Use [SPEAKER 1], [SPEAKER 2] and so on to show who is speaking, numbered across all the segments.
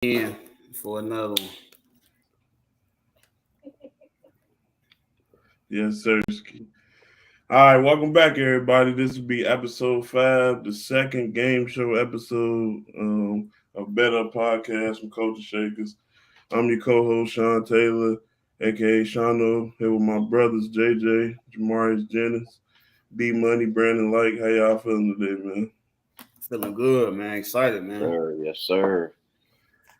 [SPEAKER 1] in for another one.
[SPEAKER 2] Yes, sir. All right, welcome back, everybody. This will be episode 5, the second game show episode of Better Podcast from Culture Shakers. I'm your co-host, Sean Taylor, aka Shano, here with my brothers, JJ, Jamarius Jennings, B Money, Brandon Light. How y'all feeling today, man?
[SPEAKER 1] Feeling good, man. Excited, man.
[SPEAKER 3] Yes, sir.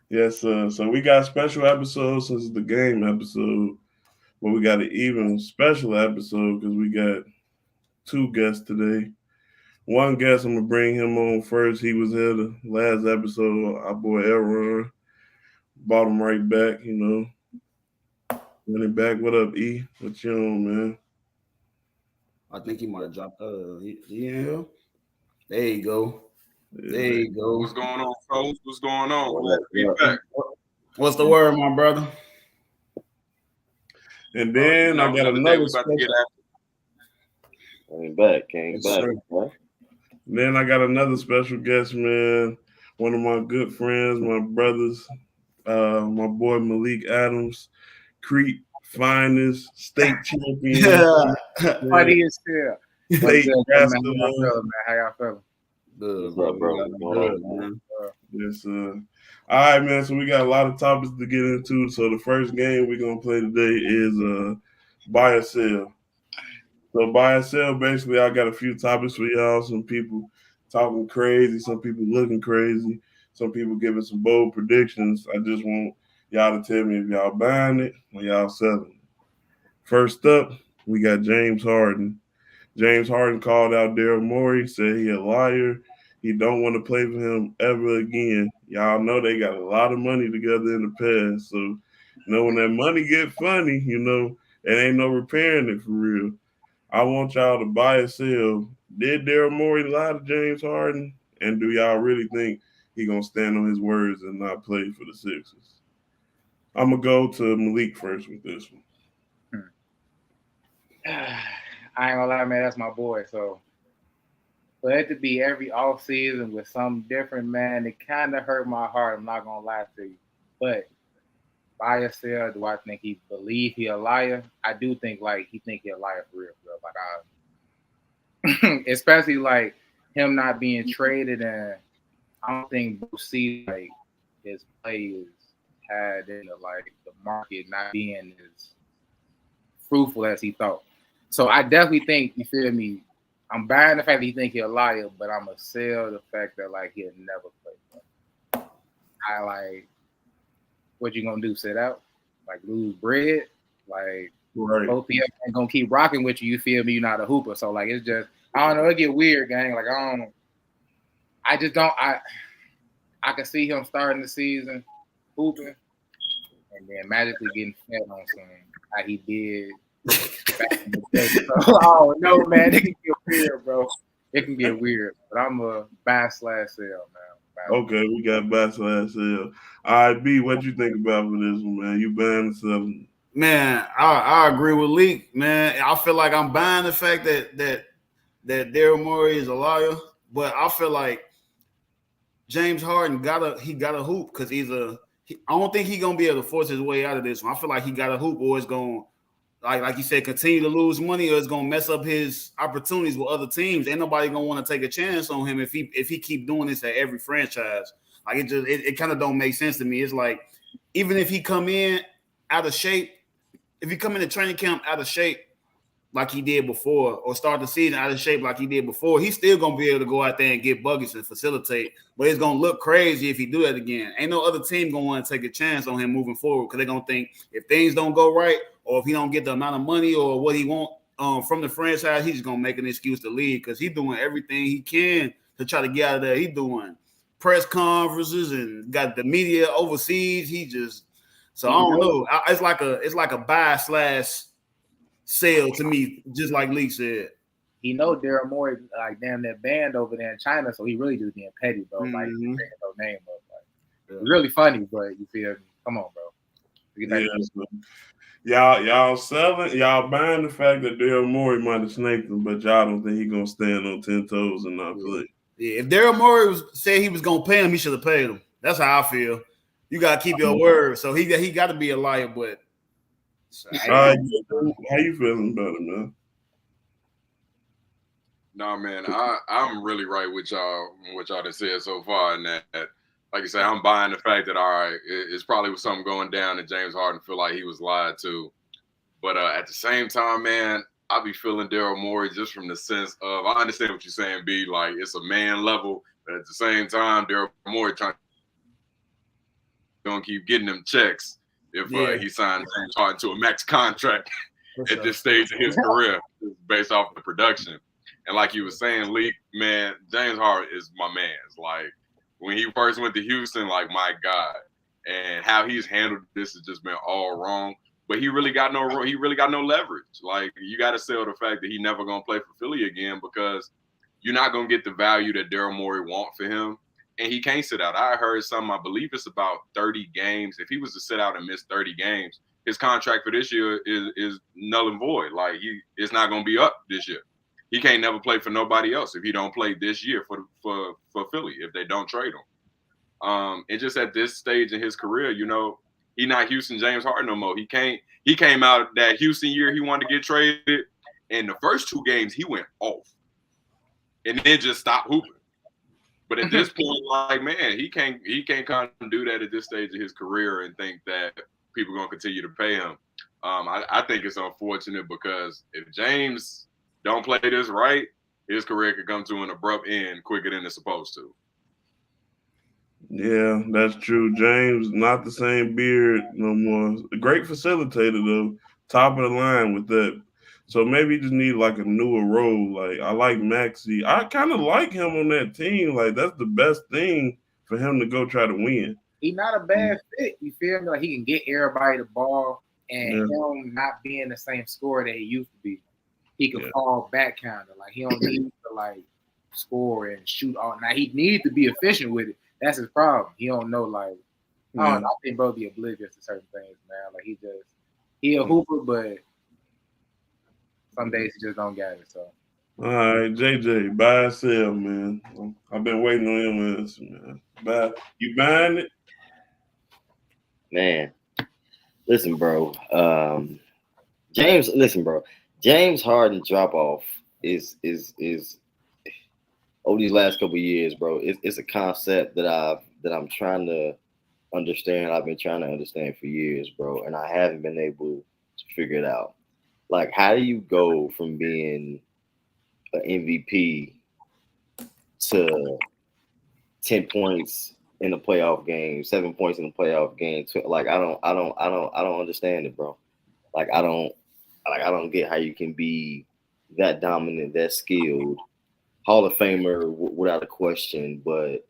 [SPEAKER 2] Yes, so we got special episodes since the game episode, but we got an even special episode because we got two guests today. One guest, I'm gonna bring him on first. He was here the last episode. Our boy Elron brought him right back. Running back. What up, E? What you on, man?
[SPEAKER 1] I think he might have dropped. He in here. There you go. There you go.
[SPEAKER 4] What's going on, folks? What's going on? Glad to be back.
[SPEAKER 1] What's the word, my brother?
[SPEAKER 2] And then I got another special.
[SPEAKER 3] Came back.
[SPEAKER 2] Then I got another special guest, man. One of my good friends, my brothers, my boy Malik Adams, Crete finest, state champion.
[SPEAKER 5] Funny as hell.
[SPEAKER 2] State
[SPEAKER 5] basketball. How y'all feeling?
[SPEAKER 1] Good,
[SPEAKER 3] bro.
[SPEAKER 1] Man.
[SPEAKER 2] Yes, sir. All right, man. So we got a lot of topics to get into. So the first game we're gonna play today is buy or sell. So buy or sell, basically, I got a few topics for y'all. Some people talking crazy, some people looking crazy, some people giving some bold predictions. I just want y'all to tell me if y'all buying it or y'all selling it. First up, we got James Harden. James Harden called out Daryl Morey, said he a liar. He don't want to play for him ever again. Y'all know they got a lot of money together in the past. So, when that money get funny, it ain't no repairing it for real. I want y'all to buy or sell. Did Daryl Morey lie to James Harden? And do y'all really think he going to stand on his words and not play for the Sixers? I'm going to go to Malik first with this one.
[SPEAKER 5] I ain't gonna lie, man, that's my boy. So for it to be every off season with some different, man, it kind of hurt my heart. I'm not gonna lie to you. But buy or sell, do I think he believe he a liar? I do think he think he a liar for real. Like especially like him not being traded, and I don't think Bruce C his players had in the market not being as fruitful as he thought. So I definitely think, you feel me, I'm buying the fact that he think he a liar, but I'm gonna sell the fact that he'll never play. What you gonna do? Sit out? Lose bread?
[SPEAKER 2] Right.
[SPEAKER 5] OPF ain't gonna keep rocking with you. You feel me? You're not a hooper. So it's just, I don't know. It get weird, gang. I don't know. I just don't. I can see him starting the season hooping, and then magically getting fed on something how he did back in the day. So, oh no, man, it can get weird, bro. It can get weird. But I'm a buy/sell, man.
[SPEAKER 2] Okay, we got buy/sell. All right, B, what you think about for this one, man? You buying or selling?
[SPEAKER 1] Man, I agree with Leak, man. I feel like I'm buying the fact that Daryl Morey is a liar, but I feel like James Harden got a hoop because I don't think he's gonna be able to force his way out of this one. I feel like he got a hoop, or it's gonna, like you said, continue to lose money, or it's gonna mess up his opportunities with other teams. Ain't nobody gonna want to take a chance on him if he keep doing this at every franchise. It kind of don't make sense to me. It's like, even if he come in out of shape, if he come into training camp out of shape like he did before, or start the season out of shape like he did before, he's still gonna be able to go out there and get buckets and facilitate. But it's gonna look crazy if he do that again. Ain't no other team gonna want to take a chance on him moving forward, because they're gonna think if things don't go right, or if he don't get the amount of money or what he want from the franchise, he's just gonna make an excuse to leave, because he's doing everything he can to try to get out of there. He's doing press conferences and got the media overseas. So I don't know. It's like a buy/sell to me, just like Lee said.
[SPEAKER 5] He know Daryl Morey damn that band over there in China, so he really just being petty, bro. Bringing no name up. Really funny, but you feel me? Come on, bro.
[SPEAKER 2] Y'all selling, y'all buying the fact that Daryl Morey might have snaked him, but y'all don't think he gonna stand on 10 toes and not play.
[SPEAKER 1] Yeah, if Daryl Morey said he was gonna pay him, he should have paid him. That's how I feel. you gotta keep your word. So he got to be a liar, but
[SPEAKER 2] How you feeling about it, man?
[SPEAKER 4] No, man, I'm really right with y'all, what y'all have said so far. And that, like I said, I'm buying the fact that, all right, it's probably something going down and James Harden feel like he was lied to. But at the same time, man, I be feeling Daryl Morey just from the sense of, I understand what you're saying, B, like it's a man level, but at the same time, Daryl Morey gonna keep getting them checks if he signed James Harden to a max contract at this stage of his career based off the production. And like you were saying, Lee, man, James Harden is my man. It's like when he first went to Houston, like, my God, and how he's handled this has just been all wrong. But he really got no leverage. Like, you got to sell the fact that he never gonna play for Philly again because you're not gonna get the value that Daryl Morey want for him, and he can't sit out. I heard I believe it's about 30 games. If he was to sit out and miss 30 games, his contract for this year is null and void. Like, it's not gonna be up this year. He can't never play for nobody else if he don't play this year for Philly if they don't trade him. And just at this stage in his career, you know, he not Houston James Harden no more. He came out that Houston year he wanted to get traded, and the first 2 games he went off, and then just stopped hooping. But at this point, like, man, he can't kind of do that at this stage of his career and think that people are gonna continue to pay him. I think it's unfortunate because if James don't play this right, his career could come to an abrupt end quicker than it's supposed to.
[SPEAKER 2] Yeah, that's true. James, not the same beard no more. A great facilitator, though. Top of the line with that. So maybe you just need like a newer role. Like, I like Maxey. I kind of like him on that team. Like, that's the best thing for him to go try to win.
[SPEAKER 5] He's not a bad fit. You feel me? Like, he can get everybody the ball, and him not being the same scorer that he used to be. He can fall back kind of. Like, he don't need to, like, score and shoot all. Now, he needs to be efficient with it. That's his problem. He don't know, like, I think bro be oblivious to certain things, man. Like, he a hooper, but some days he just don't get it. So,
[SPEAKER 2] all right, JJ, buy or sell, man. I've been waiting on him answer, man. You buying it?
[SPEAKER 3] Man, listen, bro. James Harden drop off is over these last couple of years, bro. It's a concept that I'm trying to understand. I've been trying to understand for years, bro, and I haven't been able to figure it out. Like, how do you go from being an MVP to 10 points in a playoff game, 7 points in a playoff game? Like, I don't understand it, bro. Like, I don't get how you can be that dominant, that skilled, Hall of Famer without a question. But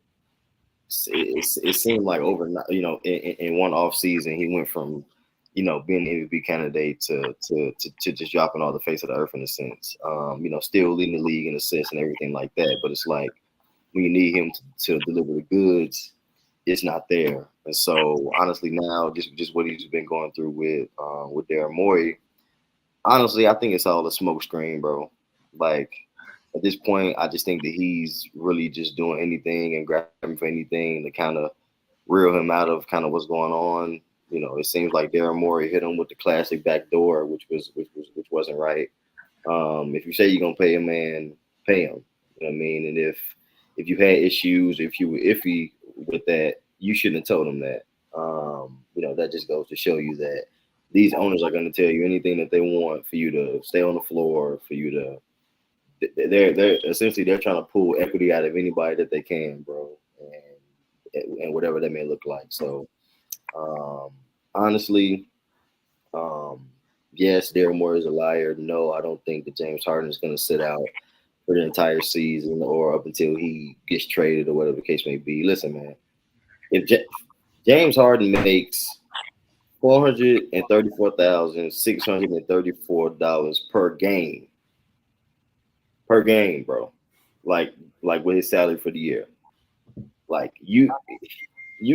[SPEAKER 3] it seemed like overnight, you know, in one off season, he went from, you know, being an MVP candidate to just dropping all the face of the earth in a sense. You know, still leading the league in assists and everything like that. But it's like when you need him to deliver the goods, it's not there. And so honestly, now just what he's been going through with Daryl Morey, honestly, I think it's all a smoke screen, bro. Like, at this point, I just think that he's really just doing anything and grabbing for anything to kind of reel him out of kind of what's going on. You know, it seems like Daryl Morey hit him with the classic backdoor, which wasn't right. If you say you're gonna pay a man, pay him. You know what I mean? And if you had issues, if you were iffy with that, you shouldn't have told him that. You know, that just goes to show you that these owners are going to tell you anything that they want for you to stay on the floor, for you to. They're essentially trying to pull equity out of anybody that they can, bro, and whatever that may look like. So, honestly, yes, Daryl Morey is a liar. No, I don't think that James Harden is going to sit out for the entire season or up until he gets traded or whatever the case may be. Listen, man, if James Harden makes $434,634 per game, bro, like with his salary for the year, like you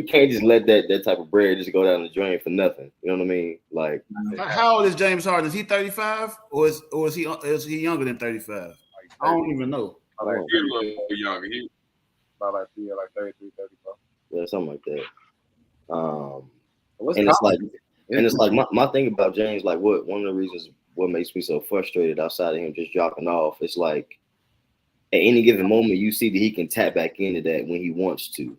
[SPEAKER 3] can't just let that type of bread just go down the drain for nothing. You know what I mean? Like,
[SPEAKER 1] how old is James Harden? Is he 35 or is he younger than 35? I don't even know.
[SPEAKER 4] He's a little younger.
[SPEAKER 5] About like 33, 34.
[SPEAKER 3] Yeah, something like that.
[SPEAKER 5] What's
[SPEAKER 3] And it's
[SPEAKER 5] college?
[SPEAKER 3] like my thing about James, like one of the reasons what makes me so frustrated outside of him just dropping off, it's like at any given moment you see that he can tap back into that when he wants to.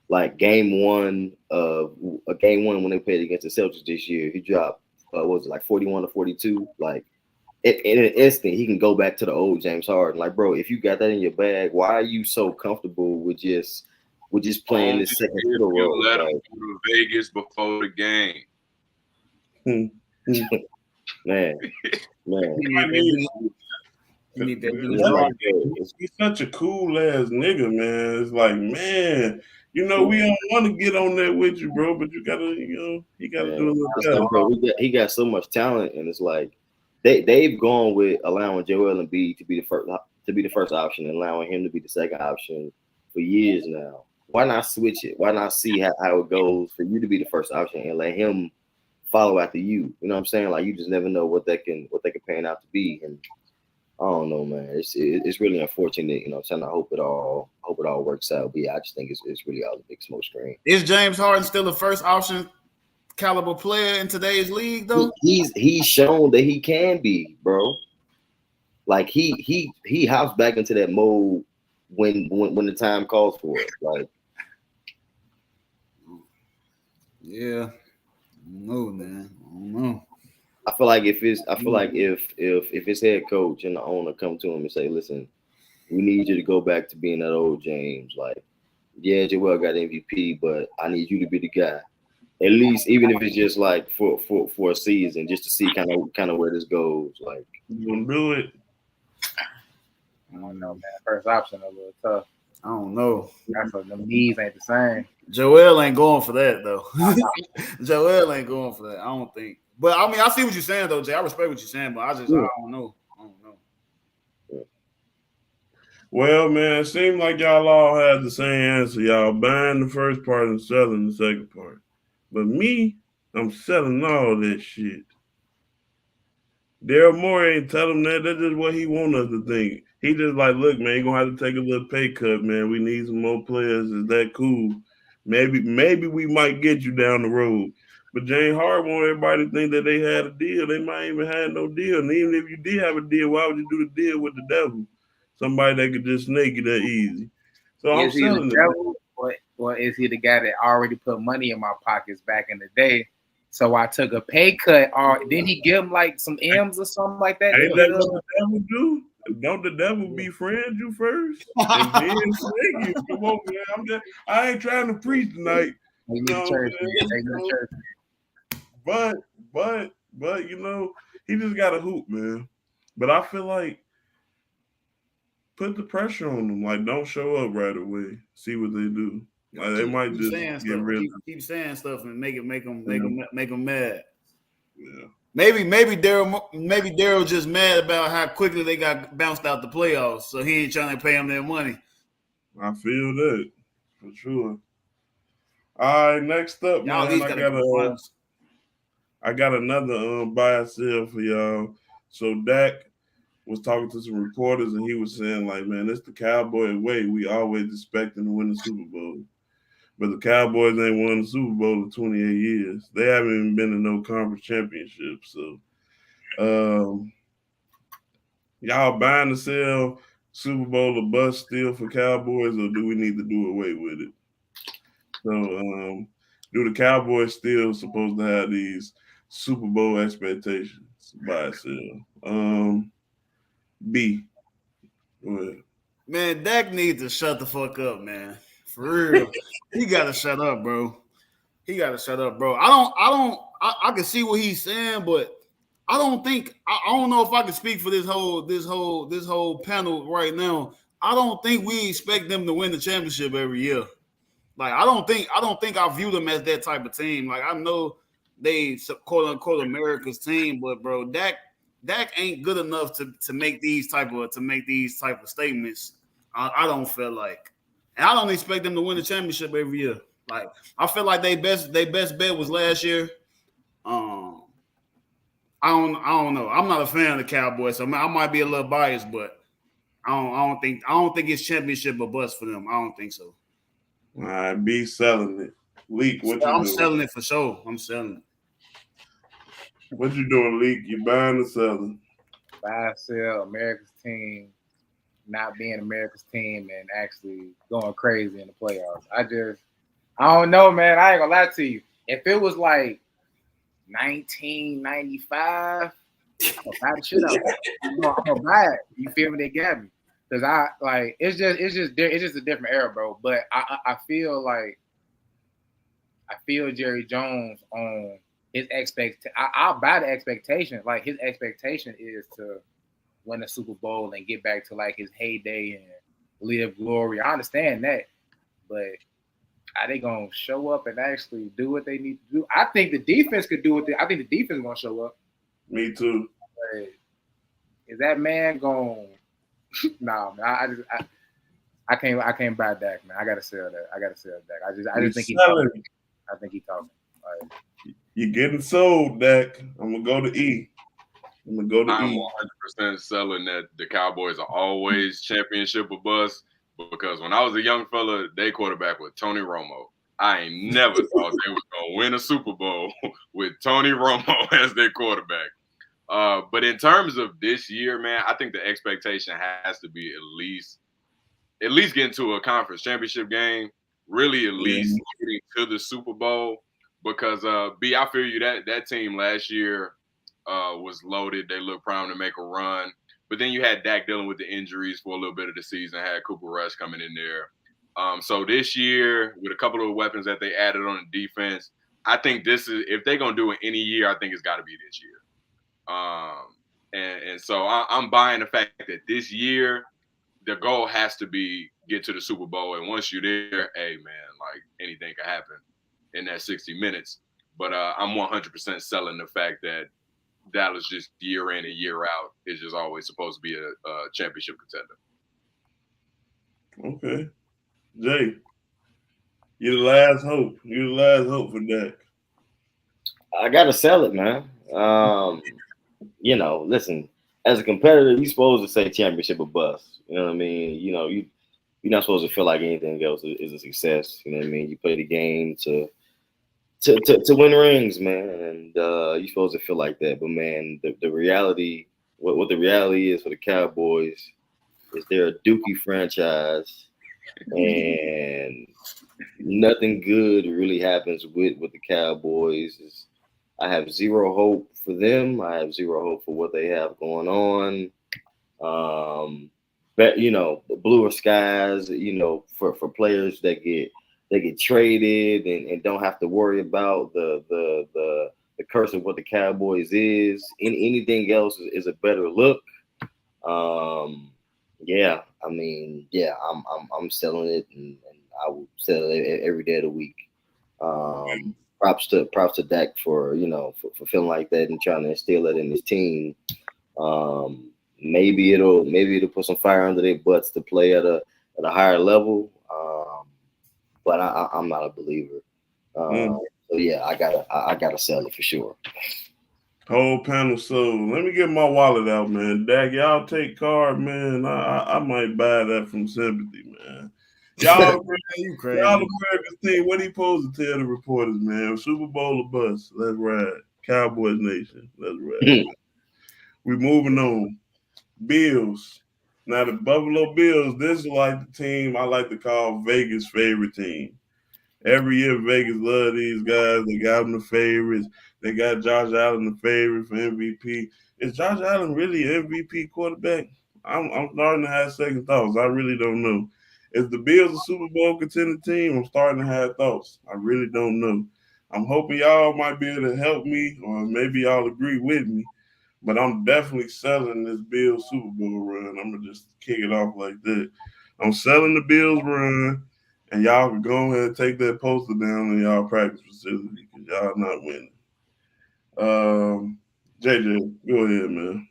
[SPEAKER 3] Like game one when they played against the Celtics this year, he dropped what was it, like 41 or 42? Like in an instant, he can go back to the old James Harden. Like, bro, if you got that in your bag, why are you so comfortable with just playing this second fiddle role?
[SPEAKER 4] Let him
[SPEAKER 3] Like,
[SPEAKER 4] go to Vegas before the game.
[SPEAKER 3] man.
[SPEAKER 5] You need that
[SPEAKER 2] It's
[SPEAKER 5] D.
[SPEAKER 2] like, he's such a cool ass nigga, man. It's like, man, you know, we don't want to get on that with you, bro, but you gotta, he gotta do a little
[SPEAKER 3] it's like, bro, he got so much talent, and it's like they've gone with allowing Joel Embiid to be the first option and allowing him to be the second option for years now. Why not switch it? Why not see how it goes for you to be the first option and let him follow after you? You know what I'm saying? Like, you just never know what they can pan out to be. And I don't know, man. It's really unfortunate. You know what I'm saying? I hope it all works out. But yeah, I just think it's really all a big smoke screen.
[SPEAKER 1] Is James Harden still the first option caliber player in today's league, though?
[SPEAKER 3] He's shown that he can be, bro. Like he hops back into that mode when the time calls for it. Like,
[SPEAKER 1] yeah, no, man, I don't know.
[SPEAKER 3] I feel like if his head coach and the owner come to him and say, "Listen, we need you to go back to being that old James. Like, yeah, Joel got MVP, but I need you to be the guy. At least, even if it's just like for a season, just to see kind of where this goes. Like,
[SPEAKER 2] You gonna do it?
[SPEAKER 5] I don't know, man. First option a little tough.
[SPEAKER 1] I don't know.
[SPEAKER 5] That's what the knees ain't the same.
[SPEAKER 1] Joel ain't going for that, though. Joel ain't going for that. I don't think. But I mean, I see what you're saying, though, Jay. I respect what you're saying, but I don't know. I don't know.
[SPEAKER 2] Well, man, it seemed like y'all all had the same answer. Y'all buying the first part and selling the second part. But me, I'm selling all that shit. Daryl Morey ain't tell him that. That's just what he want us to think. He just like, look, man, you're gonna have to take a little pay cut, man. We need some more players. Is that cool? Maybe we might get you down the road. But James Harden want everybody to think that they had a deal. They might even have no deal. And even if you did have a deal, why would you do the deal with the devil? Somebody that could just snake you that easy. So I'm selling it.
[SPEAKER 5] Devil, or is he the guy that already put money in my pockets back in the day? So I took a pay cut. Or didn't he give him like some M's or something like that?
[SPEAKER 2] Ain't that what the devil do? Don't the devil befriend you first and then snake you? Come on, man. I ain't trying to preach tonight.
[SPEAKER 5] Take me to church.
[SPEAKER 2] But you know, he just got a hoop, man. But I feel like put the pressure on them. Like, don't show up right away. See what they do. Like, they might just get rid of
[SPEAKER 1] keep saying stuff and make them mad.
[SPEAKER 2] Yeah.
[SPEAKER 1] Maybe Daryl just mad about how quickly they got bounced out the playoffs, so he ain't trying to pay them their money.
[SPEAKER 2] I feel that for sure. All right, next up,
[SPEAKER 1] Y'all
[SPEAKER 2] man, I got another buy or sell for y'all. So Dak was talking to some reporters and he was saying, like, man, it's the Cowboy way. We always expect them to win the Super Bowl. But the Cowboys ain't won the Super Bowl in 28 years. They haven't even been in no conference championship. So y'all buying to sell Super Bowl or bust still for Cowboys, or do we need to do away with it? So do the Cowboys still supposed to have these Super Bowl expectations? Buy or sell? B. Go ahead.
[SPEAKER 1] Man, Dak needs to shut the fuck up, man. For real. He gotta shut up, bro. I can see what he's saying, but I don't know if I can speak for this whole panel right now. I don't think we expect them to win the championship every year. Like, I don't think I view them as that type of team. Like, I know they quote unquote America's team, but bro, Dak ain't good enough to make these type of statements. I don't feel like. And I don't expect them to win the championship every year. Like, I feel like they best bet was last year. I don't know. I'm not a fan of the Cowboys, so I might be a little biased, but I don't think it's championship or bust for them. I don't think so.
[SPEAKER 2] All right, B selling it. Leak, what you
[SPEAKER 1] I'm
[SPEAKER 2] doing?
[SPEAKER 1] selling it for sure. I'm selling it.
[SPEAKER 2] What you doing, Leak? You buying or selling?
[SPEAKER 5] Buy, sell, America's team not being America's team and actually going crazy in the playoffs. I don't know, man. I ain't gonna lie to you. If it was like 1995, I'm gonna buy the shit out. I'm gonna buy it. You feel me? They got me. Cause I like it's just a different era, bro. But I feel Jerry Jones on his I'll buy the expectation. Like his expectation is to win a Super Bowl and get back to like his heyday and live glory. I understand that, but are they gonna show up and actually do what they need to do? I think the defense could do I think the defense is gonna show up.
[SPEAKER 2] Me too.
[SPEAKER 5] But is that man going? Nah, man. I can't buy Dak, man. I gotta sell that. I just think he's talking. I think he's talking. Like,
[SPEAKER 2] you're getting sold, Dak. I'm gonna go to E. I'm
[SPEAKER 4] 100% selling that the Cowboys are always championship or bust, because when I was a young fella, their quarterback was Tony Romo. I ain't never thought they was gonna win a Super Bowl with Tony Romo as their quarterback. But in terms of this year, man, I think the expectation has to be at least getting to a conference championship game, really at least getting to the Super Bowl, because B, I feel you that team last year was loaded. They looked primed to make a run. But then you had Dak dealing with the injuries for a little bit of the season, had Cooper Rush coming in there. So this year, with a couple of weapons that they added on the defense, I think this is, if they're going to do it any year, I think it's got to be this year. And so I'm buying the fact that this year, the goal has to be get to the Super Bowl. And once you're there, hey, man, like anything can happen in that 60 minutes. But I'm 100% selling the fact that Dallas just year in and year out is just always supposed to be a championship contender.
[SPEAKER 2] Okay. Jay, you're the last hope. You're the last hope for Dak.
[SPEAKER 3] I gotta sell it, man. Listen, as a competitor, you're supposed to say championship or bust. You know what I mean? You're not supposed to feel like anything else is a success. You know what I mean? You play the game to win rings, man, and you're supposed to feel like that. But man, the reality, what the reality is for the Cowboys is they're a dookie franchise, and nothing good really happens with the Cowboys. I have zero hope for them. I have zero hope for what they have going on. But bluer skies, for players that get traded and don't have to worry about the curse of what the Cowboys is. Anything else is a better look. I'm selling it, and I will sell it every day of the week. Props to Dak for feeling like that and trying to instill it in his team. Maybe it'll put some fire under their butts to play at a higher level. But I'm not a believer. So yeah, I gotta sell it for sure.
[SPEAKER 2] Whole panel sold. Let me get my wallet out, man. Dak, y'all take card, man. I might buy that from sympathy, man. Y'all America's team. What he supposed to tell the reporters, man? Super Bowl or bust. Let's ride. Cowboys Nation. Let's ride. We're moving on. Bills. Now the Buffalo Bills, this is like the team I like to call Vegas' favorite team. Every year Vegas love these guys. They got them the favorites. They got Josh Allen the favorite for MVP. Is Josh Allen really an MVP quarterback? I'm starting to have second thoughts. I really don't know. Is the Bills a Super Bowl contender team? I'm starting to have thoughts. I really don't know. I'm hoping y'all might be able to help me, or maybe y'all agree with me. But I'm definitely selling this Bills Super Bowl run. I'm going to just kick it off like that. I'm selling the Bills run, and y'all can go ahead and take that poster down in y'all practice facility because y'all not winning. JJ, go ahead, man.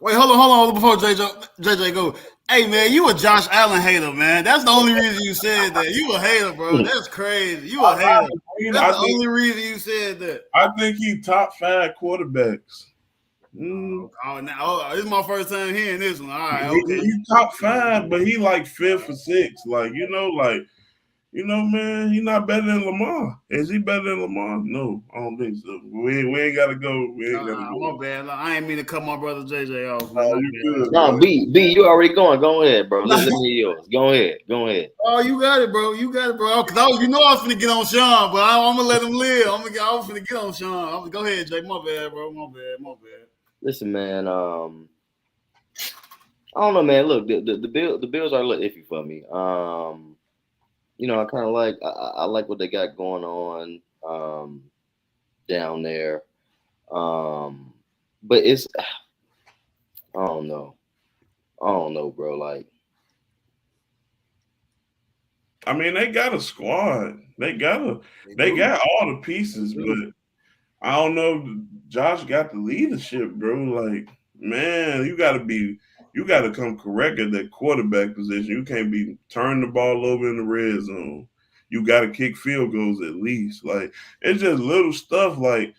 [SPEAKER 1] Wait, hold on. Before JJ go. Hey, man, you a Josh Allen hater, man. That's the only reason you said that. You a hater, bro. That's crazy. You a hater. That's the only reason you said that.
[SPEAKER 2] I think he top 5 quarterbacks.
[SPEAKER 1] This is my first time hearing this one. All right, okay.
[SPEAKER 2] He top 5, but he like 5th or 6th. You know, man, he's not better than Lamar. Is he better than Lamar? No, I don't think so. We ain't gotta go. We ain't gotta go.
[SPEAKER 1] My bad. I ain't mean to cut my brother JJ off.
[SPEAKER 2] Oh, you good,
[SPEAKER 3] No,
[SPEAKER 2] bro.
[SPEAKER 3] B, you already going. Go ahead, bro. Let me hear yours. Go ahead.
[SPEAKER 1] Oh, you got it, bro. Cause you know I was finna get on Sean, but I'm gonna let him live. I was finna get on Sean. Go ahead, Jay. My bad, bro. My bad.
[SPEAKER 3] Listen, man. I don't know, man. Look, the Bills are a little iffy for me. You know, I kind of like I like what they got going on down there. But it's I don't know, bro. Like,
[SPEAKER 2] I mean, they got a squad. They got all the pieces, but I don't know. Josh got the leadership, bro. Like, man, you got to come correct at that quarterback position. You can't be turning the ball over in the red zone. You got to kick field goals at least. Like, it's just little stuff. Like,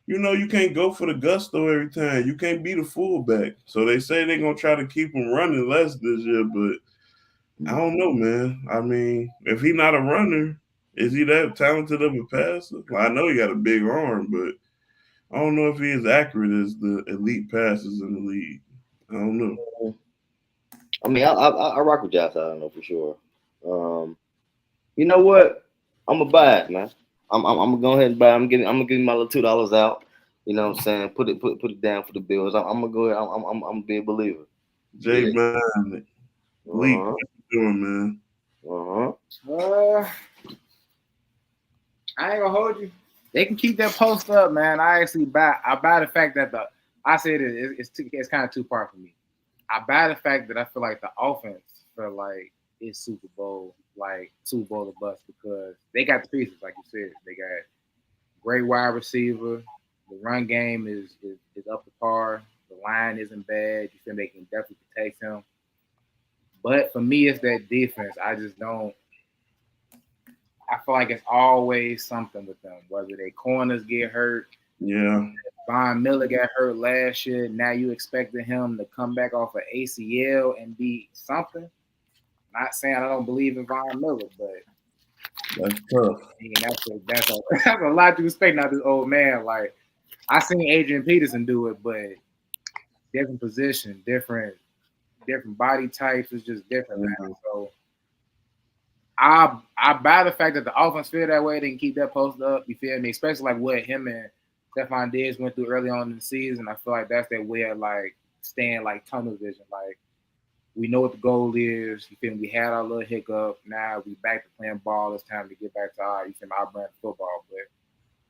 [SPEAKER 2] you know, you can't go for the gusto every time. You can't be the fullback. So they say they're gonna try to keep him running less this year, but I don't know, man. I mean, if he's not a runner, is he that talented of a passer? Well, I know he got a big arm, but I don't know if he is accurate as the elite passers in the league. I don't know.
[SPEAKER 3] I mean, I rock with Josh. I don't know for sure. You know what? I'm gonna buy it, man. I'm gonna go ahead and buy it. I'm gonna give my little $2 out. You know what I'm saying? Put it down for the Bills. I'm gonna go ahead. I'm gonna be a believer.
[SPEAKER 2] Jay Man, Leak, what you doing, man?
[SPEAKER 5] I ain't gonna hold you. They can keep that post up, man. I buy the fact that it's kind of two part for me. I buy the fact that I feel like the offense feel like it's Super Bowl or bust because they got the pieces, like you said. They got great wide receiver. The run game is up to par. The line isn't bad. You feel they can definitely protect him. But for me, it's that defense. I feel like it's always something with them. Whether their corners get hurt.
[SPEAKER 2] Yeah.
[SPEAKER 5] Von Miller got hurt last year. Now you expecting him to come back off of ACL and be something. Not saying I don't believe in Von Miller, but
[SPEAKER 2] that's tough.
[SPEAKER 5] I mean, that's a lot to expect out of this old man. Like I seen Adrian Peterson do it, but different position, different body types. It's just different, man. So I buy the fact that the offense feel that way. They can keep that post up. You feel me? Especially like what him and Stephon Diggs went through early on in the season. I feel like that's their way of like staying like tunnel vision. Like we know what the goal is. You feel me? We had our little hiccup. Now we back to playing ball. It's time to get back to our brand of football. But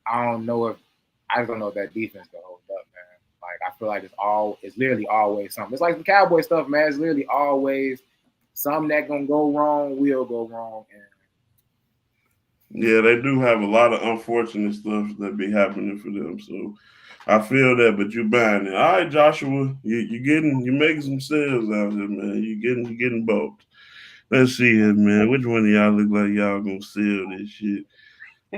[SPEAKER 5] I just don't know if that defense can hold up, man. Like I feel like it's literally always something. It's like some Cowboy stuff, man. It's literally always something that gonna go wrong will go wrong.
[SPEAKER 2] Yeah, they do have a lot of unfortunate stuff that be happening for them. So I feel that, but you buying it. All right, Joshua, you're making some sales out here, man. You're getting bulked. Let's see here, man. Which one of y'all look like y'all gonna sell this shit?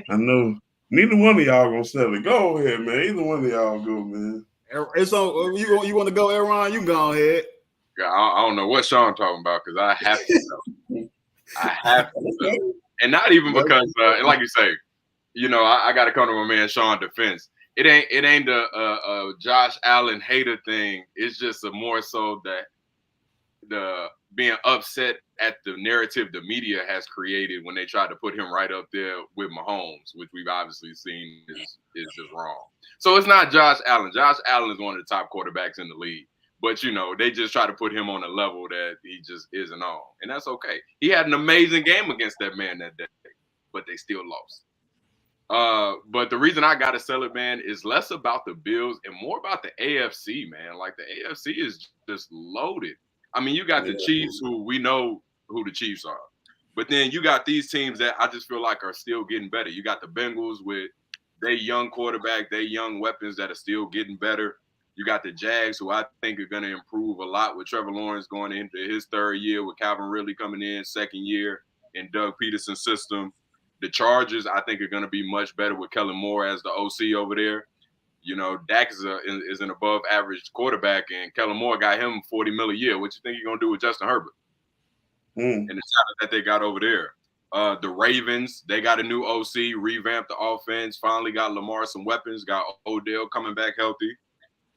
[SPEAKER 2] I know neither one of y'all gonna sell it. Go ahead, man. Either one of y'all go, man.
[SPEAKER 1] It's on. You want to go, Aaron? You can go ahead.
[SPEAKER 4] Yeah, I don't know what Sean talking about because I have to know. I have to know. And not even because, like you say, you know, I got to come to my man Sean defense. It ain't a Josh Allen hater thing. It's just a more so that the being upset at the narrative the media has created when they tried to put him right up there with Mahomes, which we've obviously seen is just wrong. So it's not Josh Allen. Josh Allen is one of the top quarterbacks in the league. But, you know, they just try to put him on a level that he just isn't on. And that's okay. He had an amazing game against that man that day, but they still lost. But the reason I got to sell it, man, is less about the Bills and more about the AFC, man. Like, the AFC is just loaded. I mean, you got the Chiefs, who we know who the Chiefs are. But then you got these teams that I just feel like are still getting better. You got the Bengals with their young quarterback, their young weapons that are still getting better. You got the Jags, who I think are going to improve a lot with Trevor Lawrence going into his third year, with Calvin Ridley coming in second year in Doug Peterson's system. The Chargers, I think, are going to be much better with Kellen Moore as the OC over there. You know, Dak is an above-average quarterback, and Kellen Moore got him $40 million a year. What you think you're going to do with Justin Herbert and the talent that they got over there? The Ravens, they got a new OC, revamped the offense, finally got Lamar some weapons, got Odell coming back healthy.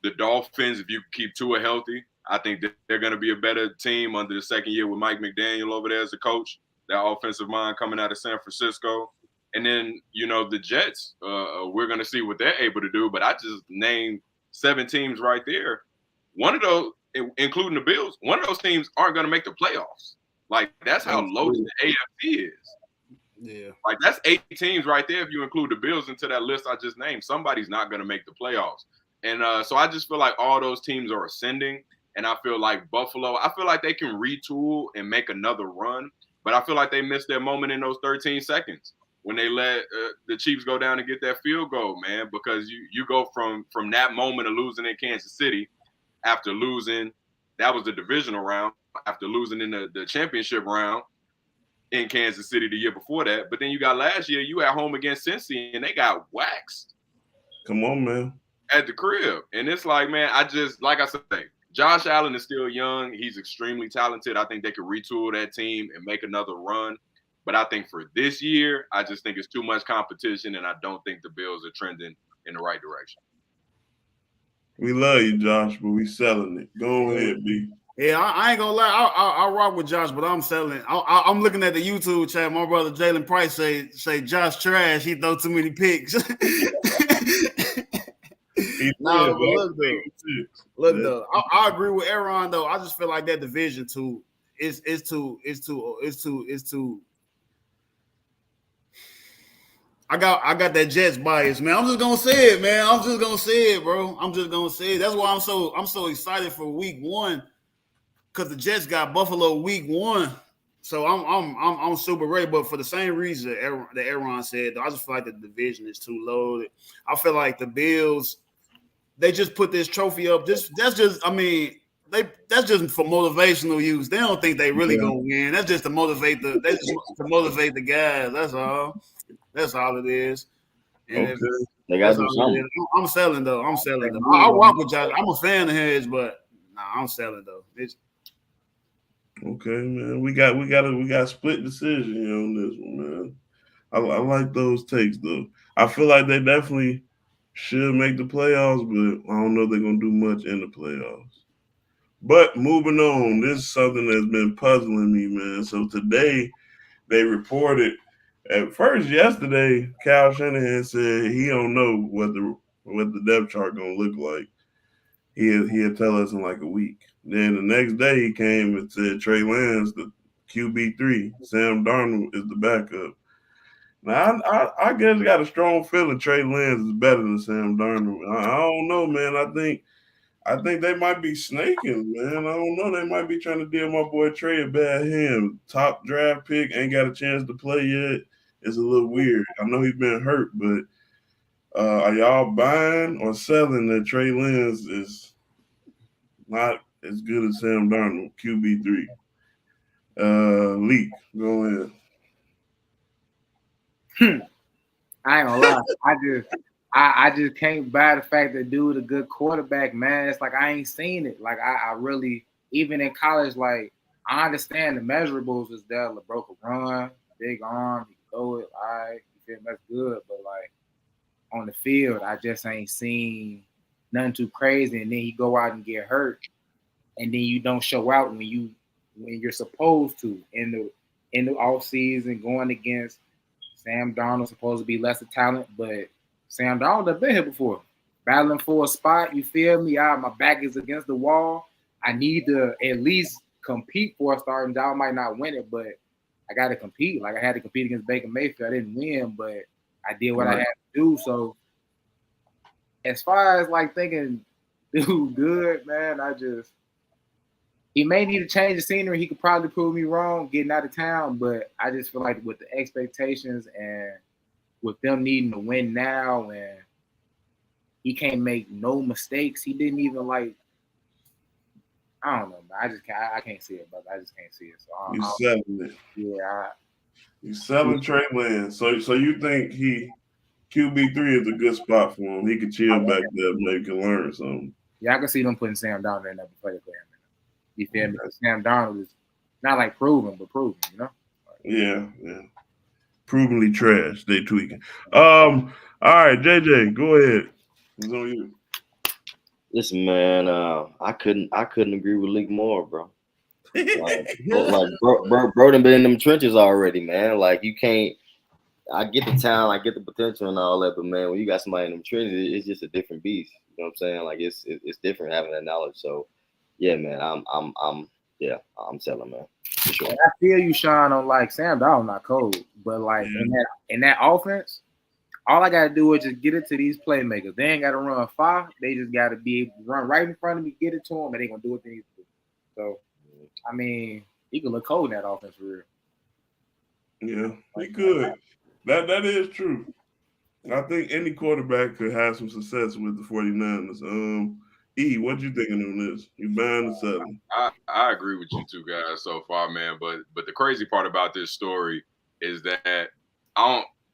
[SPEAKER 4] The Dolphins, if you keep Tua healthy, I think that they're going to be a better team under the second year with Mike McDaniel over there as the coach, that offensive mind coming out of San Francisco. And then, the Jets, we're going to see what they're able to do. But I just named 7 teams right there. One of those, including the Bills, one of those teams aren't going to make the playoffs. Like, that's how loaded the AFC is.
[SPEAKER 1] Yeah.
[SPEAKER 4] Like, that's 8 teams right there if you include the Bills into that list I just named. Somebody's not going to make the playoffs. And so I just feel like all those teams are ascending. And I feel like Buffalo, I feel like they can retool and make another run. But I feel like they missed their moment in those 13 seconds when they let the Chiefs go down and get that field goal, man. Because you go from that moment of losing in Kansas City after losing, that was the divisional round, after losing in the championship round in Kansas City the year before that. But then you got last year, you at home against Cincy, and they got waxed.
[SPEAKER 2] Come on, man.
[SPEAKER 4] At the crib. And it's like, man, like I said, Josh Allen is still young. He's extremely talented. I think they could retool that team and make another run. But I think for this year, I just think it's too much competition, and I don't think the Bills are trending in the right direction.
[SPEAKER 2] We love you, Josh, but we selling it. Go ahead, B.
[SPEAKER 1] Yeah, I ain't gonna lie. I rock with Josh, but I'm selling. I'm looking at the YouTube chat. My brother Jalen Price say Josh trash. He throw too many picks. Look though, I agree with Aaron though. I just feel like that division is too. I got that Jets bias, man. I'm just gonna say it, man. I'm just gonna say it, bro. I'm just gonna say it. That's why I'm so excited for week 1, because the Jets got Buffalo week 1. So I'm super ready. But for the same reason that Aaron said, I just feel like the division is too loaded. I feel like the Bills, they just put this trophy up. That's just for motivational use. They don't think they really gonna win. That's just to motivate the guys. That's all. That's all it is. And
[SPEAKER 3] they got to do something.
[SPEAKER 1] I'm selling though. I walk with Josh. I'm a fan of his, but I'm selling though.
[SPEAKER 2] Okay, man. We got a split decision here on this one, man. I like those takes though. I feel like they definitely should make the playoffs, but I don't know if they're gonna do much in the playoffs. But moving on, this is something that's been puzzling me, man. So today they reported at first yesterday, Kyle Shanahan said he don't know what the depth chart gonna look like. He'll tell us in like a week. Then the next day he came and said Trey Lance, the QB3, Sam Darnold is the backup. Now I guess got a strong feeling Trey Lance is better than Sam Darnold. I don't know, man. I think they might be snaking, man. I don't know. They might be trying to deal my boy Trey a bad hand. Top draft pick, ain't got a chance to play yet. It's a little weird. I know he's been hurt, but are y'all buying or selling that Trey Lance is not as good as Sam Darnold, QB3? Leak, go ahead.
[SPEAKER 5] I ain't gonna lie. I just can't buy the fact that dude a good quarterback, man. It's like I ain't seen it. Like I really, even in college, like I understand the measurables is there. LeBron can run, big arm, he can throw it, all right, you feel me? That's good. But like on the field, I just ain't seen nothing too crazy. And then you go out and get hurt, and then you don't show out when you're supposed to in the off season going against Sam Darnold, supposed to be lesser talent, but Sam Darnold have been here before, battling for a spot. You feel me? My back is against the wall. I need to at least compete for a starting job. I might not win it, but I got to compete. Like I had to compete against Baker Mayfield. I didn't win, but I did what I had to do. So as far as like thinking, dude, good, man, he may need to change the scenery. He could probably prove me wrong getting out of town, but I just feel like with the expectations and with them needing to win now, and he can't make no mistakes. He didn't even like. I don't know, man. I can't see it, brother. I just can't see it. So
[SPEAKER 2] you selling it?
[SPEAKER 5] Yeah.
[SPEAKER 2] You selling Trey Lance? So you think QB3 is a good spot for him? He could chill back there, maybe can learn something.
[SPEAKER 5] Yeah, I can see them putting Sam Darnold in there before they play him. You feel me? Sam Darnold is not like proven, but proven, you know?
[SPEAKER 2] Yeah. provenly trash. They tweaking. All right, JJ, go ahead. It's on you.
[SPEAKER 3] Listen, man, I couldn't agree with Leak more, bro. Bro done been in them trenches already, man. Like you can't. I get the talent, I get the potential and all that, but man, when you got somebody in them trenches, it's just a different beast. You know what I'm saying? Like it's different having that knowledge. So yeah, man, I'm selling, man. For sure.
[SPEAKER 5] I feel you, Sean, on like Sam Darnold not cold, but like in that offense, all I gotta do is just get it to these playmakers. They ain't gotta run far. They just gotta be able to run right in front of me, get it to them, and they gonna do what they need to do. So, I mean, he can look cold in that offense for real.
[SPEAKER 2] Yeah, he could. That is true. I think any quarterback could have some success with the 49ers. E, what you thinking on this? You buying or selling?
[SPEAKER 4] I agree with you two guys so far, man. But the crazy part about this story is that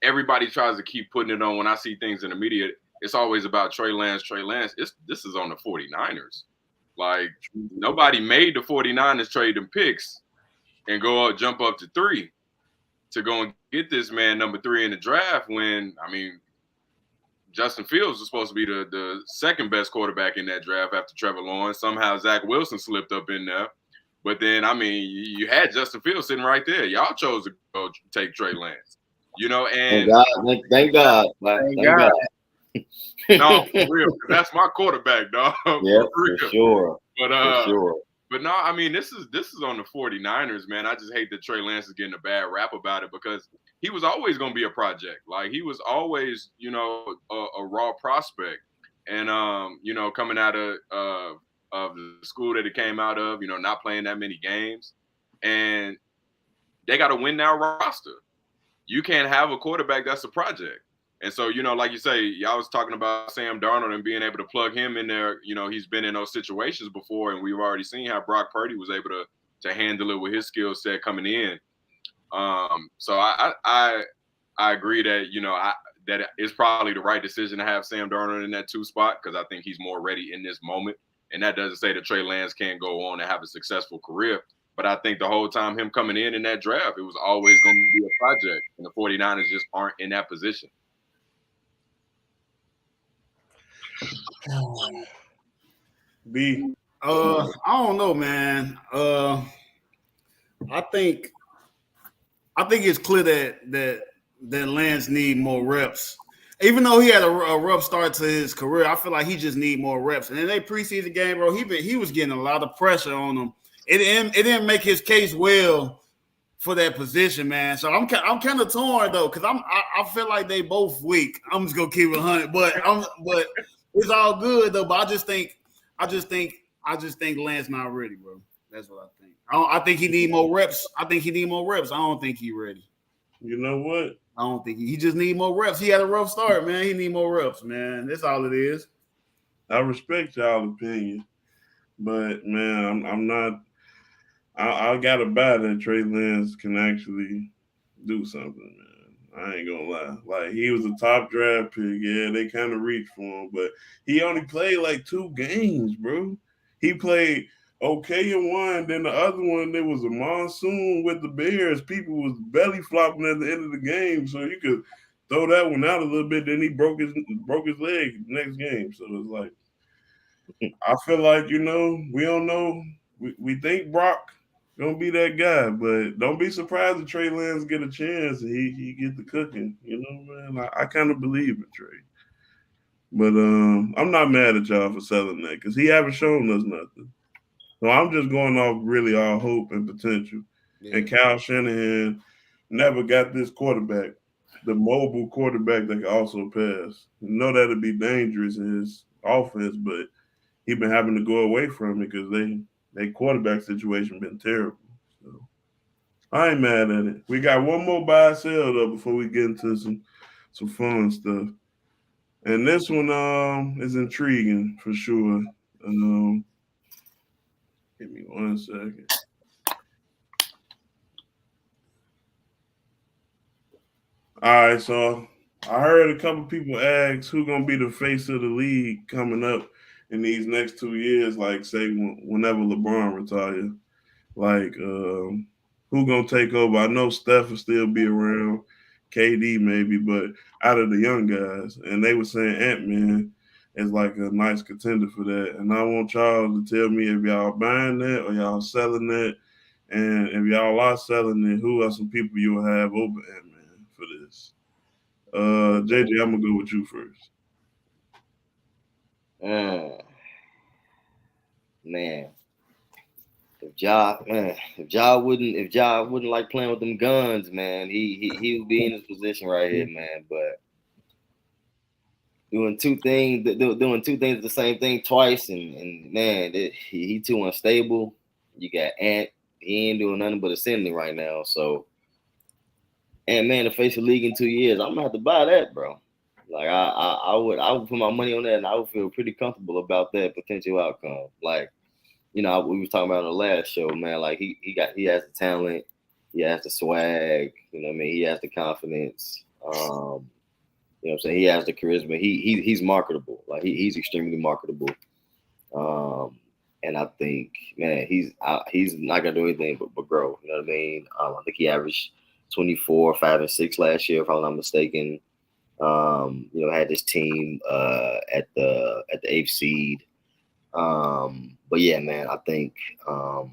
[SPEAKER 4] everybody tries to keep putting it on when I see things in the media. It's always about Trey Lance. This is on the 49ers. Like nobody made the 49ers trade them picks and jump up to 3 to go and get this man number 3 in the draft when, I mean, Justin Fields was supposed to be the second best quarterback in that draft after Trevor Lawrence. Somehow Zach Wilson slipped up in there. But then, I mean, you had Justin Fields sitting right there. Y'all chose to go take Trey Lance. You know, and
[SPEAKER 3] thank God. Thank God.
[SPEAKER 4] No, for real. That's my quarterback, dog.
[SPEAKER 3] Yeah, for sure.
[SPEAKER 4] But
[SPEAKER 3] for sure.
[SPEAKER 4] But no, I mean, this is on the 49ers, man. I just hate that Trey Lance is getting a bad rap about it because he was always going to be a project. Like, he was always, you know, a raw prospect. And, you know, coming out of the school that he came out of, you know, not playing that many games. And they got a win now roster. You can't have a quarterback that's a project. And so, you know, like you say, y'all was talking about Sam Darnold and being able to plug him in there. You know, he's been in those situations before, and we've already seen how Brock Purdy was able to handle it with his skill set coming in. So I agree that, you know, that it's probably the right decision to have Sam Darnold in that 2 spot because I think he's more ready in this moment. And that doesn't say that Trey Lance can't go on and have a successful career. But I think the whole time him coming in that draft, it was always going to be a project. And the 49ers just aren't in that position.
[SPEAKER 2] B.
[SPEAKER 1] I don't know, man. I think it's clear that Lance need more reps. Even though he had a rough start to his career, I feel like he just need more reps. And in that preseason game, bro, he was getting a lot of pressure on him. It didn't make his case well for that position, man. So I'm kind of torn though, because I feel like they both weak. I'm just gonna keep it 100, but it's all good though. But I just think Lance not ready, bro. That's what I think. I think he need more reps. I don't think he ready.
[SPEAKER 2] You know what?
[SPEAKER 1] I don't think he just need more reps. He had a rough start, man. He need more reps, man. That's all it is.
[SPEAKER 2] I respect y'all's opinion, but man, I'm not. I gotta buy that Trey Lance can actually do something, man. I ain't gonna lie. Like, he was a top draft pick. Yeah, they kind of reached for him, but he only played like 2 games, bro. He played okay in one, then the other one, there was a monsoon with the Bears. People was belly flopping at the end of the game, so you could throw that one out a little bit. Then he broke his leg next game. So it's like, I feel like, you know, we don't know. We think Brock gonna be that guy, but don't be surprised if Trey Lance get a chance and he get the cooking. You know, man, I kind of believe in Trey. But I'm not mad at y'all for selling that because he haven't shown us nothing. So I'm just going off really all hope and potential. Yeah. And Kyle Shanahan never got this quarterback, the mobile quarterback that can also pass. You know that'd be dangerous in his offense, but he been having to go away from it because their quarterback situation been terrible. So I ain't mad at it. We got one more buy sell though before we get into some fun stuff. And this one is intriguing for sure. Give me 1 second. All right, so I heard a couple people ask who gonna be the face of the league coming up in these next 2 years, like say whenever LeBron retires. Like who gonna take over? I know Steph will still be around. KD maybe, but out of the young guys, and they were saying Ant-Man is like a nice contender for that. And I want y'all to tell me if y'all buying that or y'all selling that. And if y'all are selling it, who are some people you'll have over Ant-Man for this? JJ, I'm gonna go with you first.
[SPEAKER 3] Man, if Ja wouldn't like playing with them guns, man, he would be in his position right here, man. But doing two things at the same thing twice, and man, he too unstable. You got Ant, he ain't doing nothing but ascending right now. So, and man, to face the league in 2 years, I'm gonna have to buy that, bro. Like I would put my money on that, and I would feel pretty comfortable about that potential outcome. Like, you know, we was talking about on the last show, man. Like he has the talent, he has the swag, you know what I mean? He has the confidence. You know what I'm saying? He has the charisma. He's marketable. Like he's extremely marketable. And I think, man, he's not gonna do anything but grow. You know what I mean? I think he averaged 24, 5, and 6 last year, if I'm not mistaken. You know, had this team at the 8th seed. But yeah, man, I think I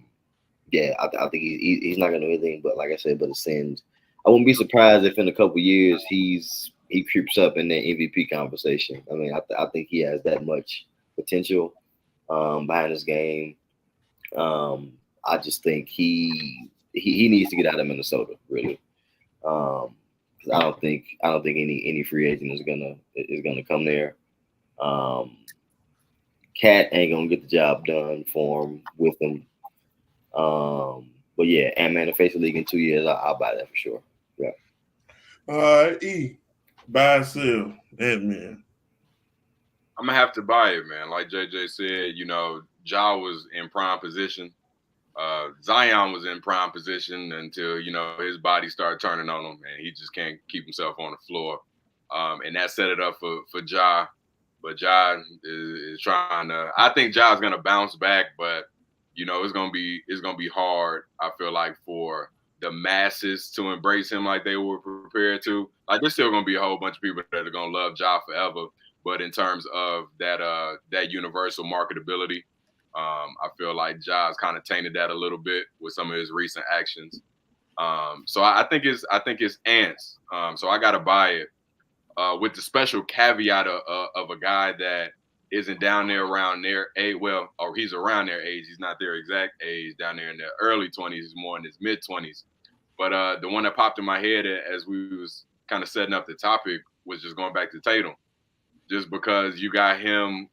[SPEAKER 3] think he's not gonna do anything but, like I said, but ascend. I wouldn't be surprised if in a couple years he creeps up in the MVP conversation. I mean, I think he has that much potential behind his game. I just think he needs to get out of Minnesota, really. I don't think any free agent is gonna come there. Cat ain't gonna get the job done for him with him. But yeah, Ant-Man to face the league in 2 years, I'll buy that for sure. Yeah.
[SPEAKER 2] All right, E. Buy or sell, Ant-Man.
[SPEAKER 4] I'm gonna have to buy it, man. Like JJ said, you know, Ja was in prime position. Zion was in prime position until, you know, his body started turning on him, and he just can't keep himself on the floor. And that set it up for Ja. But Ja is trying to. I think Ja's gonna bounce back, but you know, it's gonna be hard. I feel like for the masses to embrace him like they were prepared to. Like, there's still gonna be a whole bunch of people that are gonna love Ja forever. But in terms of that universal marketability, I feel like Ja's kind of tainted that a little bit with some of his recent actions. So I think it's Ants. So I gotta buy it. With the special caveat of a guy that isn't down there around their age. Well, or he's around their age. He's not their exact age. Down there in their early 20s, he's more in his mid 20s. But the one that popped in my head as we was kind of setting up the topic was just going back to Tatum. Just because you got him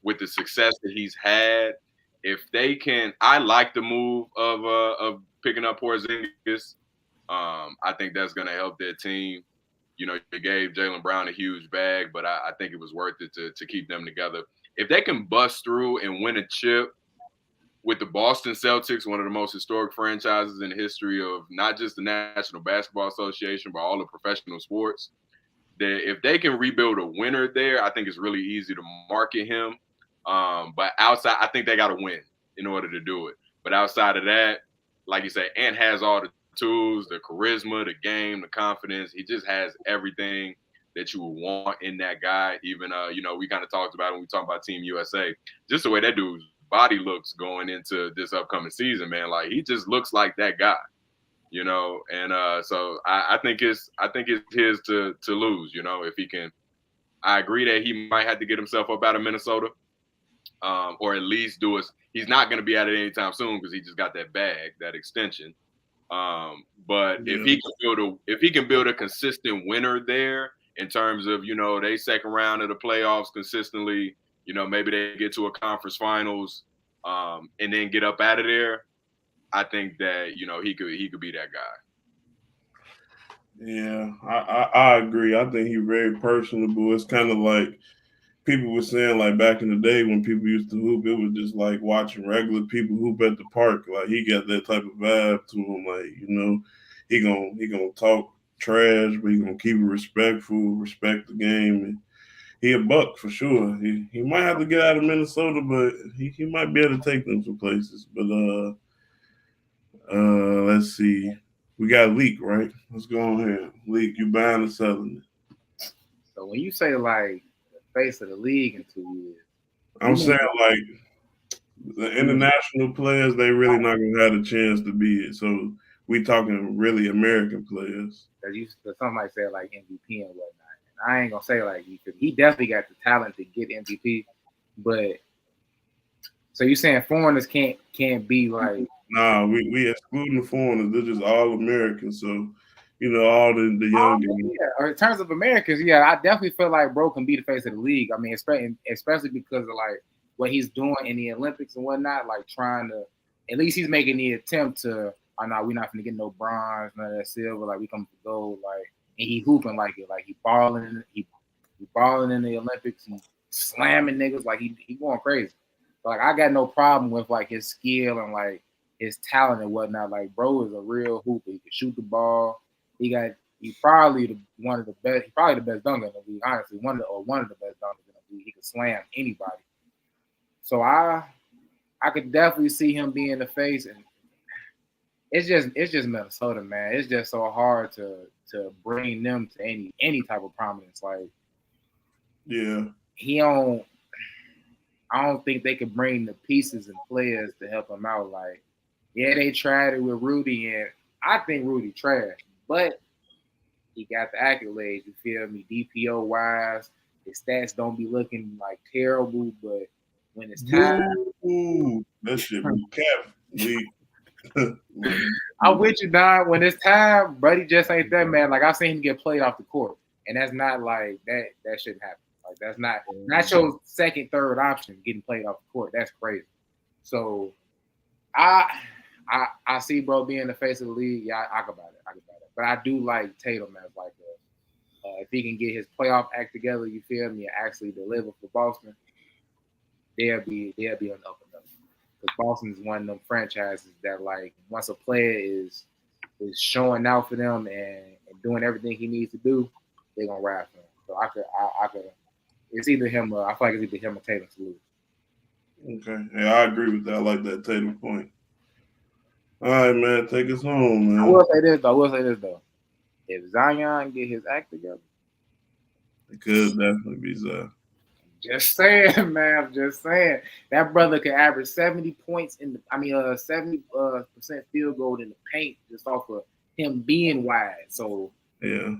[SPEAKER 4] with the success that he's had, if they can, I like the move of picking up Porzingis. I think that's going to help their team. You know, they gave Jaylen Brown a huge bag, but I think it was worth it to keep them together. If they can bust through and win a chip with the Boston Celtics, one of the most historic franchises in the history of not just the National Basketball Association, but all of professional sports, that if they can rebuild a winner there, I think it's really easy to market him. But outside, I think they got to win in order to do it. But outside of that, like you say, Ant has all the tools, the charisma, the game, the confidence. He just has everything that you would want in that guy. Even, you know, we kind of talked about it when we talked about Team USA, just the way that dude's body looks going into this upcoming season, man. Like, he just looks like that guy, you know? And so I think it's his to lose, you know, if he can. I agree that he might have to get himself up out of Minnesota, or at least do it. He's not going to be at it anytime soon because he just got that bag, that extension. But if he can build a consistent winner there in terms of, you know, they second round of the playoffs consistently, you know, maybe they get to a conference finals, and then get up out of there, I think that, you know, he could be that guy.
[SPEAKER 2] Yeah, I agree. I think he's very personable. It's kind of like people were saying, like, back in the day when people used to hoop, it was just like watching regular people hoop at the park. Like, he got that type of vibe to him. Like, you know, he gonna talk trash, but he gonna keep it respectful, respect the game. And he a buck for sure. He might have to get out of Minnesota, but he might be able to take them some places. But let's see. We got Leak, right? Let's go on here. Leak, you buying or selling it?
[SPEAKER 5] So when you say like the face of the league in 2 years,
[SPEAKER 2] I'm saying like the international players, they really not gonna have a chance to be it. So we talking really American players.
[SPEAKER 5] Cause somebody said like MVP and whatnot. And I ain't gonna say like he definitely got the talent to get MVP, but so you saying foreigners can't be like?
[SPEAKER 2] Nah, we excluding the foreigners. They're just all Americans. So, you know, all the young guys.
[SPEAKER 5] Yeah. Or in terms of Americans, yeah, I definitely feel like bro can be the face of the league. I mean, especially because of like what he's doing in the Olympics and whatnot, like trying to, at least he's making the attempt to, oh no, we're not gonna get no bronze, none of that silver, like we come to gold, like, and he hooping like it, like he balling in the Olympics, he slamming niggas, like he going crazy. Like I got no problem with like his skill and like his talent and whatnot. Like bro is a real hooper. He can shoot the ball. He probably the best dunker in the league. Honestly, one of the best dunkers in the league. He can slam anybody. So I could definitely see him being the face, and it's just Minnesota, man. It's just so hard to bring them to any type of prominence. Like,
[SPEAKER 2] yeah,
[SPEAKER 5] I don't think they could bring the pieces and players to help him out. Like, yeah, they tried it with Rudy, and I think Rudy trash, but he got the accolades. You feel me? DPO wise, his stats don't be looking like terrible, but when it's time,
[SPEAKER 2] that shit be cap.
[SPEAKER 5] I'm with you, Don. When it's time, Buddy just ain't that man. Like I've seen him get played off the court, and that's not like that. That shouldn't happen. Like that's not your second, third option getting played off the court. That's crazy. So I see bro being the face of the league. Yeah, I can buy that. But I do like Tatum as like if he can get his playoff act together, you feel me, and actually deliver for Boston, they'll be on up and up. Because Boston is one of them franchises that like once a player is showing out for them and doing everything he needs to do, they're gonna ride for him. So I could. It's either him or I feel like it's either him or Tatum to lose.
[SPEAKER 2] Okay, yeah, I agree with that. I like that Tatum point. All right, man, take us home, man.
[SPEAKER 5] I will say this though. If Zion get his act together,
[SPEAKER 2] it could definitely be Zion.
[SPEAKER 5] Just saying, man. I'm just saying that brother could average 70 points 70% field goal in the paint just off of him being wide. So
[SPEAKER 2] yeah,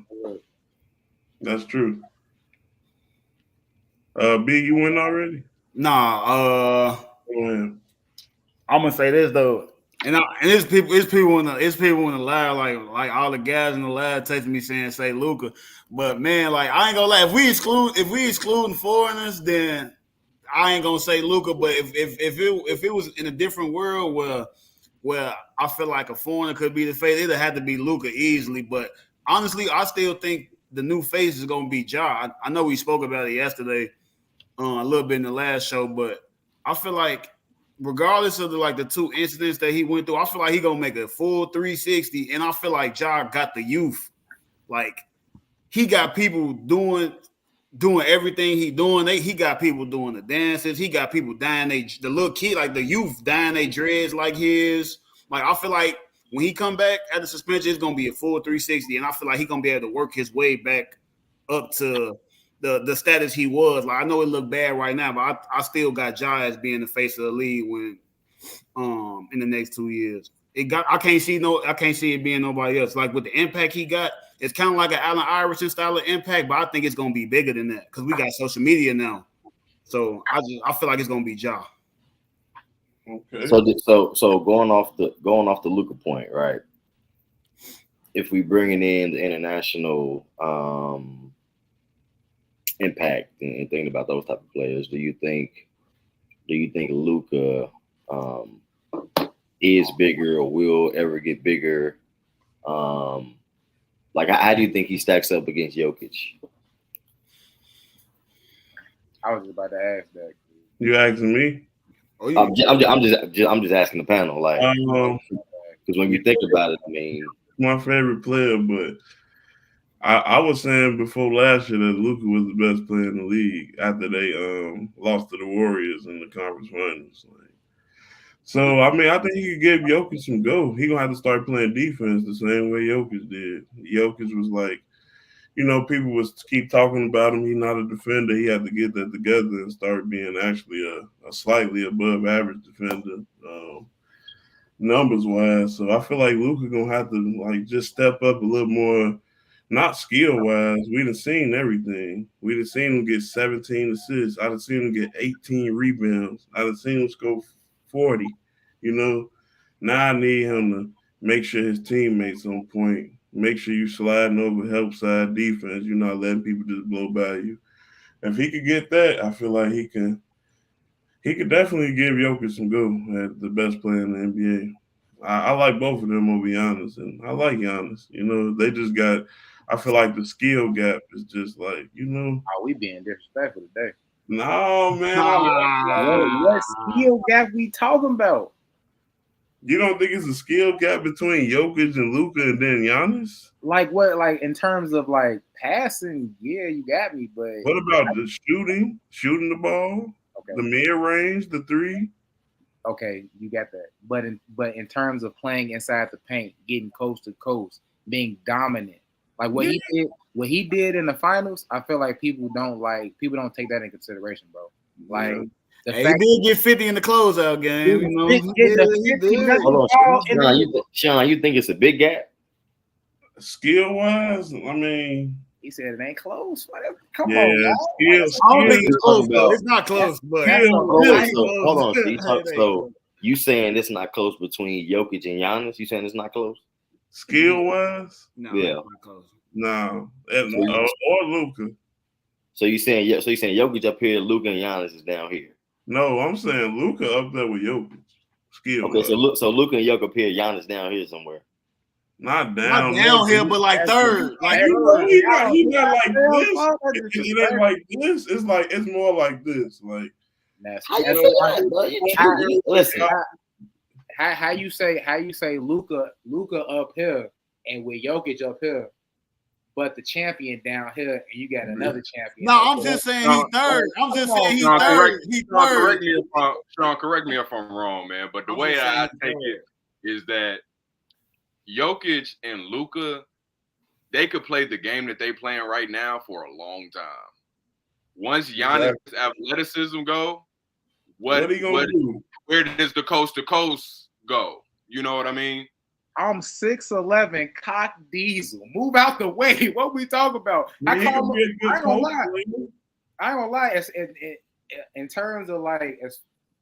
[SPEAKER 2] that's true. B, you win already?
[SPEAKER 1] Nah. I'm gonna say this though, and it's people in the lab, like all the guys in the lab texting me say Luka, but man, like I ain't gonna lie, if we excluding foreigners, then I ain't gonna say Luka. But if it was in a different world where I feel like a foreigner could be the face, it'd have to be Luka easily. But honestly, I still think the new face is gonna be Ja. I know we spoke about it yesterday, a little bit in the last show, but I feel like regardless of the two incidents that he went through, I feel like he gonna make a full 360, and I feel like Ja got the youth. Like he got people doing everything he doing. He got people doing the dances. He got people dyeing the little kid, like the youth dyeing their dreads like his. Like I feel like when he come back at the suspension, it's gonna be a full 360, and I feel like he's gonna be able to work his way back up to the status he was. Like I know it looked bad right now, but I still got Ja as being the face of the league when in the next 2 years. I can't see it being nobody else. Like with the impact he got, it's kind of like an Allen Iverson style of impact, but I think it's gonna be bigger than that because we got social media now. So I feel like it's gonna be Ja.
[SPEAKER 2] Okay.
[SPEAKER 3] So going off the Luka point, right? If we bringing in the international impact and thinking about those type of players, do you think Luka is bigger or will ever get bigger? Like how do you think he stacks up against Jokic?
[SPEAKER 5] I was about to ask that.
[SPEAKER 2] You asking me?
[SPEAKER 3] Oh, yeah. I'm just asking the panel, like, because when you think about it, I mean,
[SPEAKER 2] my favorite player, but I was saying before last year that Luka was the best player in the league after they lost to the Warriors in the conference finals. Like, So I mean, I think he could give Jokic some go. He gonna have to start playing defense the same way Jokic did. Jokic was like, people was keep talking about him. He's not a defender. He had to get that together and start being actually a slightly above average defender, numbers wise. So I feel like Luka gonna have to just step up a little more, not skill wise. We done seen everything. We done seen him get 17 assists. I done seen him get 18 rebounds. I done seen him score 40. Now I need him to make sure his teammates on point. Make sure you sliding over help side defense. You're not letting people just blow by you. If he could get that, I feel like he could definitely give Jokic some go at the best player in the NBA. I like both of them over Giannis, and I like Giannis. They just got. I feel like the skill gap is just like.
[SPEAKER 5] Oh, we being disrespectful today.
[SPEAKER 2] No, man.
[SPEAKER 5] What skill gap we talking about?
[SPEAKER 2] You don't think it's a skill gap between Jokic and Luka and then Giannis?
[SPEAKER 5] Like what? Like in terms of like passing, yeah, you got me. But
[SPEAKER 2] what about the shooting the ball, the mid range, the three?
[SPEAKER 5] Okay, you got that. But in terms of playing inside the paint, getting coast to coast, being dominant, like what he did in the finals, I feel like people don't take that in consideration, bro. Like.
[SPEAKER 1] Yeah. He did get 50 in the closeout game.
[SPEAKER 3] Hold on, Sean, you think it's a big gap?
[SPEAKER 2] Skill wise, I mean,
[SPEAKER 5] he said it ain't close. Come on,
[SPEAKER 2] skill.
[SPEAKER 1] I don't think it's close, though. It's not close, but
[SPEAKER 3] hold on. So you saying it's not close between Jokic and Giannis? You saying it's not close?
[SPEAKER 2] Skill wise?
[SPEAKER 1] No,
[SPEAKER 3] yeah,
[SPEAKER 1] not close.
[SPEAKER 2] No, or Luka.
[SPEAKER 3] So you saying Jokic up here, Luka and Giannis is down here?
[SPEAKER 2] No, I'm saying Luka up there with Jokic. Skill.
[SPEAKER 3] Okay, so Luka and Jokic up here, Giannis down here somewhere.
[SPEAKER 2] Not down
[SPEAKER 1] here, but like third. Like
[SPEAKER 2] he's not like this. It ain't like this. It's more like this. Like
[SPEAKER 5] listen. How you say Luka up here and with Jokic up here, but the champion down here, and you got another champion.
[SPEAKER 1] No, I'm just saying he's third. I'm just saying he's third. He's third.
[SPEAKER 4] Sean, correct me if I'm wrong, man. But the way I take it is that Jokic and Luka, they could play the game that they playing right now for a long time. Once Giannis' athleticism go, what he gonna do? Where does the coast to coast go? You know what I mean?
[SPEAKER 5] I'm 6'11", cock diesel. Move out the way. What we talking about? I ain't gonna lie. In terms of like,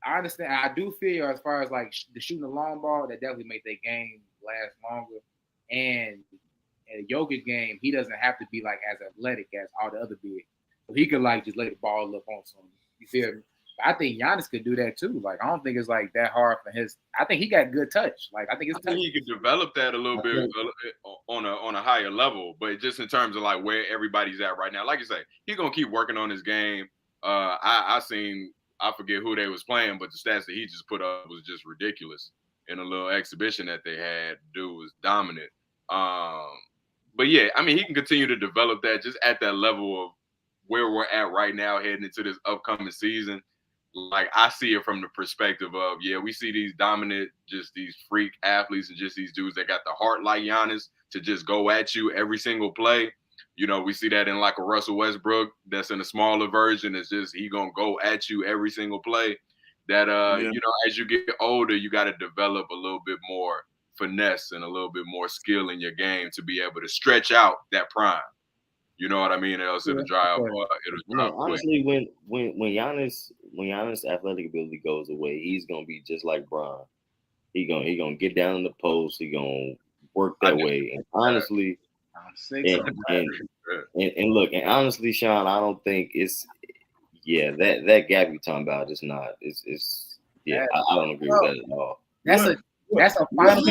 [SPEAKER 5] I understand. I do feel as far as like the shooting the long ball, that definitely make their game last longer. And in a Jokic game, he doesn't have to be like as athletic as all the other bigs. So he could like just let the ball up on something. You feel me? I think Giannis could do that too. Like, I don't think it's like that hard for his. I think he got good touch. Like, I think
[SPEAKER 4] he could develop that a little bit on a higher level, but just in terms of like where everybody's at right now, like you say, he's gonna keep working on his game. I forget who they was playing, but the stats that he just put up was just ridiculous in a little exhibition that they had. Dude was dominant. But yeah, I mean, he can continue to develop that just at that level of where we're at right now, heading into this upcoming season. Like, I see it from the perspective of, yeah, we see these dominant, just these freak athletes and just these dudes that got the heart like Giannis to just go at you every single play. You know, we see that in like a Russell Westbrook that's in a smaller version. It's just he gonna go at you every single play. That you know, as you get older, you got to develop a little bit more finesse and a little bit more skill in your game to be able to stretch out that prime. You know what I mean? Else it'll dry up.
[SPEAKER 3] Honestly, when Giannis' athletic ability goes away, he's gonna be just like Bron. He gonna get down in the post. He gonna work that way. And honestly, and look, and honestly, Sean, I don't think it's that gap you're talking about. It's not. It's I don't agree with that at all.
[SPEAKER 5] That's a final.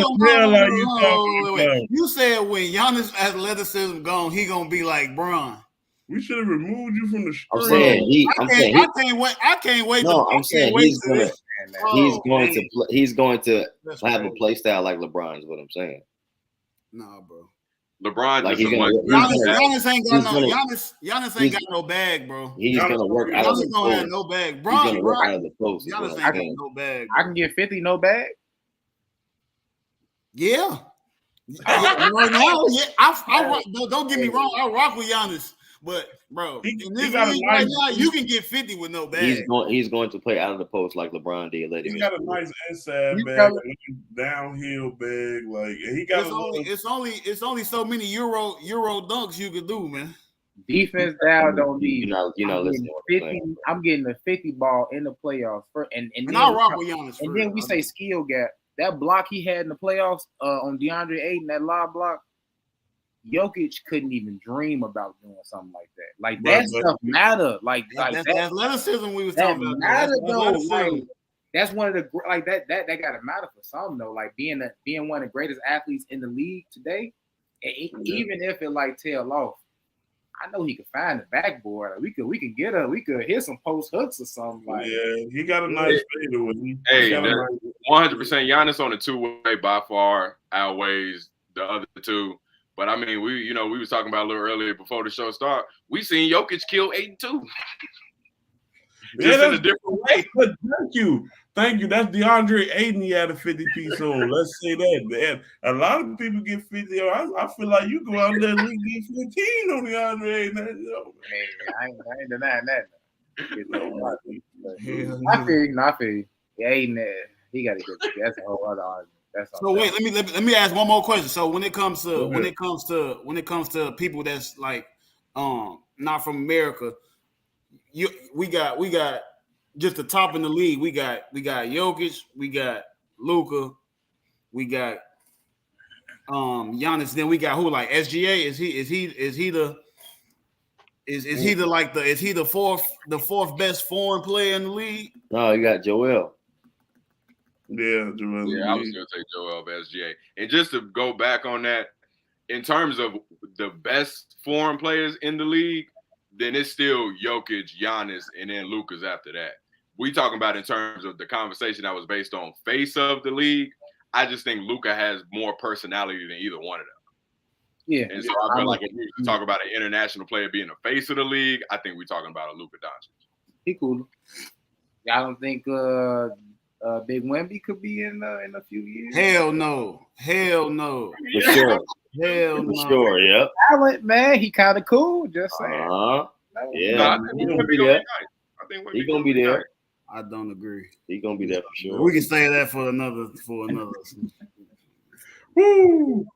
[SPEAKER 1] You said when Giannis' athleticism gone, he gonna be like Bron.
[SPEAKER 2] We should have removed you from the stream.
[SPEAKER 3] I'm saying
[SPEAKER 1] I can't wait.
[SPEAKER 3] No, I'm saying he's going to have a play style like LeBron is what I'm saying.
[SPEAKER 1] No, bro.
[SPEAKER 4] LeBron
[SPEAKER 3] Like
[SPEAKER 4] just
[SPEAKER 3] he's
[SPEAKER 4] a much
[SPEAKER 3] gonna,
[SPEAKER 1] Giannis ain't got
[SPEAKER 3] he's
[SPEAKER 1] no
[SPEAKER 3] gonna-
[SPEAKER 1] Giannis ain't got no bag, bro.
[SPEAKER 3] he's gonna work out of
[SPEAKER 1] Giannis
[SPEAKER 3] the
[SPEAKER 1] don't have
[SPEAKER 3] post.
[SPEAKER 1] no bag.
[SPEAKER 3] He's
[SPEAKER 1] Bron,
[SPEAKER 3] gonna work out of the post. is what
[SPEAKER 1] Giannis
[SPEAKER 3] I'm
[SPEAKER 1] ain't got
[SPEAKER 3] saying.
[SPEAKER 1] no bag.
[SPEAKER 5] I can get 50, no bag.
[SPEAKER 1] Yeah. Right now, yeah. I rock, don't get me wrong. I rock with Giannis, but bro,
[SPEAKER 2] He
[SPEAKER 1] in this
[SPEAKER 2] got a
[SPEAKER 1] league right
[SPEAKER 2] nice-
[SPEAKER 1] now, you can get 50 with no bag.
[SPEAKER 3] He's going to play out of the post like LeBron did later.
[SPEAKER 2] He's got a nice inside
[SPEAKER 5] You
[SPEAKER 2] bag,
[SPEAKER 5] got-
[SPEAKER 2] a downhill bag. Like he got
[SPEAKER 1] It's only so many Euro dunks you can do, man.
[SPEAKER 5] Defense down don't need.
[SPEAKER 3] You're not
[SPEAKER 5] I'm
[SPEAKER 3] listening.
[SPEAKER 5] getting
[SPEAKER 3] to what I'm
[SPEAKER 5] 50.
[SPEAKER 3] saying.
[SPEAKER 5] I'm getting a 50 ball in the playoffs for, and
[SPEAKER 1] And
[SPEAKER 5] then
[SPEAKER 1] I rock with Giannis.
[SPEAKER 5] and
[SPEAKER 1] for
[SPEAKER 5] then
[SPEAKER 1] real.
[SPEAKER 5] we say skill gap. That block he had in the playoffs on DeAndre Ayton, that lob block, Jokic couldn't even dream about doing something like that. Like that
[SPEAKER 2] Right,
[SPEAKER 5] stuff matter. Like
[SPEAKER 1] that's
[SPEAKER 5] that
[SPEAKER 1] athleticism we was
[SPEAKER 5] that
[SPEAKER 1] talking about.
[SPEAKER 5] matter
[SPEAKER 1] That's
[SPEAKER 5] though.
[SPEAKER 1] athleticism.
[SPEAKER 5] Like that's one of the like that gotta matter for some though. Like being one of the greatest athletes in the league today, even if it like tail off, I know he could find the backboard. Like, we could hit some post hooks or something. Like
[SPEAKER 2] yeah, he got a nice fadeaway.
[SPEAKER 4] Hey,
[SPEAKER 2] He got a
[SPEAKER 4] that-
[SPEAKER 2] nice-
[SPEAKER 4] 100% Giannis on the two-way by far outweighs the other two. But I mean, we was talking about a little earlier before the show started. We seen Jokic kill 8 too.
[SPEAKER 2] Yeah,
[SPEAKER 4] Just in a
[SPEAKER 2] that's-
[SPEAKER 4] different way.
[SPEAKER 2] But thank you. That's DeAndre Ayton. He had a 50 piece on. Let's say that, man. A lot of people get 50. I feel like you go out there and get 15 on DeAndre Ayton. You know,
[SPEAKER 5] man, I ain't denying that.
[SPEAKER 2] Yeah.
[SPEAKER 5] I feel you. Yeah, he got to get. That's a whole other argument. That's
[SPEAKER 1] So wait, let me ask one more question. So when it comes to people that's like not from America, we got just the top in the league. We got Jokic, we got Luka, we got Giannis. Then we got who, like SGA? Is he the fourth best foreign player in the league?
[SPEAKER 3] No, you got Joel.
[SPEAKER 2] Yeah, Joel.
[SPEAKER 4] Yeah, I was going to take Joel of SGA. And just to go back on that, in terms of the best foreign players in the league, then it's still Jokic, Giannis, and then Luka's after that. We talking about in terms of the conversation that was based on face of the league. I just think Luka has more personality than either one of them.
[SPEAKER 5] Yeah.
[SPEAKER 4] And so I feel like if we talk about an international player being the face of the league, I think we're talking about a Luka Doncic.
[SPEAKER 5] He cool. I don't think Big Wemby could be in a few years.
[SPEAKER 1] Hell no.
[SPEAKER 3] For sure.
[SPEAKER 1] Hell
[SPEAKER 3] For
[SPEAKER 1] no.
[SPEAKER 3] sure, yep.
[SPEAKER 5] Talent, man. He kind of cool. Just saying.
[SPEAKER 3] Yeah.
[SPEAKER 4] No, I think
[SPEAKER 3] He
[SPEAKER 4] Wemby
[SPEAKER 3] gonna be
[SPEAKER 4] gonna
[SPEAKER 3] there.
[SPEAKER 4] be nice. I think
[SPEAKER 3] He gonna be there.
[SPEAKER 1] I don't agree.
[SPEAKER 3] He gonna be there for sure.
[SPEAKER 1] We can say that for another.
[SPEAKER 2] Woo!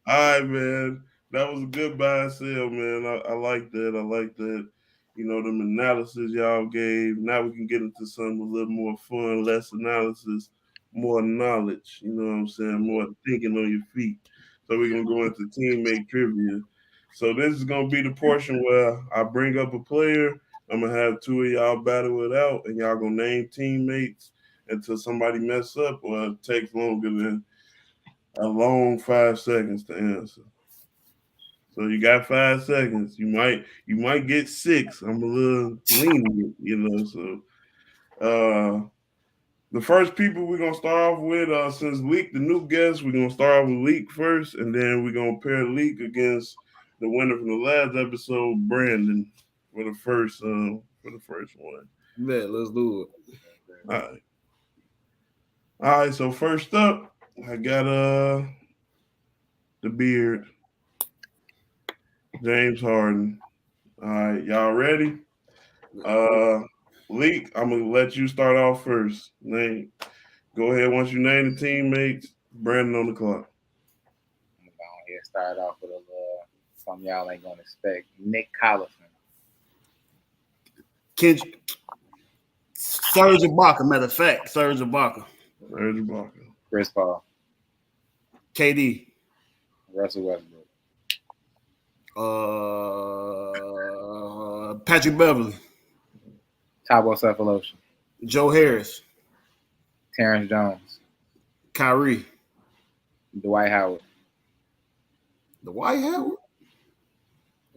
[SPEAKER 2] All right, man. That was a good buy and sell, man. I like that. You know, them analysis y'all gave. Now we can get into something a little more fun, less analysis, more knowledge. You know what I'm saying? More thinking on your feet. So we're gonna go into teammate trivia. So this is gonna be the portion where I bring up a player. I'm gonna have two of y'all battle it out, and y'all gonna name teammates until somebody mess up, or it takes longer than a long 5 seconds to answer. So you got 5 seconds. You might get 6. I'm a little lenient, you know. So the first people we're gonna start off with, since Leak the new guest, we're gonna start off with Leak first, and then we're gonna pair Leak against the winner from the last episode, Brandon, for the first one.
[SPEAKER 1] Yeah, let's do it.
[SPEAKER 2] All right. So first up, I got the beard, James Harden. All right, y'all ready? Leak, I'm gonna let you start off first. Go ahead. Once you name the teammates, Brandon on the clock.
[SPEAKER 5] I'm gonna go ahead and start off with something y'all ain't gonna expect. Nick Collison.
[SPEAKER 1] Serge Ibaka, matter of fact, Serge Ibaka.
[SPEAKER 5] Chris Paul.
[SPEAKER 1] KD.
[SPEAKER 5] Russell Westbrook.
[SPEAKER 1] Patrick Beverly.
[SPEAKER 5] Thabo Sefolosha.
[SPEAKER 1] Joe Harris.
[SPEAKER 5] Terrence Jones.
[SPEAKER 1] Kyrie.
[SPEAKER 5] Dwight Howard.
[SPEAKER 1] Dwight Howard?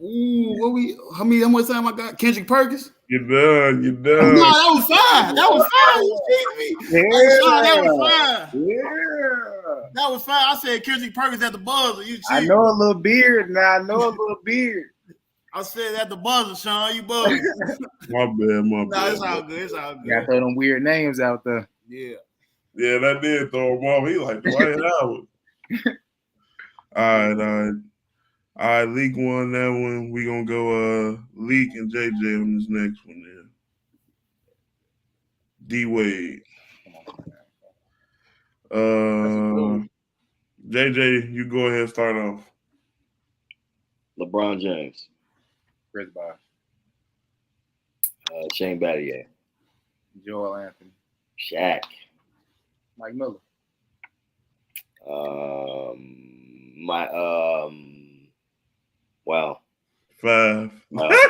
[SPEAKER 1] Ooh, how much time I got? Kendrick Perkins?
[SPEAKER 2] You're done.
[SPEAKER 1] No, that was fine. You cheated me. That was fine.
[SPEAKER 5] Yeah.
[SPEAKER 1] That was fine. I said Kendrick Perkins at the buzzer. You cheating.
[SPEAKER 5] I know a little beard now. I know a little beard.
[SPEAKER 1] I said at the buzzer, Sean. You buzzing.
[SPEAKER 2] My bad.
[SPEAKER 1] No, it's all good. It's all
[SPEAKER 5] You gotta
[SPEAKER 1] good.
[SPEAKER 5] throw them weird names out there.
[SPEAKER 1] Yeah.
[SPEAKER 2] Yeah, that did throw him off. He like Dwight Howard. All right. Leak won that one. We gonna go Leak and JJ on this next one then. D Wade. JJ, you go ahead and start off.
[SPEAKER 3] LeBron James,
[SPEAKER 5] Chris Bosh,
[SPEAKER 3] Shane Battier,
[SPEAKER 5] Joel Anthony,
[SPEAKER 3] Shaq,
[SPEAKER 5] Mike Miller.
[SPEAKER 3] Wow.
[SPEAKER 2] 5.
[SPEAKER 1] Now that's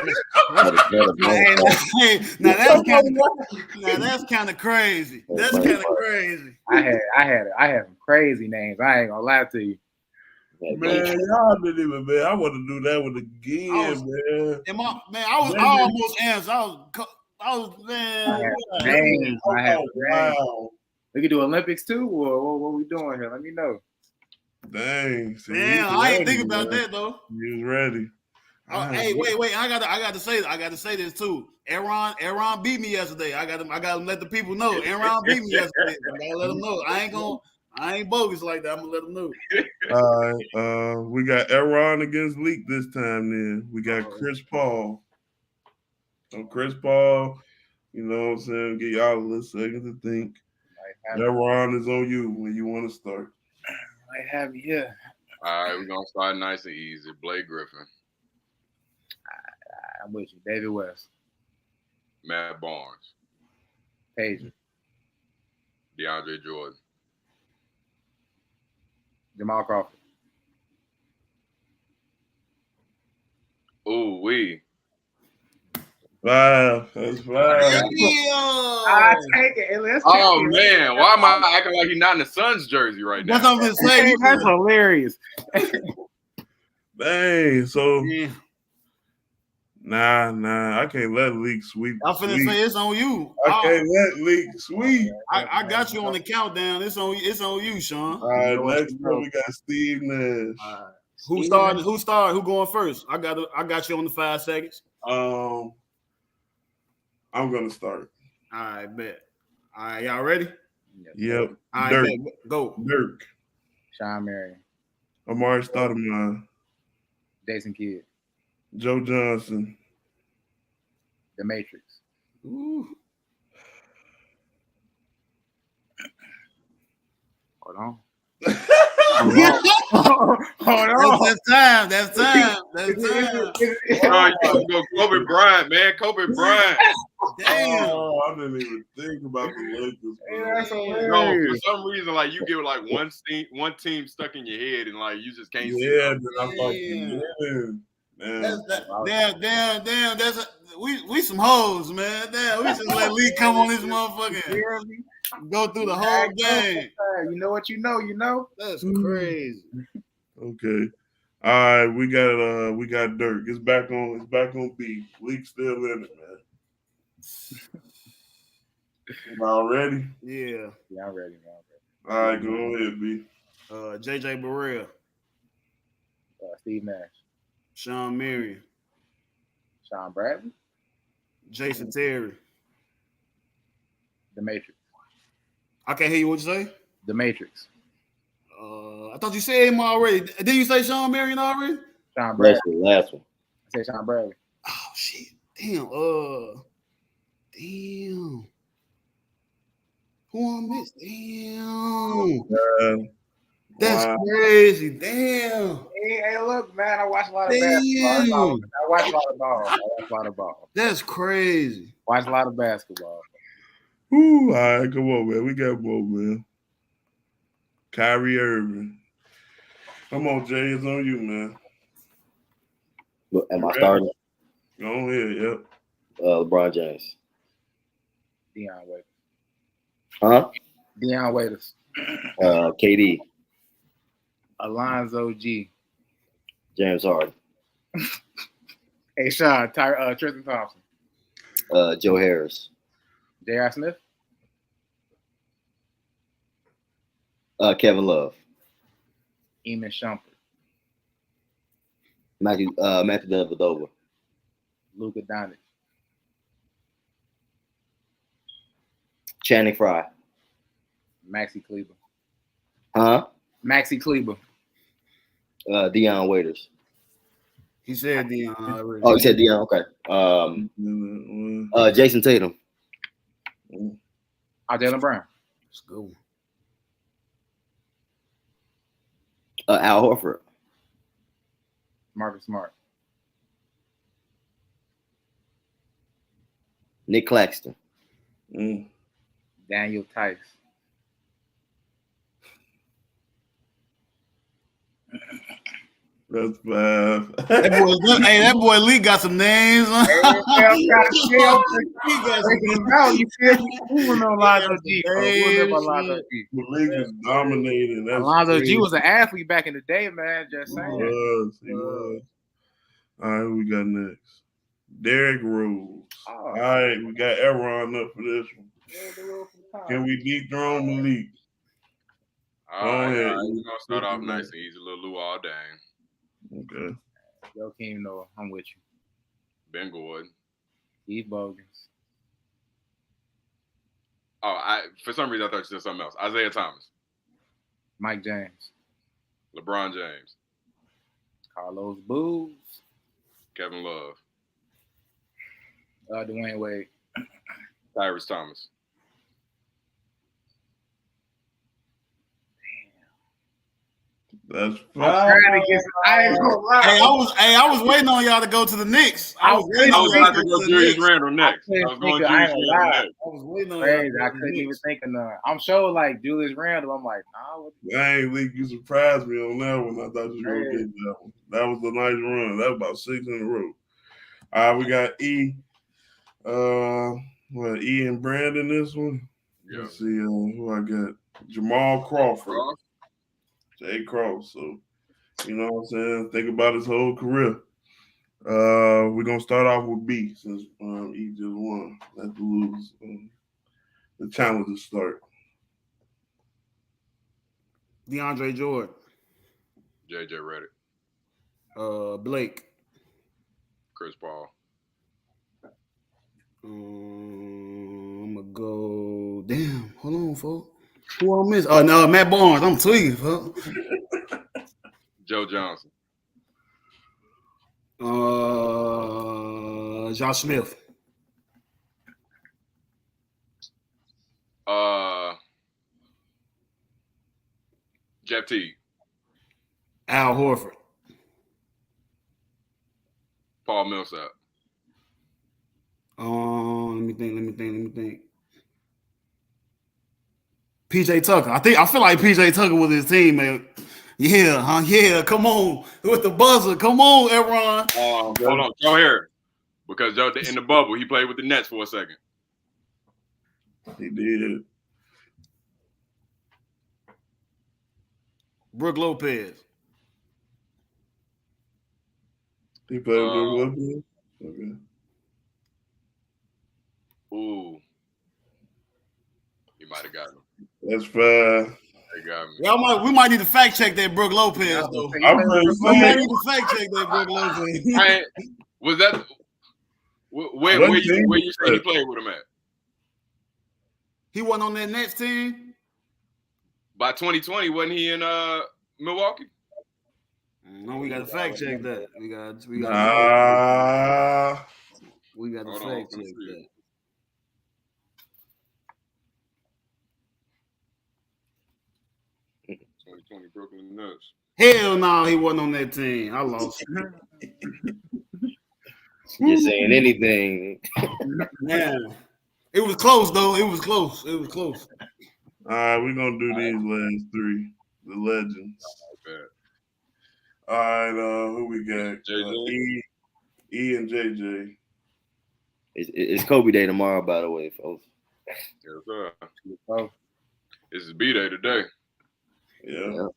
[SPEAKER 1] kind of crazy. That's kind of crazy.
[SPEAKER 5] I had some crazy names. I ain't gonna lie to you.
[SPEAKER 2] Man, y'all didn't even, man. I want to do that one again, man.
[SPEAKER 1] I almost answered. I was man.
[SPEAKER 5] Names. I had
[SPEAKER 2] Wow.
[SPEAKER 5] We could do Olympics too, or what we doing here? Let me know.
[SPEAKER 2] Dang. See,
[SPEAKER 1] Man, I ain't think about that though.
[SPEAKER 2] He was ready.
[SPEAKER 1] Hey, wait! I got to say this too. Aaron beat me yesterday. I got to let the people know. Aaron beat me yesterday. I gotta let them know. I ain't bogus like that. I'm gonna let them know.
[SPEAKER 2] All right. We got Aaron against Leak this time. Then we got Chris Paul. So Chris Paul, you know what I'm saying? Give y'all a little second to think. Aaron is on you when you want to start.
[SPEAKER 5] I have you here.
[SPEAKER 4] All right, we're gonna start nice and easy. Blake Griffin,
[SPEAKER 5] I'm with you. David West,
[SPEAKER 4] Matt Barnes,
[SPEAKER 5] Pager,
[SPEAKER 4] DeAndre Jordan,
[SPEAKER 5] Jamal Crawford.
[SPEAKER 4] Ooh wee.
[SPEAKER 2] 5. That's 5.
[SPEAKER 5] I take it. Let's take
[SPEAKER 4] Oh
[SPEAKER 5] it.
[SPEAKER 4] man, why am I acting like he's not in the Suns jersey right now?
[SPEAKER 1] That's what I'm gonna say.
[SPEAKER 5] That's hilarious.
[SPEAKER 2] Dang. So
[SPEAKER 1] Yeah.
[SPEAKER 2] nah. I can't let Leak sweep.
[SPEAKER 1] I'm finna say it's on you.
[SPEAKER 2] I can't let Leak sweep.
[SPEAKER 1] I got you on the countdown. It's on you, Sean.
[SPEAKER 2] All right, next one we got Steve Nash.
[SPEAKER 1] Who started? Who going first? I got you on the 5 seconds.
[SPEAKER 2] I'm gonna start.
[SPEAKER 1] All right, bet. All right, y'all ready?
[SPEAKER 2] Yep.
[SPEAKER 1] All right,
[SPEAKER 2] Dirk.
[SPEAKER 1] bet. Go.
[SPEAKER 2] Dirk.
[SPEAKER 5] Sean Marion,
[SPEAKER 2] Amari Stoudemire.
[SPEAKER 5] Jason Kidd,
[SPEAKER 2] Joe Johnson.
[SPEAKER 5] The Matrix.
[SPEAKER 1] Ooh.
[SPEAKER 5] Hold on.
[SPEAKER 1] That's time. That's time.
[SPEAKER 4] Oh, you go Kobe Bryant, man. Kobe Bryant.
[SPEAKER 1] Damn.
[SPEAKER 2] Oh, I didn't even think about the Lakers. Bro.
[SPEAKER 4] No, for some reason, like you get like one team stuck in your head, and like you just can't see.
[SPEAKER 2] Yeah,
[SPEAKER 4] it.
[SPEAKER 2] then I thought you did.
[SPEAKER 1] Damn. That's we some hoes, man. Damn, we just let Lee come on this motherfucker. Go through the whole game.
[SPEAKER 5] You know what you know.
[SPEAKER 1] That's crazy.
[SPEAKER 2] Okay. All right, we got Dirk. It's back on B. Leak still in it, man. Y'all ready?
[SPEAKER 1] Yeah.
[SPEAKER 5] Yeah, I'm ready, man.
[SPEAKER 2] All right, go ahead, B.
[SPEAKER 1] JJ Barea,
[SPEAKER 5] Steve Nash,
[SPEAKER 1] Sean Marion,
[SPEAKER 5] Sean Bradley,
[SPEAKER 1] Jason Terry.
[SPEAKER 5] The Matrix.
[SPEAKER 1] I can't hear you. What you say?
[SPEAKER 5] The Matrix.
[SPEAKER 1] I thought you said him already. Didn't you say Sean Marion already?
[SPEAKER 5] Sean Bradley.
[SPEAKER 3] That's the last one.
[SPEAKER 5] I say Sean Bradley.
[SPEAKER 1] Oh shit! Damn. Damn. Who I missed? Damn. That's crazy. Damn.
[SPEAKER 5] Hey, look, man. I watch a lot of basketball. I watch a lot of ball.
[SPEAKER 1] That's crazy.
[SPEAKER 5] Watch a lot of basketball.
[SPEAKER 2] Ooh, all right, come on, man. We got more, man. Kyrie Irving. Come on, Jay. It's on you, man.
[SPEAKER 3] Am I starting?
[SPEAKER 2] Go ahead, yep.
[SPEAKER 3] LeBron James.
[SPEAKER 5] Deion Waiters.
[SPEAKER 3] Huh?
[SPEAKER 5] Deion Waiters.
[SPEAKER 3] KD.
[SPEAKER 5] Alonzo G.
[SPEAKER 3] James Harden.
[SPEAKER 5] Hey, Sean. Tristan Thompson.
[SPEAKER 3] Joe Harris.
[SPEAKER 5] J.R. Smith.
[SPEAKER 3] Kevin Love.
[SPEAKER 5] Eamon Shumpert,
[SPEAKER 3] Matthew Dellavedova.
[SPEAKER 5] Luka Doncic,
[SPEAKER 3] Channing Frye.
[SPEAKER 5] Maxi Kleber,
[SPEAKER 3] Huh?
[SPEAKER 5] Maxi Kleber,
[SPEAKER 3] Deion Waiters.
[SPEAKER 1] He said Dion already.
[SPEAKER 3] Oh, you said Deion. Okay. Jason Tatum.
[SPEAKER 5] Jaylen Brown,
[SPEAKER 1] Let's go.
[SPEAKER 3] Al Horford.
[SPEAKER 5] Marcus Smart,
[SPEAKER 3] Nick Claxton.
[SPEAKER 5] Daniel Tice,
[SPEAKER 2] That's five.
[SPEAKER 1] That boy Lee got some names.
[SPEAKER 2] Malik is dominating. That's
[SPEAKER 5] Alonzo G
[SPEAKER 2] crazy.
[SPEAKER 5] was an athlete back in the day, man. Just saying.
[SPEAKER 2] He was. All right, who we got next? Derrick Rose.
[SPEAKER 5] Oh.
[SPEAKER 2] All right, we got Aaron up for this one. Can we dethrone Malik?
[SPEAKER 4] All right, we're gonna start off nice and easy. Little Luol Deng.
[SPEAKER 2] Okay.
[SPEAKER 5] Joakim Noah, I'm with you.
[SPEAKER 4] Ben Gordon.
[SPEAKER 5] Steve Bogans,
[SPEAKER 4] Oh, for some reason I thought you said something else. Isaiah Thomas.
[SPEAKER 5] Mike James,
[SPEAKER 4] LeBron James.
[SPEAKER 5] Carlos Booz,
[SPEAKER 4] Kevin Love.
[SPEAKER 5] Dwayne Wade,
[SPEAKER 4] Tyrese Thomas.
[SPEAKER 2] That's
[SPEAKER 5] I'm trying to get. I ain't gonna lie.
[SPEAKER 1] I was waiting on y'all to go to the Knicks.
[SPEAKER 4] I was about to go Julius Randle next. I was going Julius Randle next.
[SPEAKER 1] I was waiting on
[SPEAKER 5] Crazy.
[SPEAKER 1] y'all.
[SPEAKER 5] I couldn't even think of none. I'm sure like Julius Randle. I'm like, nah.
[SPEAKER 2] Dang, Lee, you surprised me on that one. I thought you were going to get that one. That was a nice run. That was about 6 in a row. All right, we got E. E and Brandon this one.
[SPEAKER 4] Yeah.
[SPEAKER 2] Let's see who I got. Jamal Crawford. Jay Cross. So, you know what I'm saying? Think about his whole career. We're going to start off with B since E just won. Let's lose the challenge start.
[SPEAKER 1] DeAndre Jordan.
[SPEAKER 4] JJ Redick.
[SPEAKER 1] Blake.
[SPEAKER 4] Chris Paul.
[SPEAKER 1] I'm gonna go. Damn, hold on, folks. Who I miss? Oh no, Matt Barnes. I'm tweaking, folks.
[SPEAKER 4] Joe Johnson.
[SPEAKER 1] Josh Smith.
[SPEAKER 4] Jeff Teague.
[SPEAKER 1] Al Horford.
[SPEAKER 4] Paul Millsap.
[SPEAKER 1] Let me think. PJ Tucker. I feel like PJ Tucker was his teammate. Yeah, yeah. Come on with the buzzer. Come on, Aaron.
[SPEAKER 4] Hold on, Joe Harris. Because Joe in the bubble, he played with the Nets for a second.
[SPEAKER 2] He did.
[SPEAKER 1] Brook Lopez.
[SPEAKER 2] He played with Brook Lopez? Okay.
[SPEAKER 4] Ooh. You might have got him.
[SPEAKER 2] That's fine.
[SPEAKER 4] They got me.
[SPEAKER 1] We might need to fact check that Brook Lopez though. We might need to fact check that Brook Lopez.
[SPEAKER 4] Was that where you say he played with him at?
[SPEAKER 1] He wasn't on that Nets team.
[SPEAKER 3] By 2020, wasn't he in Milwaukee?
[SPEAKER 1] No, we got to fact check that. We got to fact check that.
[SPEAKER 4] 2020 Brooklyn Nets.
[SPEAKER 1] Hell no, he wasn't on that team. I lost.
[SPEAKER 3] You're saying anything.
[SPEAKER 1] Man, it was close though. It was close. All
[SPEAKER 2] right, we're gonna do these last three. The legends. All right, who we got? E and JJ.
[SPEAKER 3] It's Kobe Day tomorrow, by the way, folks.
[SPEAKER 4] Yes, sir. This is B-Day today.
[SPEAKER 2] Yeah.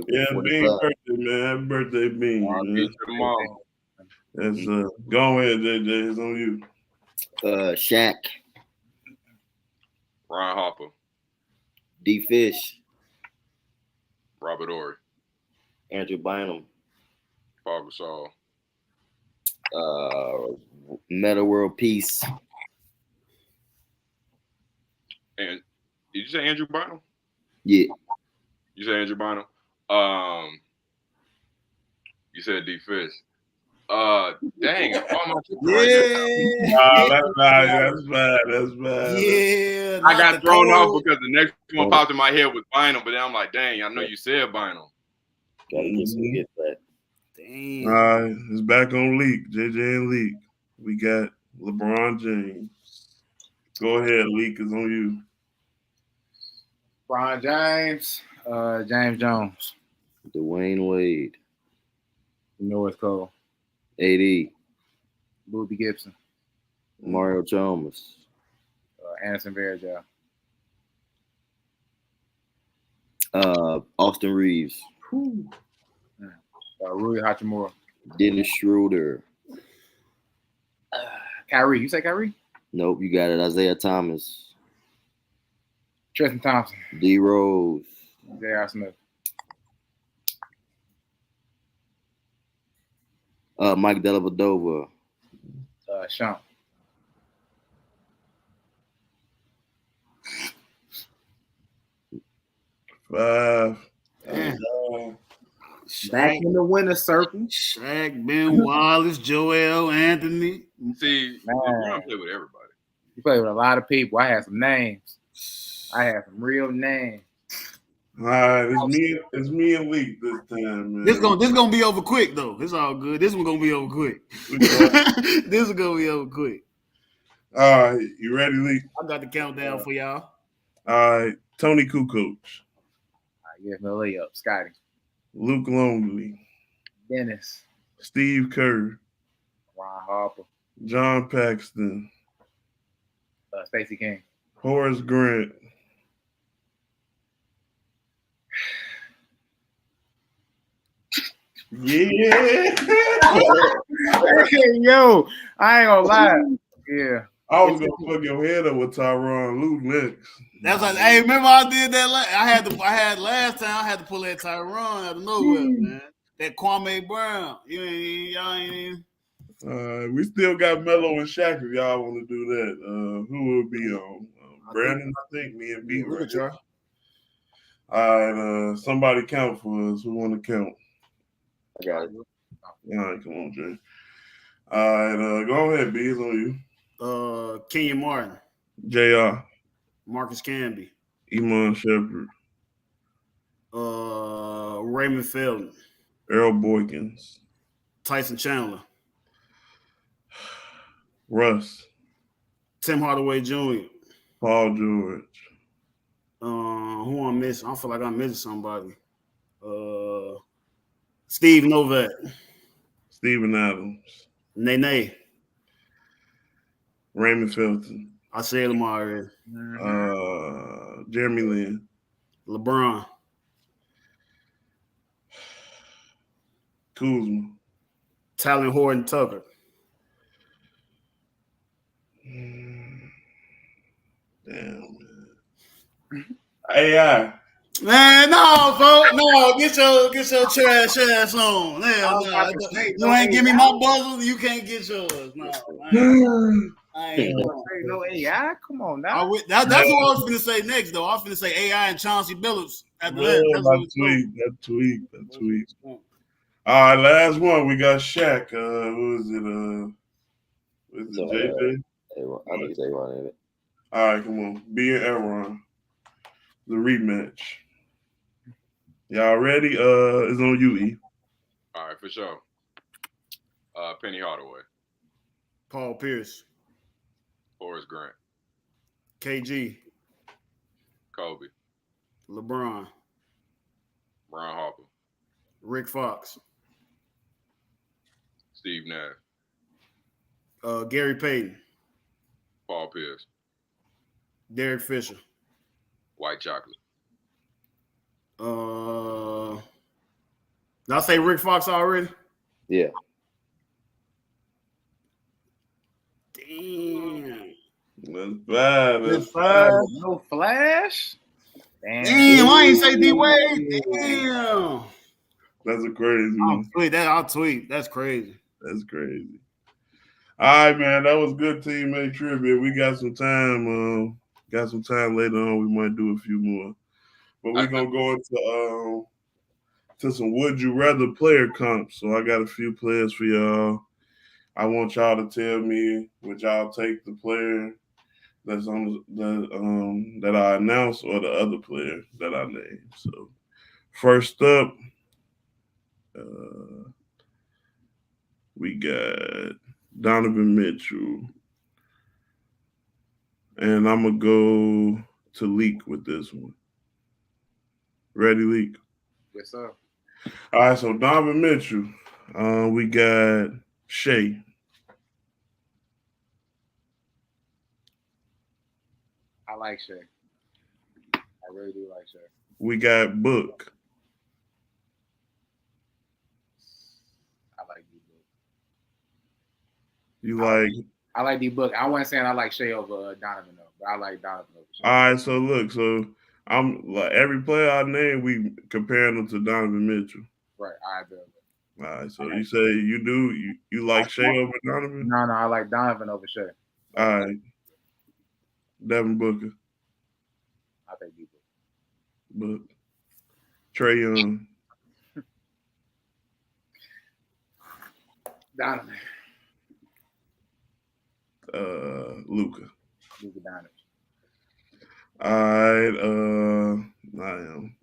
[SPEAKER 2] Yeah, Bean birthday, man. Happy birthday, Bean. Man.
[SPEAKER 4] Tomorrow.
[SPEAKER 2] That's go ahead, JJ. It's on you.
[SPEAKER 3] Shaq.
[SPEAKER 4] Ron Harper.
[SPEAKER 3] D Fish.
[SPEAKER 4] Robert Ory.
[SPEAKER 3] Andrew Bynum.
[SPEAKER 4] Paul Gasol.
[SPEAKER 3] Meta World Peace.
[SPEAKER 4] And did you say Andrew Bynum?
[SPEAKER 3] Yeah.
[SPEAKER 4] You said Andrew Bynum. You said D Fish. Dang.
[SPEAKER 1] Yeah.
[SPEAKER 2] That's bad. That's bad.
[SPEAKER 1] Yeah.
[SPEAKER 4] I got thrown off
[SPEAKER 1] cold.
[SPEAKER 4] because the next one popped in my head was Bynum, but then I'm like, dang, I know you said Bynum.
[SPEAKER 3] Gotta get that.
[SPEAKER 1] Damn.
[SPEAKER 2] All right, it's back on Leak. JJ and Leak. We got LeBron James. Go ahead, Leak is on you.
[SPEAKER 5] LeBron James, James Jones.
[SPEAKER 3] Dwayne Wade.
[SPEAKER 5] You know it's called.
[SPEAKER 3] AD.
[SPEAKER 5] Booby Gibson.
[SPEAKER 3] Mario Chalmers.
[SPEAKER 5] Anderson Varejao.
[SPEAKER 3] Austin Reeves.
[SPEAKER 5] Rui Hachimura.
[SPEAKER 3] Dennis Schroeder.
[SPEAKER 5] Kyrie. You say Kyrie?
[SPEAKER 3] Nope, you got it. Isaiah Thomas.
[SPEAKER 5] Tristan Thompson.
[SPEAKER 3] D Rose.
[SPEAKER 5] J.R. Smith.
[SPEAKER 3] Mike Dellavedova.
[SPEAKER 5] Sean.
[SPEAKER 2] Five.
[SPEAKER 1] Damn.
[SPEAKER 5] Back in the winner's circle.
[SPEAKER 1] Shaq, Ben Wallace, Joel Anthony.
[SPEAKER 4] See, LeBron play with everybody.
[SPEAKER 5] You play with a lot of people. I had some names. I had some real names.
[SPEAKER 2] All right, it's me and Leak this time, man.
[SPEAKER 1] This gonna be over quick though. It's all good. This one gonna be over quick. This is gonna be over quick.
[SPEAKER 2] All right, you ready, Leak?
[SPEAKER 1] I got the countdown for y'all.
[SPEAKER 2] All right, Tony Kukoc,
[SPEAKER 5] I give me a layup. Scotty.
[SPEAKER 2] Luke Longley,
[SPEAKER 5] Dennis.
[SPEAKER 2] Steve Kerr,
[SPEAKER 5] Ron Harper.
[SPEAKER 2] John Paxton,
[SPEAKER 5] Stacey King.
[SPEAKER 2] Horace Grant, yeah.
[SPEAKER 5] Yo, I ain't gonna lie. Yeah.
[SPEAKER 2] I was gonna fuck your head up with Tyronn Lue next.
[SPEAKER 1] That's like, hey, remember I did that? I had last time. I had to pull that Tyronn out of nowhere, man. That Kwame Brown. Y'all ain't.
[SPEAKER 2] We still got Melo and Shaq if y'all want to do that. Who will be on? Brandon, I think. Me and B.
[SPEAKER 1] Look at y'all.
[SPEAKER 2] All right, somebody count for us. Who want to count?
[SPEAKER 3] I got it.
[SPEAKER 2] All right, come on, Jay. All right, go ahead, B. It's on you.
[SPEAKER 1] Kenyon Martin,
[SPEAKER 2] JR,
[SPEAKER 1] Marcus Camby,
[SPEAKER 2] Iman Shepherd,
[SPEAKER 1] Raymond Felton,
[SPEAKER 2] Earl Boykins,
[SPEAKER 1] Tyson Chandler,
[SPEAKER 2] Russ,
[SPEAKER 1] Tim Hardaway Jr.,
[SPEAKER 2] Paul George,
[SPEAKER 1] who I'm missing? I feel like I'm missing somebody. Steve Novak,
[SPEAKER 2] Steven Adams,
[SPEAKER 1] Nene.
[SPEAKER 2] Raymond Felton,
[SPEAKER 1] I said them already.
[SPEAKER 2] Jeremy Lin,
[SPEAKER 1] LeBron,
[SPEAKER 2] Kuzma,
[SPEAKER 1] Talon Horton Tucker.
[SPEAKER 2] Damn, man. AI.
[SPEAKER 1] Man, no, folks. No, get your trash ass on. No. You ain't give me my buzzer, you can't get yours. No, I ain't.
[SPEAKER 5] No AI? Come on now.
[SPEAKER 1] That's what I was going to say next, though. I was going to say AI and Chauncey Billups at the end.
[SPEAKER 2] That tweet. All right, last one. We got Shaq. Who is it? Is it JJ?
[SPEAKER 3] I think it's A-Ron in it.
[SPEAKER 2] All right, come on. B and Aaron. The rematch. Y'all ready? It's on you, E.
[SPEAKER 4] All right, for sure. Penny Hardaway,
[SPEAKER 1] Paul Pierce,
[SPEAKER 4] Horace Grant,
[SPEAKER 1] KG,
[SPEAKER 4] Kobe,
[SPEAKER 1] LeBron,
[SPEAKER 4] Ron Harper,
[SPEAKER 1] Rick Fox,
[SPEAKER 4] Steve Nash,
[SPEAKER 1] Gary Payton,
[SPEAKER 4] Paul Pierce,
[SPEAKER 1] Derek Fisher.
[SPEAKER 4] White Chocolate.
[SPEAKER 1] Did I say Rick Fox already?
[SPEAKER 3] Yeah.
[SPEAKER 1] Damn.
[SPEAKER 2] That's bad.
[SPEAKER 1] That's five.
[SPEAKER 5] No Flash?
[SPEAKER 1] Damn, I ain't say D Wade. Damn.
[SPEAKER 2] That's a crazy one.
[SPEAKER 1] I'll tweet. That's crazy.
[SPEAKER 2] That's crazy. All right, man. That was good teammate trivia. We got some time. Later on. We might do a few more. But we're gonna go into some would you rather player comps. So I got a few players for y'all. I want y'all to tell me would y'all take the player that's on the that I announced or the other player that I named. So first up, we got Donovan Mitchell. And I'm going to go to Leak with this one. Ready, Leak?
[SPEAKER 5] Yes, sir.
[SPEAKER 2] All right, so Donovan Mitchell. We got Shea.
[SPEAKER 5] I like Shea. I really do like Shea.
[SPEAKER 2] We got Book.
[SPEAKER 5] I like D-Book.
[SPEAKER 2] You like?
[SPEAKER 5] I like D-Book. I wasn't saying I like Shea over Donovan, though, but I like Donovan over Shea.
[SPEAKER 2] All right, so look, I'm like every player I name, we comparing them to Donovan Mitchell.
[SPEAKER 5] Right, I do.
[SPEAKER 2] All right, so you say you like Shea over Donovan?
[SPEAKER 5] No, I like Donovan over Shea.
[SPEAKER 2] All right. Devin Booker.
[SPEAKER 5] I think D-Book.
[SPEAKER 2] Book. Trae Young.
[SPEAKER 5] Donovan.
[SPEAKER 2] Luka.
[SPEAKER 5] Luka Donovan.
[SPEAKER 2] All right. I am.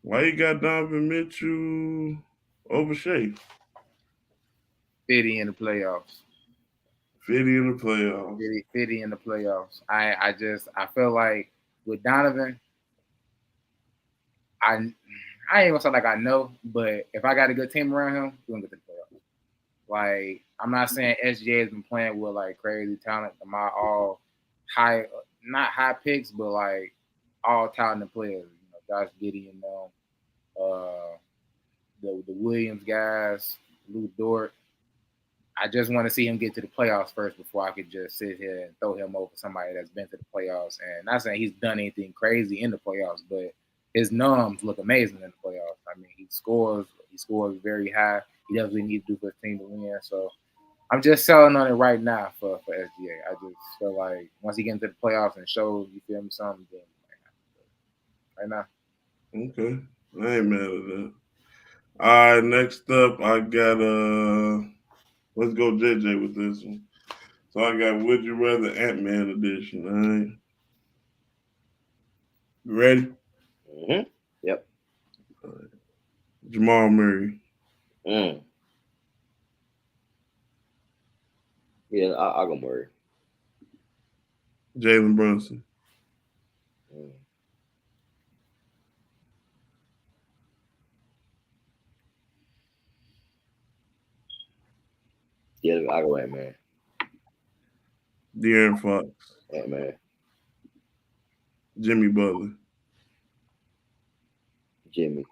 [SPEAKER 2] Why you got Donovan Mitchell over Shea?
[SPEAKER 5] 50 in the playoffs.
[SPEAKER 2] 50 in the playoffs.
[SPEAKER 5] 50 in the playoffs. I feel like with Donovan, I ain't gonna say like I know, but if I got a good team around him, we're gonna get to the playoffs. Like, I'm not saying SGA has been playing with like crazy talent. Am I all high, not high picks, but like all talented players. You know, Josh Giddey and the Williams guys, Lou Dort. I just want to see him get to the playoffs first before I could just sit here and throw him over somebody that's been to the playoffs. And not saying he's done anything crazy in the playoffs, but his numbers look amazing in the playoffs. I mean, he scores very high. He definitely needs to do for his team to win. So I'm just selling on it right now for SGA. I just feel like once he gets into the playoffs and shows, you feel me, something, then right now.
[SPEAKER 2] Okay. I ain't mad at that. All right, next up, I got let's go JJ with this one. So I got Would You Rather Ant-Man edition. All right. You ready?
[SPEAKER 3] Mm-hmm. Yep.
[SPEAKER 2] All right. Jamal Murray.
[SPEAKER 3] Yeah, I'll go Murray.
[SPEAKER 2] Jalen Brunson.
[SPEAKER 3] Yeah, I'll go Ant-Man.
[SPEAKER 2] De'Aaron Fox.
[SPEAKER 3] Ant-Man.
[SPEAKER 2] Jimmy Butler.
[SPEAKER 3] Jimmy.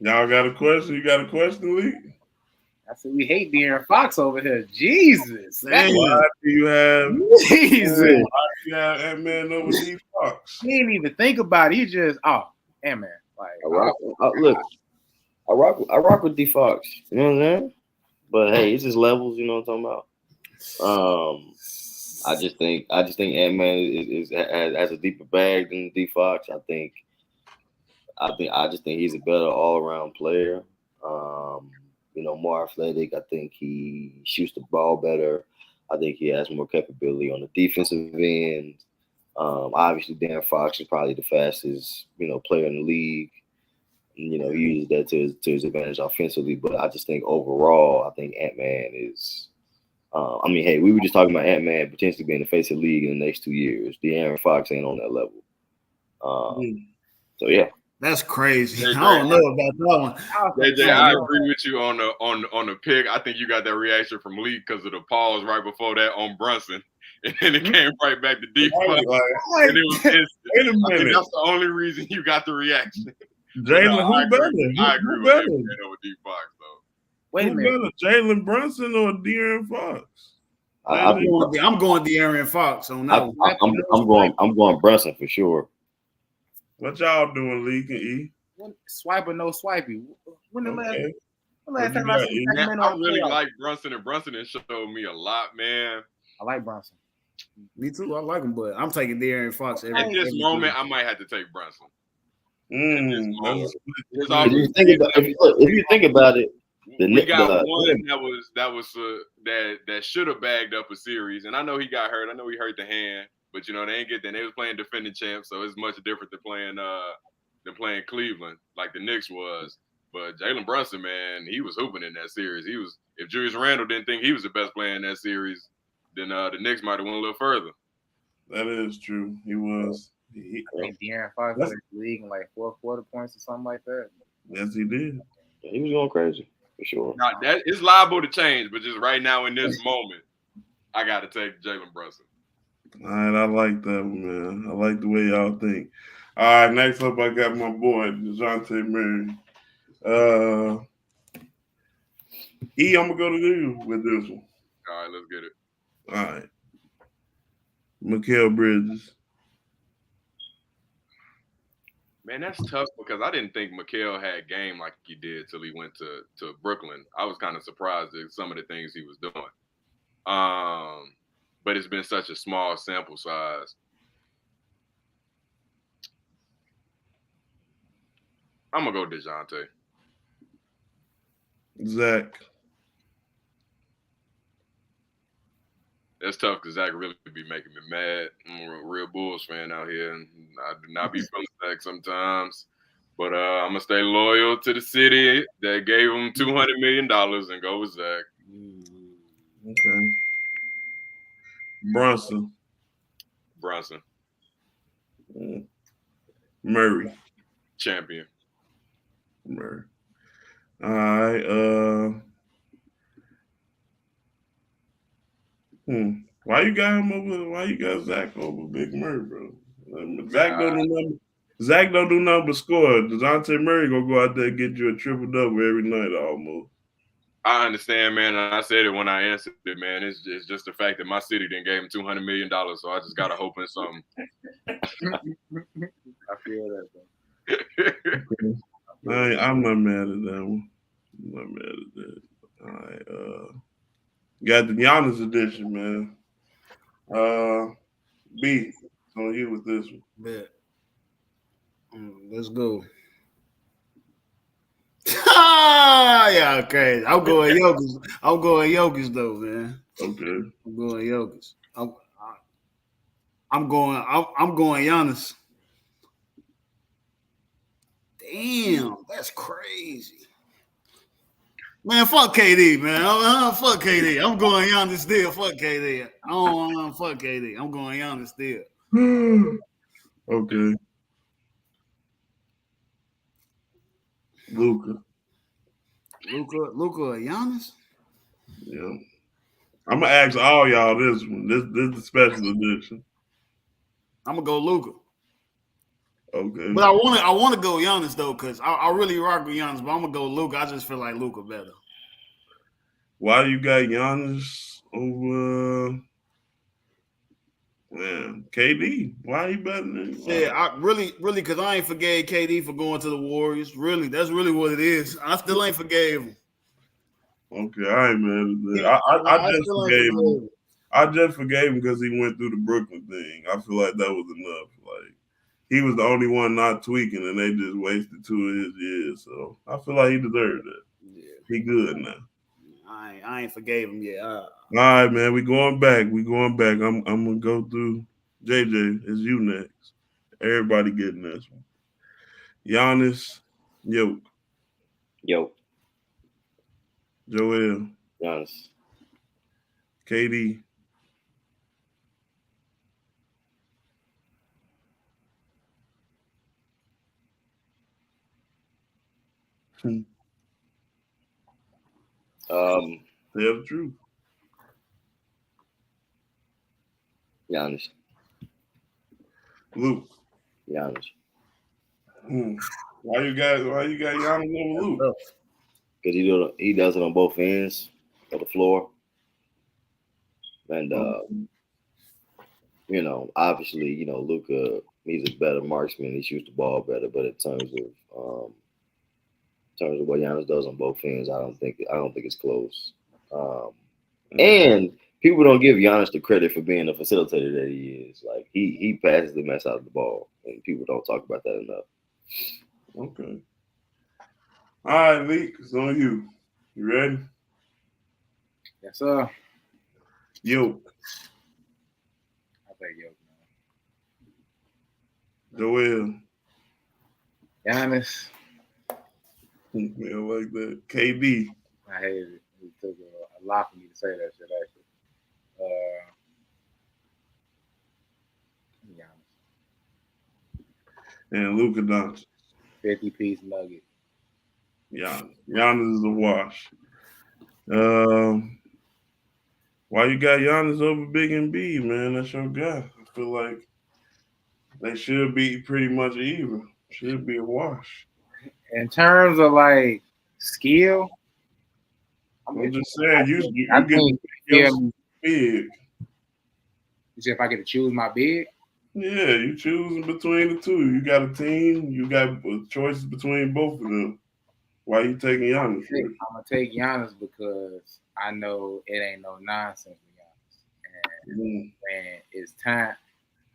[SPEAKER 2] Y'all got a question? You got a question, Lee?
[SPEAKER 5] I said we hate De'Aaron Fox over here. Jesus.
[SPEAKER 2] Why do you have Ant-Man over D Fox?
[SPEAKER 5] He didn't even think about it. He just Ant-Man. Like
[SPEAKER 3] I rock with D Fox. You know what I'm saying? But hey, it's just levels. You know what I'm talking about? I just think Ant-Man has a deeper bag than D Fox. I just think he's a better all-around player. More athletic. I think he shoots the ball better. I think he has more capability on the defensive end. Obviously, De'Aaron Fox is probably the fastest, player in the league. He uses that to his advantage offensively. But I just think overall, I think Ant-Man is. We were just talking about Ant-Man potentially being the face of the league in the next 2 years. De'Aaron Fox ain't on that level. So yeah.
[SPEAKER 1] That's crazy.
[SPEAKER 4] JJ,
[SPEAKER 1] I don't know about that one.
[SPEAKER 4] JJ, I agree with you on the pick. I think you got that reaction from Lee because of the pause right before that on Brunson, and then it came right back to D. And it was instant.
[SPEAKER 2] Wait a
[SPEAKER 4] I think
[SPEAKER 2] minute.
[SPEAKER 4] that's the only reason you got the reaction.
[SPEAKER 2] Jalen, who better?
[SPEAKER 4] I agree with Ant-Man over D Fox though.
[SPEAKER 5] Wait a minute.
[SPEAKER 2] Who better, Jalen Brunson or De'Aaron Fox?
[SPEAKER 3] I,
[SPEAKER 2] Maybe.
[SPEAKER 1] I'm going De'Aaron Fox on that one.
[SPEAKER 3] I'm going Brunson for sure.
[SPEAKER 2] What y'all doing, League and E?
[SPEAKER 5] Swipe or no swipey? When the last
[SPEAKER 2] What you
[SPEAKER 5] time I
[SPEAKER 2] got,
[SPEAKER 5] seen
[SPEAKER 2] E?
[SPEAKER 5] Sacramento
[SPEAKER 4] I
[SPEAKER 5] on the
[SPEAKER 4] really
[SPEAKER 5] playoffs?
[SPEAKER 4] like Brunson, and Brunson has showed me a lot, man.
[SPEAKER 5] I like Brunson.
[SPEAKER 1] Me too. I like him, but I'm taking De'Aaron Fox
[SPEAKER 4] At this moment, I might have to take Brunson.
[SPEAKER 2] That's
[SPEAKER 3] If you think about it,
[SPEAKER 4] we got one that should have bagged up a series, and I know he got hurt. I know he hurt the hand, but they ain't get that. They was playing defending champs, so it's much different than playing Cleveland like the Knicks was. But Jalen Brunson, man, he was hooping in that series. If Julius Randle didn't think he was the best player in that series, then the Knicks might have went a little further.
[SPEAKER 2] That is true. He was.
[SPEAKER 5] I think De'Aaron Fox led the league in like 4 quarter points or something like that.
[SPEAKER 2] Yes, he did.
[SPEAKER 3] He was going crazy for sure.
[SPEAKER 4] Now that is liable to change, but just right now in this moment, I got to take Jalen Brunson.
[SPEAKER 2] All right, I like that one, man. I like the way y'all think. All right, next up, I got my boy DeJounte Murray. E, I'm gonna go to you with this one.
[SPEAKER 4] All right, let's get it.
[SPEAKER 2] All right, Mikal Bridges.
[SPEAKER 4] Man, that's tough because I didn't think Mikal had game like he did till he went to Brooklyn. I was kind of surprised at some of the things he was doing. But it's been such a small sample size. I'm gonna go DeJounte.
[SPEAKER 2] Zach.
[SPEAKER 4] That's tough because Zach really be making me mad. I'm a real Bulls fan out here, and I do not be feeling Zach sometimes. But I'm gonna stay loyal to the city that gave him $200 million and go with Zach.
[SPEAKER 2] Okay. Brunson. Murray.
[SPEAKER 4] Champion.
[SPEAKER 2] Murray. All right. Why you got him over? Why you got Zach over Big Murray, bro? Zach don't do nothing but score. DeJounte Murray gonna go out there and get you a triple double every night almost.
[SPEAKER 4] I understand, man, and I said it when I answered it, man. It's just the fact that my city didn't give him $200 million, so I just gotta hope in something.
[SPEAKER 5] I feel that, bro.
[SPEAKER 2] I'm not mad at that one. I'm not mad at that. All right. Got the Giannis edition, man. B, on you with this one.
[SPEAKER 1] Bet. Let's go. Yeah, okay. I'm going Jokic though, man.
[SPEAKER 2] Okay.
[SPEAKER 1] I'm going Jokic. I'm going Giannis. Damn, that's crazy. Man, fuck KD, man. Fuck KD. I'm going Giannis still. Fuck KD. I don't want to fuck KD. I'm going Giannis still.
[SPEAKER 2] Okay. Luka
[SPEAKER 1] or Giannis?
[SPEAKER 2] Yeah. I'm gonna ask all y'all this one. This is the special edition.
[SPEAKER 1] I'm gonna go Luka.
[SPEAKER 2] Okay.
[SPEAKER 1] But I want to go Giannis though, because I really rock with Giannis, but I'm gonna go Luka. I just feel like Luka better.
[SPEAKER 2] Why you got Giannis over KD? Why he better than
[SPEAKER 1] Yeah, I really, because I ain't forgave KD for going to the Warriors. Really, that's really what it is. I still ain't forgave him.
[SPEAKER 2] Okay, I ain't mad at that. I just forgave him. I just forgave him because he went through the Brooklyn thing. I feel like that was enough. Like he was the only one not tweaking, and they just wasted 2 of his years. So I feel like he deserved it.
[SPEAKER 1] Yeah.
[SPEAKER 2] He good now.
[SPEAKER 1] I ain't forgave him yet.
[SPEAKER 2] All right, man. We going back. I'm gonna go through JJ. It's you next. Everybody getting this one. Giannis, Joel.
[SPEAKER 3] Giannis.
[SPEAKER 2] KD. Tell the truth.
[SPEAKER 3] Giannis.
[SPEAKER 2] Luke.
[SPEAKER 3] Giannis.
[SPEAKER 2] Why you got Giannis over Luke?
[SPEAKER 3] Because he does it on both ends of the floor. And obviously, Luka, he's a better marksman. He shoots the ball better, but in terms of what Giannis does on both ends, I don't think it's close. And people don't give Giannis the credit for being the facilitator that he is. Like he passes the mess out of the ball, and people don't talk about that enough.
[SPEAKER 2] Okay. All right, Leak, it's on you. You ready?
[SPEAKER 5] Yes, sir.
[SPEAKER 2] Yo.
[SPEAKER 5] I think yo.
[SPEAKER 2] Joel.
[SPEAKER 5] Giannis.
[SPEAKER 2] Man, like that. KD.
[SPEAKER 5] I hate it. It took a lot for me to say that shit, actually. Giannis.
[SPEAKER 2] And Luka Doncic.
[SPEAKER 5] 50-piece nugget.
[SPEAKER 2] Giannis is a wash. Why you got Giannis over Big and B, man? That's your guy. I feel like they should be pretty much even. Should be a wash.
[SPEAKER 5] In terms of like skill,
[SPEAKER 2] I'm just saying, you
[SPEAKER 5] I
[SPEAKER 2] get
[SPEAKER 5] think
[SPEAKER 2] your big.
[SPEAKER 5] You say if I get to choose my big?
[SPEAKER 2] Yeah, you choosing between the two. You got a team. You got choices between both of them. Why you taking Giannis?
[SPEAKER 5] I'm gonna take Giannis because I know it ain't no nonsense with Giannis. And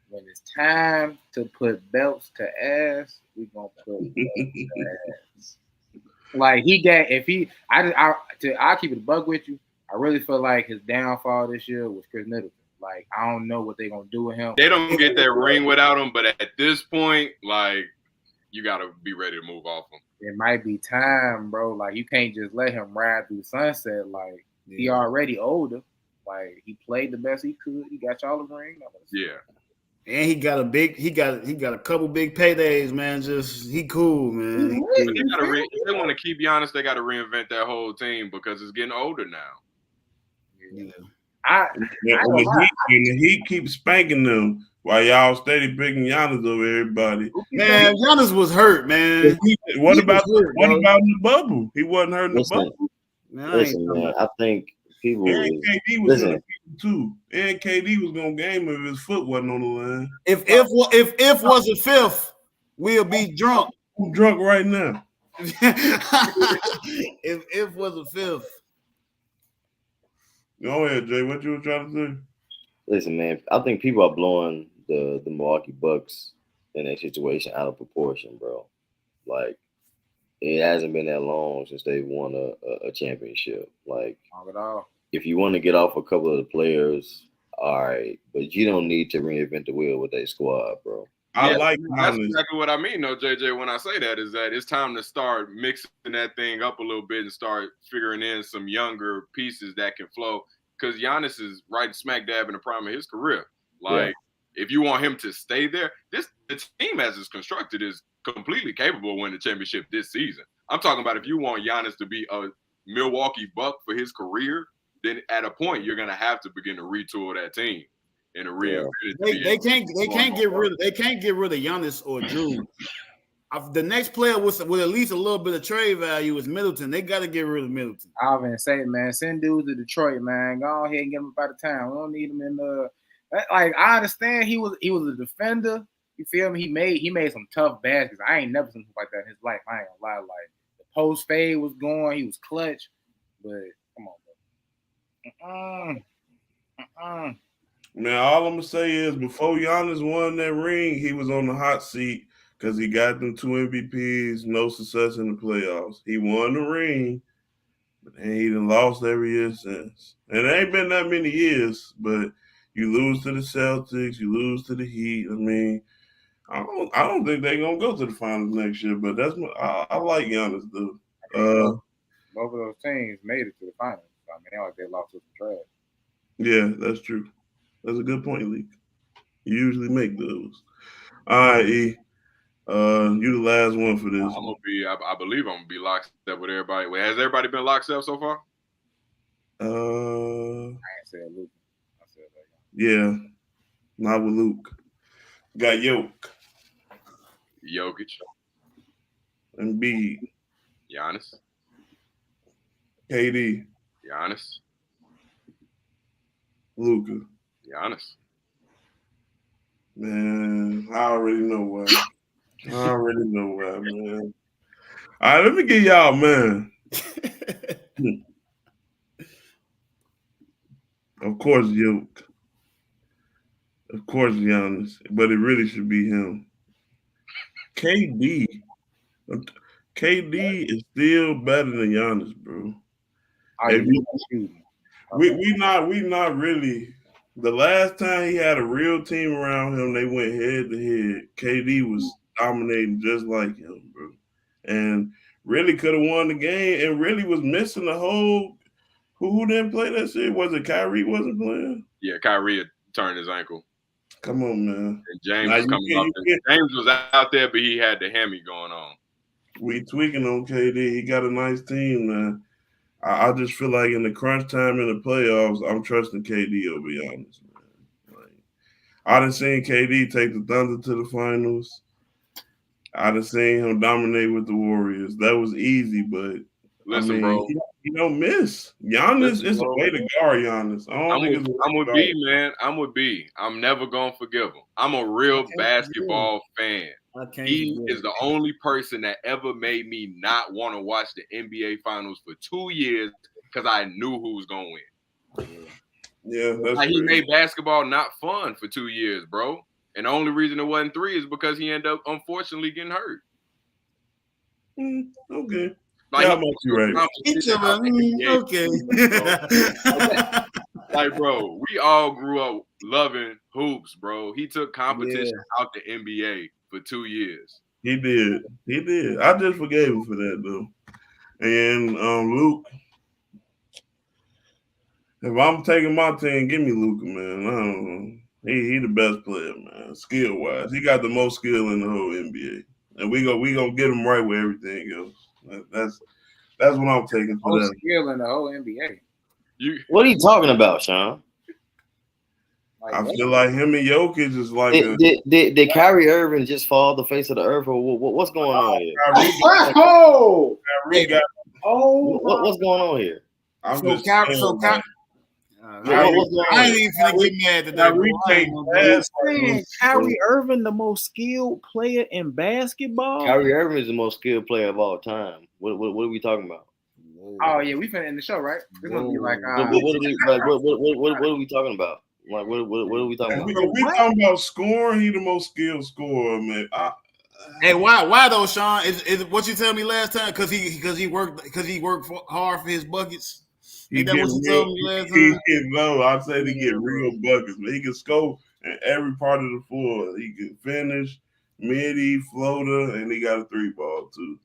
[SPEAKER 5] when it's time to put belts to ass, we gonna put belts to ass. Like I'll keep it a buck with you. I really feel like his downfall this year was Chris Middleton. Like I don't know what they're gonna do with him.
[SPEAKER 4] They don't get that ring without him, but at this point, like you gotta be ready to move off him.
[SPEAKER 5] It might be time, bro. Like you can't just let him ride through the sunset. Like he already older. Like he played the best he could. He got y'all the ring.
[SPEAKER 4] Yeah.
[SPEAKER 1] And he got a couple big paydays, man. Just he cool, man.
[SPEAKER 4] If they want to keep Giannis, they got to reinvent that whole team because it's getting older now.
[SPEAKER 1] Yeah.
[SPEAKER 2] The Heat keep spanking them while y'all steady picking Giannis over everybody.
[SPEAKER 1] Man, Giannis was hurt, man.
[SPEAKER 2] What about in the bubble? He wasn't hurt in the bubble.
[SPEAKER 3] Man, I think people.
[SPEAKER 2] And KD was in the game too. And KD was gonna game if his foot wasn't on the line.
[SPEAKER 1] If was a fifth, we'll be drunk.
[SPEAKER 2] I'm drunk right now.
[SPEAKER 1] if was a fifth.
[SPEAKER 2] Go ahead, Jay. What you were trying to say?
[SPEAKER 3] Listen, man, I think people are blowing the Milwaukee Bucks in that situation out of proportion, bro. Like, it hasn't been that long since they won a championship. Like,
[SPEAKER 5] not at all.
[SPEAKER 3] If you want to get off a couple of the players, all right, but you don't need to reinvent the wheel with that squad, bro.
[SPEAKER 4] That's exactly what I mean, though, JJ. When I say that, is that it's time to start mixing that thing up a little bit and start figuring in some younger pieces that can flow. Because Giannis is right smack dab in the prime of his career. Like, if you want him to stay there, the team as it's constructed is completely capable of winning the championship this season. I'm talking about if you want Giannis to be a Milwaukee Buck for his career, then at a point you're gonna have to begin to retool that team. And
[SPEAKER 1] they can't get rid of Giannis or Drew. The next player with at least a little bit of trade value is Middleton. They got to get rid of Middleton.
[SPEAKER 5] I was gonna say, man, send dudes to Detroit, man. Go ahead and get him out of town. We don't need him in the. Like I understand he was a defender. You feel me? He made some tough baskets. I ain't never seen him like that in his life. I ain't gonna lie. Like the post fade was going. He was clutch. But come on, bro.
[SPEAKER 2] Man, all I'm gonna say is before Giannis won that ring, he was on the hot seat because he got them 2 MVPs, no success in the playoffs. He won the ring, but he done lost every year since. And it ain't been that many years, but you lose to the Celtics, you lose to the Heat. I mean, I don't think they're gonna go to the finals next year, but I like Giannis though.
[SPEAKER 5] Both of those teams made it to the finals. I mean, they lost to the trash.
[SPEAKER 2] Yeah, that's true. That's a good point, Leak. You usually make those. All right, E. You the last one for this.
[SPEAKER 4] I believe I'm gonna be locked up with everybody. Wait, has everybody been locked up so far?
[SPEAKER 2] I ain't
[SPEAKER 5] said Luke. I said that.
[SPEAKER 2] Yeah, not with Luke. Got
[SPEAKER 4] Jokic.
[SPEAKER 2] Embiid.
[SPEAKER 4] Giannis.
[SPEAKER 2] KD.
[SPEAKER 4] Giannis.
[SPEAKER 2] Luka.
[SPEAKER 4] Giannis.
[SPEAKER 2] Man, I already know why. Man. All right, let me get y'all, man. Of course, Yoke. Of course, Giannis. But it really should be him. KD. KD is still better than Giannis, bro. We not really. The last time he had a real team around him, they went head to head. KD was dominating just like him, bro, and really could have won the game. And really was missing the whole. Who didn't play that shit? Was it Kyrie wasn't playing?
[SPEAKER 4] Yeah, Kyrie had turned his ankle.
[SPEAKER 2] Come on, man.
[SPEAKER 4] And James was coming up. James was out there, but he had the hammy going on.
[SPEAKER 2] We tweaking on KD. He got a nice team, man. I just feel like in the crunch time in the playoffs, I'm trusting KD over Giannis, man. Like, I done seen KD take the Thunder to the finals. I done seen him dominate with the Warriors. That was easy, but
[SPEAKER 4] listen, bro,
[SPEAKER 2] he don't miss. Giannis is a way to guard Giannis.
[SPEAKER 4] I'm with B, man. I'm with B. I'm never gonna forgive him. I'm a real basketball fan. He is the only person that ever made me not want to watch the NBA Finals for 2 years because I knew who was going to win.
[SPEAKER 2] Yeah, that's
[SPEAKER 4] like he made basketball not fun for 2 years, bro. And the only reason it wasn't 3 is because he ended up, unfortunately, getting hurt.
[SPEAKER 2] Okay.
[SPEAKER 4] Like,
[SPEAKER 2] right.
[SPEAKER 1] Okay.
[SPEAKER 2] Like,
[SPEAKER 4] bro, we all grew up loving hoops, bro. He took competition out the NBA for 2 years.
[SPEAKER 2] He did. I just forgave him for that, though. And Luke, if I'm taking my team, give me Luka, man. I don't know. He the best player, man. Skill wise, he got the most skill in the whole NBA, and we gonna get him right with everything else. That's what I'm taking for that.
[SPEAKER 5] Skill in the whole NBA.
[SPEAKER 3] What are you talking about, Sean?
[SPEAKER 2] I feel like him and Jokic is like.
[SPEAKER 3] Did Kyrie Irving just fall the face of the earth, or what's going on here?
[SPEAKER 2] Kyrie got.
[SPEAKER 3] What's going on here?
[SPEAKER 1] I ain't even finna get mad today.
[SPEAKER 6] Kyrie Irving, the most skilled player in basketball.
[SPEAKER 3] Kyrie Irving is the most skilled player of all time. What are we talking about?
[SPEAKER 5] Oh yeah, we finna end the show, right? It's gonna be like
[SPEAKER 3] what are we talking about? Like what are we talking about?
[SPEAKER 2] We talking about scoring. He the most skilled scorer, man.
[SPEAKER 1] Hey, why though, Sean? Is what you tell me last time? Because he worked hard for his buckets. Ain't that what you told me last time?
[SPEAKER 2] No, I said he get real buckets, but he can score in every part of the floor. He can finish, midi, floater, and he got a 3-ball too.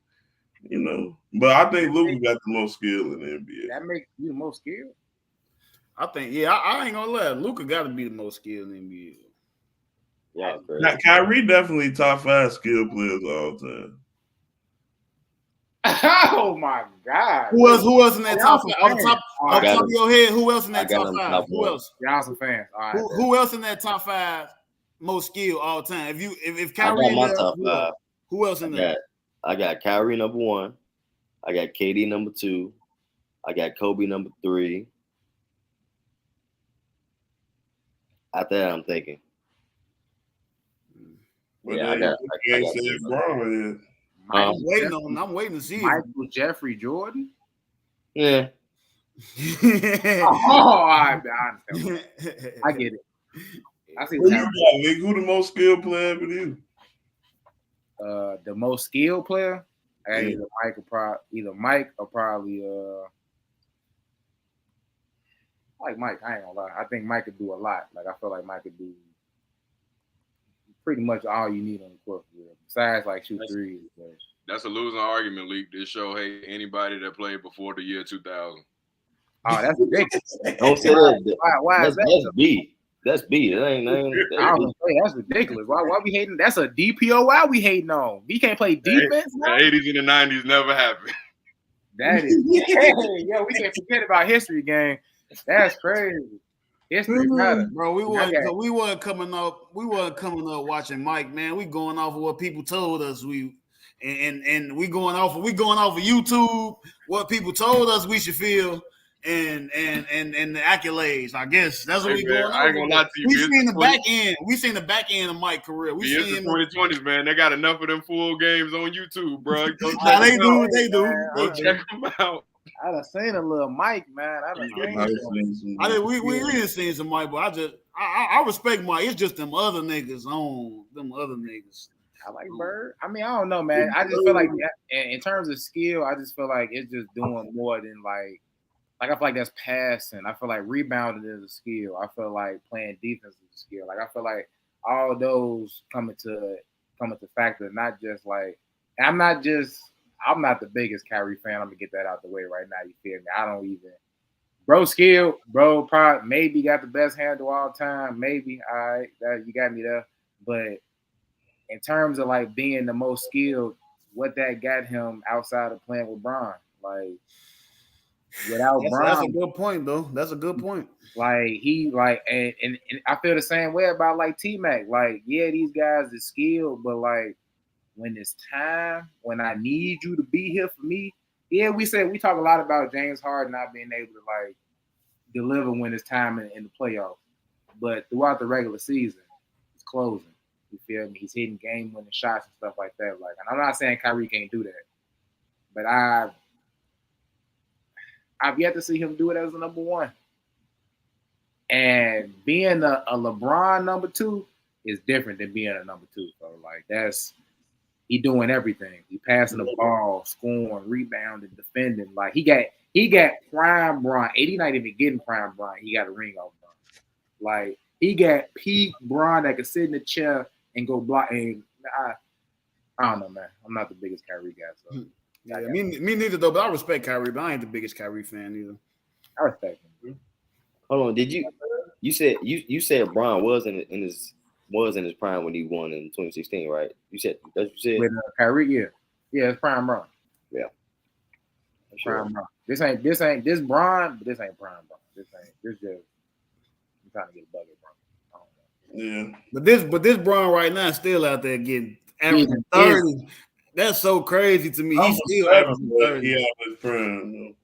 [SPEAKER 2] You know, but I think Luka got the most skill in the NBA.
[SPEAKER 5] That makes you the most skilled.
[SPEAKER 1] I think, I ain't gonna lie. Luka got to be the most skilled in the NBA.
[SPEAKER 3] Yeah,
[SPEAKER 2] now, Kyrie definitely top 5 skill players all time.
[SPEAKER 5] Oh my God!
[SPEAKER 1] Who else in that top 5? Off the top of your head, who else in that top 5? Who else?
[SPEAKER 5] Y'all some fans. All right.
[SPEAKER 1] Who else in that top 5 most skilled all time? If Kyrie,
[SPEAKER 3] I got my top 5.
[SPEAKER 1] Who else in there?
[SPEAKER 3] I got Kyrie number 1. I got KD number 2. I got Kobe number 3. After that, I'm thinking.
[SPEAKER 2] I got LeBron.
[SPEAKER 1] I'm waiting to see
[SPEAKER 5] Michael Jeffrey Jordan.
[SPEAKER 3] Yeah.
[SPEAKER 5] I get it. I see.
[SPEAKER 2] Who the most skilled player for you?
[SPEAKER 5] The most skilled player. Either Mike or probably like Mike. I ain't gonna lie. I think Mike could do a lot. Like I feel like Mike could do pretty much all you need on the court. Besides like shoot threes.
[SPEAKER 4] That's a losing argument, Leak. This show hate anybody that played before the year 2000.
[SPEAKER 5] Oh, that's ridiculous.
[SPEAKER 3] Don't say that. Why is that? That's B. That's B.
[SPEAKER 5] That's ridiculous. Why we hating? That's a DPOY we hating on. We can't play defense.
[SPEAKER 4] The 80s and the 90s never happened.
[SPEAKER 5] That is we can't forget about history game. That's crazy. History matters.
[SPEAKER 1] Bro, we weren't coming up watching Mike, man. We going off of what people told us and we going off of YouTube, what people told us we should feel. and the accolades. I guess that's what
[SPEAKER 4] Hey,
[SPEAKER 1] we
[SPEAKER 4] man,
[SPEAKER 1] going
[SPEAKER 4] I ain't
[SPEAKER 1] on.
[SPEAKER 4] gonna lie to you.
[SPEAKER 1] We
[SPEAKER 4] It's
[SPEAKER 1] seen
[SPEAKER 4] the
[SPEAKER 1] the back end. We seen the back end of Mike's career. We
[SPEAKER 4] It's the
[SPEAKER 1] seen
[SPEAKER 4] 2020s, man. They got enough of them full games on YouTube, bro. Go check
[SPEAKER 1] Nah, they
[SPEAKER 4] them
[SPEAKER 1] do.
[SPEAKER 4] out.
[SPEAKER 1] They do.
[SPEAKER 6] Man,
[SPEAKER 1] They
[SPEAKER 4] Go
[SPEAKER 1] do.
[SPEAKER 4] check them out.
[SPEAKER 6] I done seen a little Mike, man. I done seen
[SPEAKER 2] I've
[SPEAKER 6] him.
[SPEAKER 2] seen some-
[SPEAKER 1] I did, we didn't see some Mike, but I respect Mike. It's just them other niggas on them other niggas.
[SPEAKER 6] I like Bird. I mean, I don't know, man. I just feel like in terms of skill, I just feel like it's just doing more than like I feel like that's passing. I feel like rebounding is a skill. I feel like playing defense is a skill. Like I feel like all those come into factor, not just like I'm not the biggest Kyrie fan. I'm gonna get that out the way right now. You feel me? I don't even bro skill, bro probably maybe got the best handle all time. Maybe all right, that you got me there. But in terms of like being the most skilled, what that got him outside of playing with Bron, like without Bron,
[SPEAKER 1] That's a good point, though. That's a good point.
[SPEAKER 6] like he like and I feel the same way about like T-Mac. Like, yeah, these guys is skilled, but like when it's time, when I need you to be here for me, yeah, we talk a lot about James Harden not being able to like deliver when it's time in the playoffs. But throughout the regular season, it's closing. You feel me? He's hitting game-winning shots and stuff like that. Like, and I'm not saying Kyrie can't do that, but I've yet to see him do it as a number one. And being a LeBron number two is different than being a number two. So, like, he doing everything. He passing the ball, scoring, rebounding, defending. Like, he got prime Bron. AD not even getting prime Bron. He got a ring off Bron. Like, he got peak Bron that could sit in the chair and go block. And I don't know, man. I'm not the biggest Kyrie guy. So
[SPEAKER 1] Yeah, me neither, though. But I respect Kyrie, but I ain't the biggest Kyrie fan either.
[SPEAKER 6] I respect him.
[SPEAKER 3] Hold on, did you said Bron was in his prime when he won in 2016, right? You said that's what you said.
[SPEAKER 6] With Kyrie, yeah, it's prime Bron.
[SPEAKER 3] Yeah, sure.
[SPEAKER 6] Prime Bron. This Bron, but this ain't prime Bron. This just I'm trying to get a bucket Bron.
[SPEAKER 2] Yeah.
[SPEAKER 1] But this Bron right now is still out there getting averaging
[SPEAKER 6] Yeah.
[SPEAKER 1] 30. That's so crazy to me. He's still averaging 30.
[SPEAKER 2] He out his prime.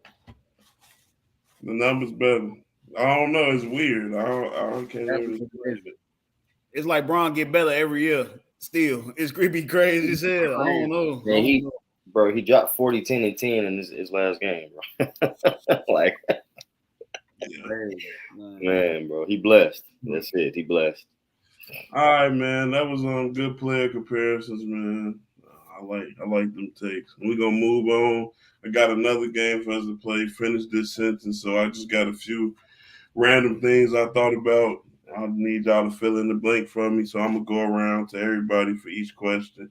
[SPEAKER 2] The numbers better. I don't know. It's weird. I can't really explain it.
[SPEAKER 1] It's like Bron get better every year. Still, it's creepy crazy as hell. I don't know.
[SPEAKER 3] Yeah, he dropped 40, 10, and 10 in his last game, bro. Like, man, bro, he blessed. That's it. He blessed.
[SPEAKER 2] All right, man. That was on good player comparisons, man. I like them takes. We're gonna move on. I got another game for us to play. Finish this sentence. So I just got a few random things I thought about. I need y'all to fill in the blank for me. So I'm gonna go around to everybody for each question,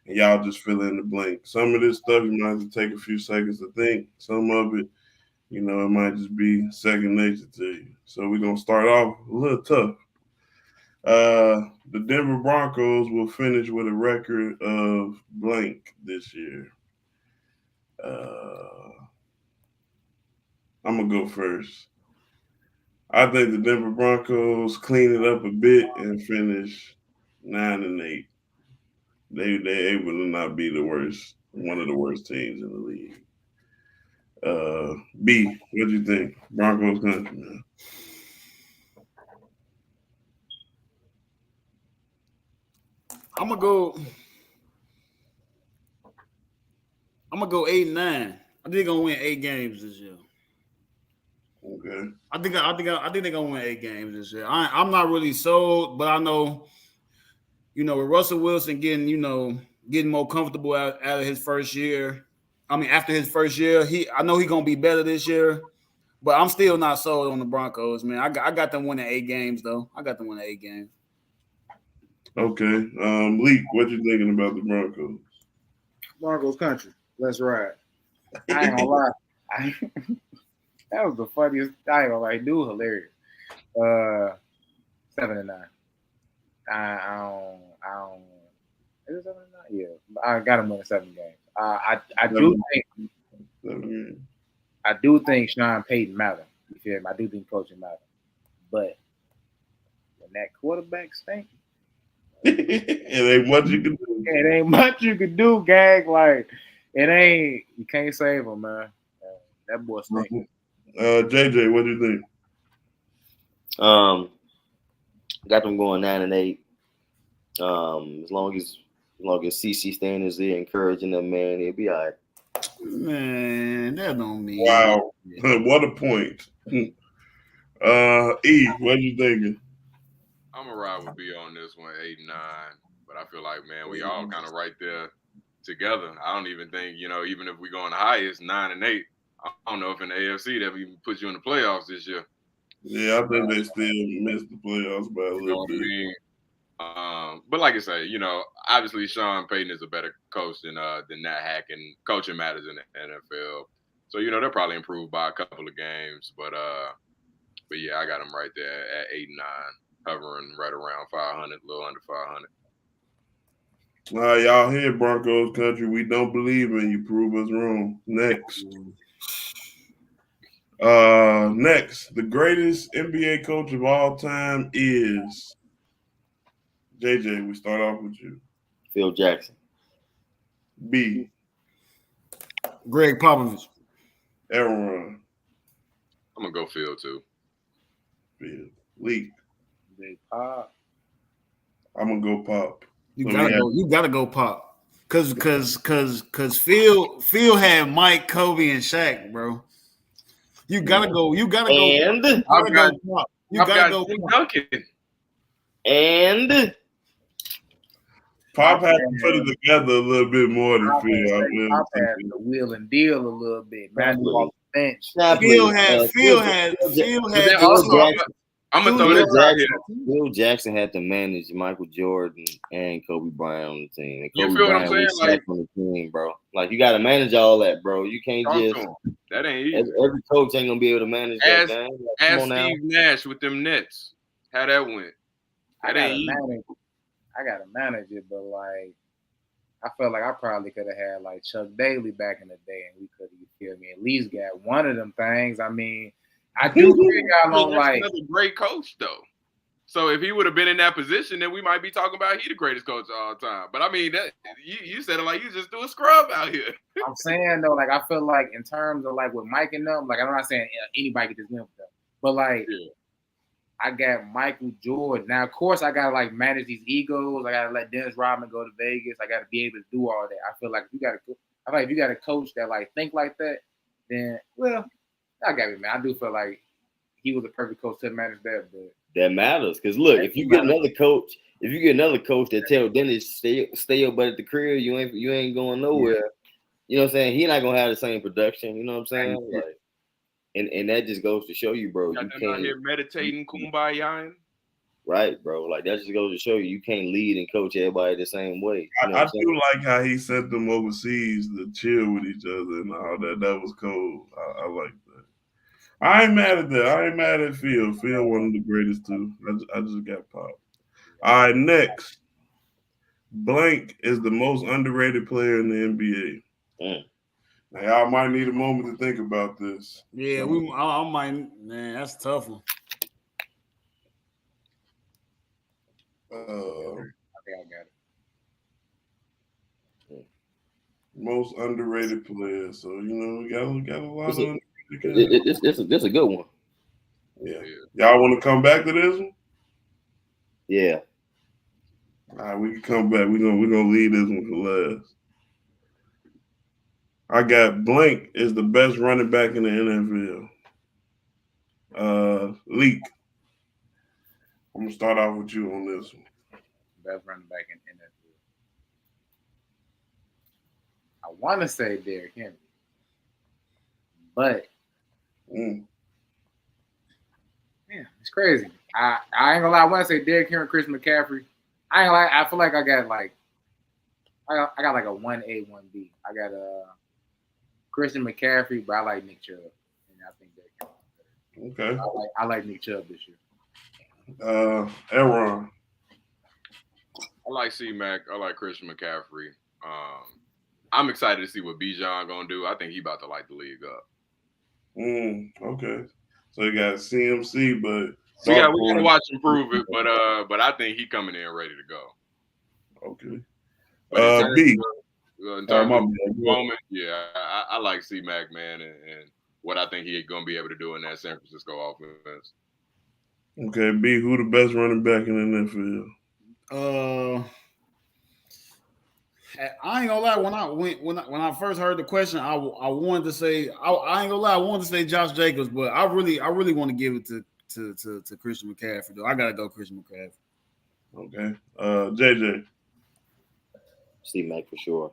[SPEAKER 2] and y'all just fill in the blank. Some of this stuff you might have to take a few seconds to think. Some of it, it might just be second nature to you. So we're gonna start off a little tough. The Denver Broncos will finish with a record of blank this year. I'm going to go first. I think the Denver Broncos clean it up a bit and finish 9-8. They're able to not be one of the worst teams in the league. B, what do you think? Broncos country, man.
[SPEAKER 1] I'm gonna go 8-9. I think they're gonna win 8 games this year.
[SPEAKER 2] Okay.
[SPEAKER 1] I think they're gonna win 8 games this year. I'm not really sold, but I know, with Russell Wilson getting more comfortable out of his first year. I mean, after his first year, I know he's gonna be better this year, but I'm still not sold on the Broncos, man. I got them winning 8 games though. I got them winning 8 games.
[SPEAKER 2] Okay. Leak, what you thinking about the Broncos?
[SPEAKER 6] Broncos country. Let's ride. I ain't gonna lie. That was the funniest. I ain't gonna lie. Dude, hilarious. 7-9. I don't. Is it 7-9? Yeah, I got him winning 7 games. I do think Sean Payton matter. You feel me? I do think coaching matter. But when that quarterback stinks,
[SPEAKER 2] it ain't much you can do.
[SPEAKER 6] It ain't much you can do, gang. Like, it ain't. You can't save him, man. That boy stinks.
[SPEAKER 2] JJ, what do you think?
[SPEAKER 3] Got them going 9-8. As long as CC staying is there encouraging them, man, it'll be all right.
[SPEAKER 1] Man, that don't mean.
[SPEAKER 2] Wow, what a point. E, what you thinking?
[SPEAKER 4] I'm gonna ride with B on this one, 8-9. But I feel like, man, we all kind of right there together. I don't even think, even if we go on the highest, 9-8. I don't know if in the AFC that even put you in the playoffs this year.
[SPEAKER 2] Yeah, I think they still missed the playoffs by a little bit.
[SPEAKER 4] I mean? But like I say, obviously Sean Payton is a better coach than Nat Hack, and coaching matters in the NFL. So they'll probably improve by a couple of games, but yeah, I got them right there at 8-9, hovering right around 500, a little under 500.
[SPEAKER 2] Y'all here, Broncos country. We don't believe in you. Prove us wrong. Next, the greatest NBA coach of all time is JJ. We start off with you.
[SPEAKER 3] Phil Jackson.
[SPEAKER 2] B.
[SPEAKER 1] Greg Popovich.
[SPEAKER 2] Aaron.
[SPEAKER 4] I'm gonna go Phil too.
[SPEAKER 2] Phil. Lee.
[SPEAKER 5] Big Pop.
[SPEAKER 2] I'm gonna go Pop.
[SPEAKER 1] You gotta go Pop. Cause Phil had Mike, Kobe, and Shaq, bro. You gotta go. You gotta go.
[SPEAKER 3] And
[SPEAKER 1] I've got Pop. You gotta go
[SPEAKER 4] Tim
[SPEAKER 1] Pop.
[SPEAKER 4] Duncan.
[SPEAKER 3] and
[SPEAKER 2] Pop had to put it together a little bit more than
[SPEAKER 5] Pop
[SPEAKER 2] Phil.
[SPEAKER 5] had the wheel and deal a little bit. Matthew off the bench.
[SPEAKER 1] Phil had
[SPEAKER 4] I'm gonna throw this out here.
[SPEAKER 3] Phil Jackson had to manage Michael Jordan and Kobe Bryant on the team. And
[SPEAKER 4] You
[SPEAKER 3] Kobe
[SPEAKER 4] feel what I'm
[SPEAKER 3] Bryant was
[SPEAKER 4] saying?
[SPEAKER 3] Shaq on the team, bro. Like you got to manage all that, bro. You can't
[SPEAKER 4] Talk to
[SPEAKER 3] just
[SPEAKER 4] him. That ain't easy.
[SPEAKER 3] every coach ain't gonna be able to manage that. Man. Like, come
[SPEAKER 4] Ask
[SPEAKER 3] on now.
[SPEAKER 4] Steve Nash with them Nets. How that went.
[SPEAKER 5] I
[SPEAKER 4] That ain't
[SPEAKER 5] gotta
[SPEAKER 4] easy.
[SPEAKER 5] manage it, but like I felt like I probably could have had like Chuck Daly back in the day, and we could have, you feel me, at least got one of them things. I mean, I do think y'all on
[SPEAKER 4] That's
[SPEAKER 5] like
[SPEAKER 4] another great coach though. So if he would have been in that position, then we might be talking about he the greatest coach of all time. But I mean, that you said it like you just do a scrub out here.
[SPEAKER 5] I'm saying though, like I feel like in terms of like with Mike and them, like I'm not saying anybody could just win with them, but like I got Michael Jordan. Now, of course, I gotta like manage these egos. I gotta let Dennis Rodman go to Vegas. I gotta be able to do all that. I feel like if you got a coach that like think like that, then well, I got it, man. I do feel like he was a perfect coach to manage that, but
[SPEAKER 3] That matters, because look, if you get another coach that tell Dennis stay your butt at the crib, you ain't going nowhere. Yeah. You know what I'm saying? He not gonna have the same production. You know what I'm saying? Like, and that just goes to show you, bro. You can't
[SPEAKER 4] out here meditating, kumbayaing.
[SPEAKER 3] Right, bro. Like that just goes to show you can't lead and coach everybody the same way. You know
[SPEAKER 2] I do like how he sent them overseas to chill with each other and all that. That was cool. I like that. I ain't mad at that. I ain't mad at Phil. Phil one of the greatest too. I just got Pop. All right, next. Blank is the most underrated player in the NBA. Now, y'all might need a moment to think about this.
[SPEAKER 1] Yeah, I might. Man, that's a tough one.
[SPEAKER 5] I think I got it.
[SPEAKER 2] Most underrated player. So we got a lot of.
[SPEAKER 3] This a good one.
[SPEAKER 2] Yeah. Y'all want to come back to this one?
[SPEAKER 3] Yeah.
[SPEAKER 2] All right, we can come back. We're gonna leave this one for last. I got Blank is the best running back in the NFL. Leak. I'm gonna start off with you on this one.
[SPEAKER 5] Best running back in NFL. I want to say Derrick Henry, but yeah, it's crazy. I ain't gonna lie. I want to say Derrick Henry, Chris McCaffrey. I ain't gonna lie. I feel like I got like a 1A, 1B. I got Christian McCaffrey, but I like Nick Chubb, and I think Derrick Henry.
[SPEAKER 2] Okay.
[SPEAKER 5] I like Nick Chubb this year.
[SPEAKER 2] Aaron.
[SPEAKER 4] I like C-Mac. I like Christian McCaffrey. I'm excited to see what Bijan gonna do. I think he about to light the league up.
[SPEAKER 2] Okay. So you got CMC, but
[SPEAKER 4] we gotta watch him prove it. But I think he coming in ready to go.
[SPEAKER 2] Okay.
[SPEAKER 4] But
[SPEAKER 2] B.
[SPEAKER 4] in terms of the moment, yeah, I like C-Mac, man, and what I think he's going to be able to do in that San Francisco offense.
[SPEAKER 2] Okay, B, who the best running back in the NFL?
[SPEAKER 1] I ain't gonna lie. When I first heard the question, I wanted to say I ain't gonna lie. I wanted to say Josh Jacobs, but I really want to give it to Christian McCaffrey though. I gotta go Christian McCaffrey.
[SPEAKER 2] Okay, JJ.
[SPEAKER 3] C-Mac for sure.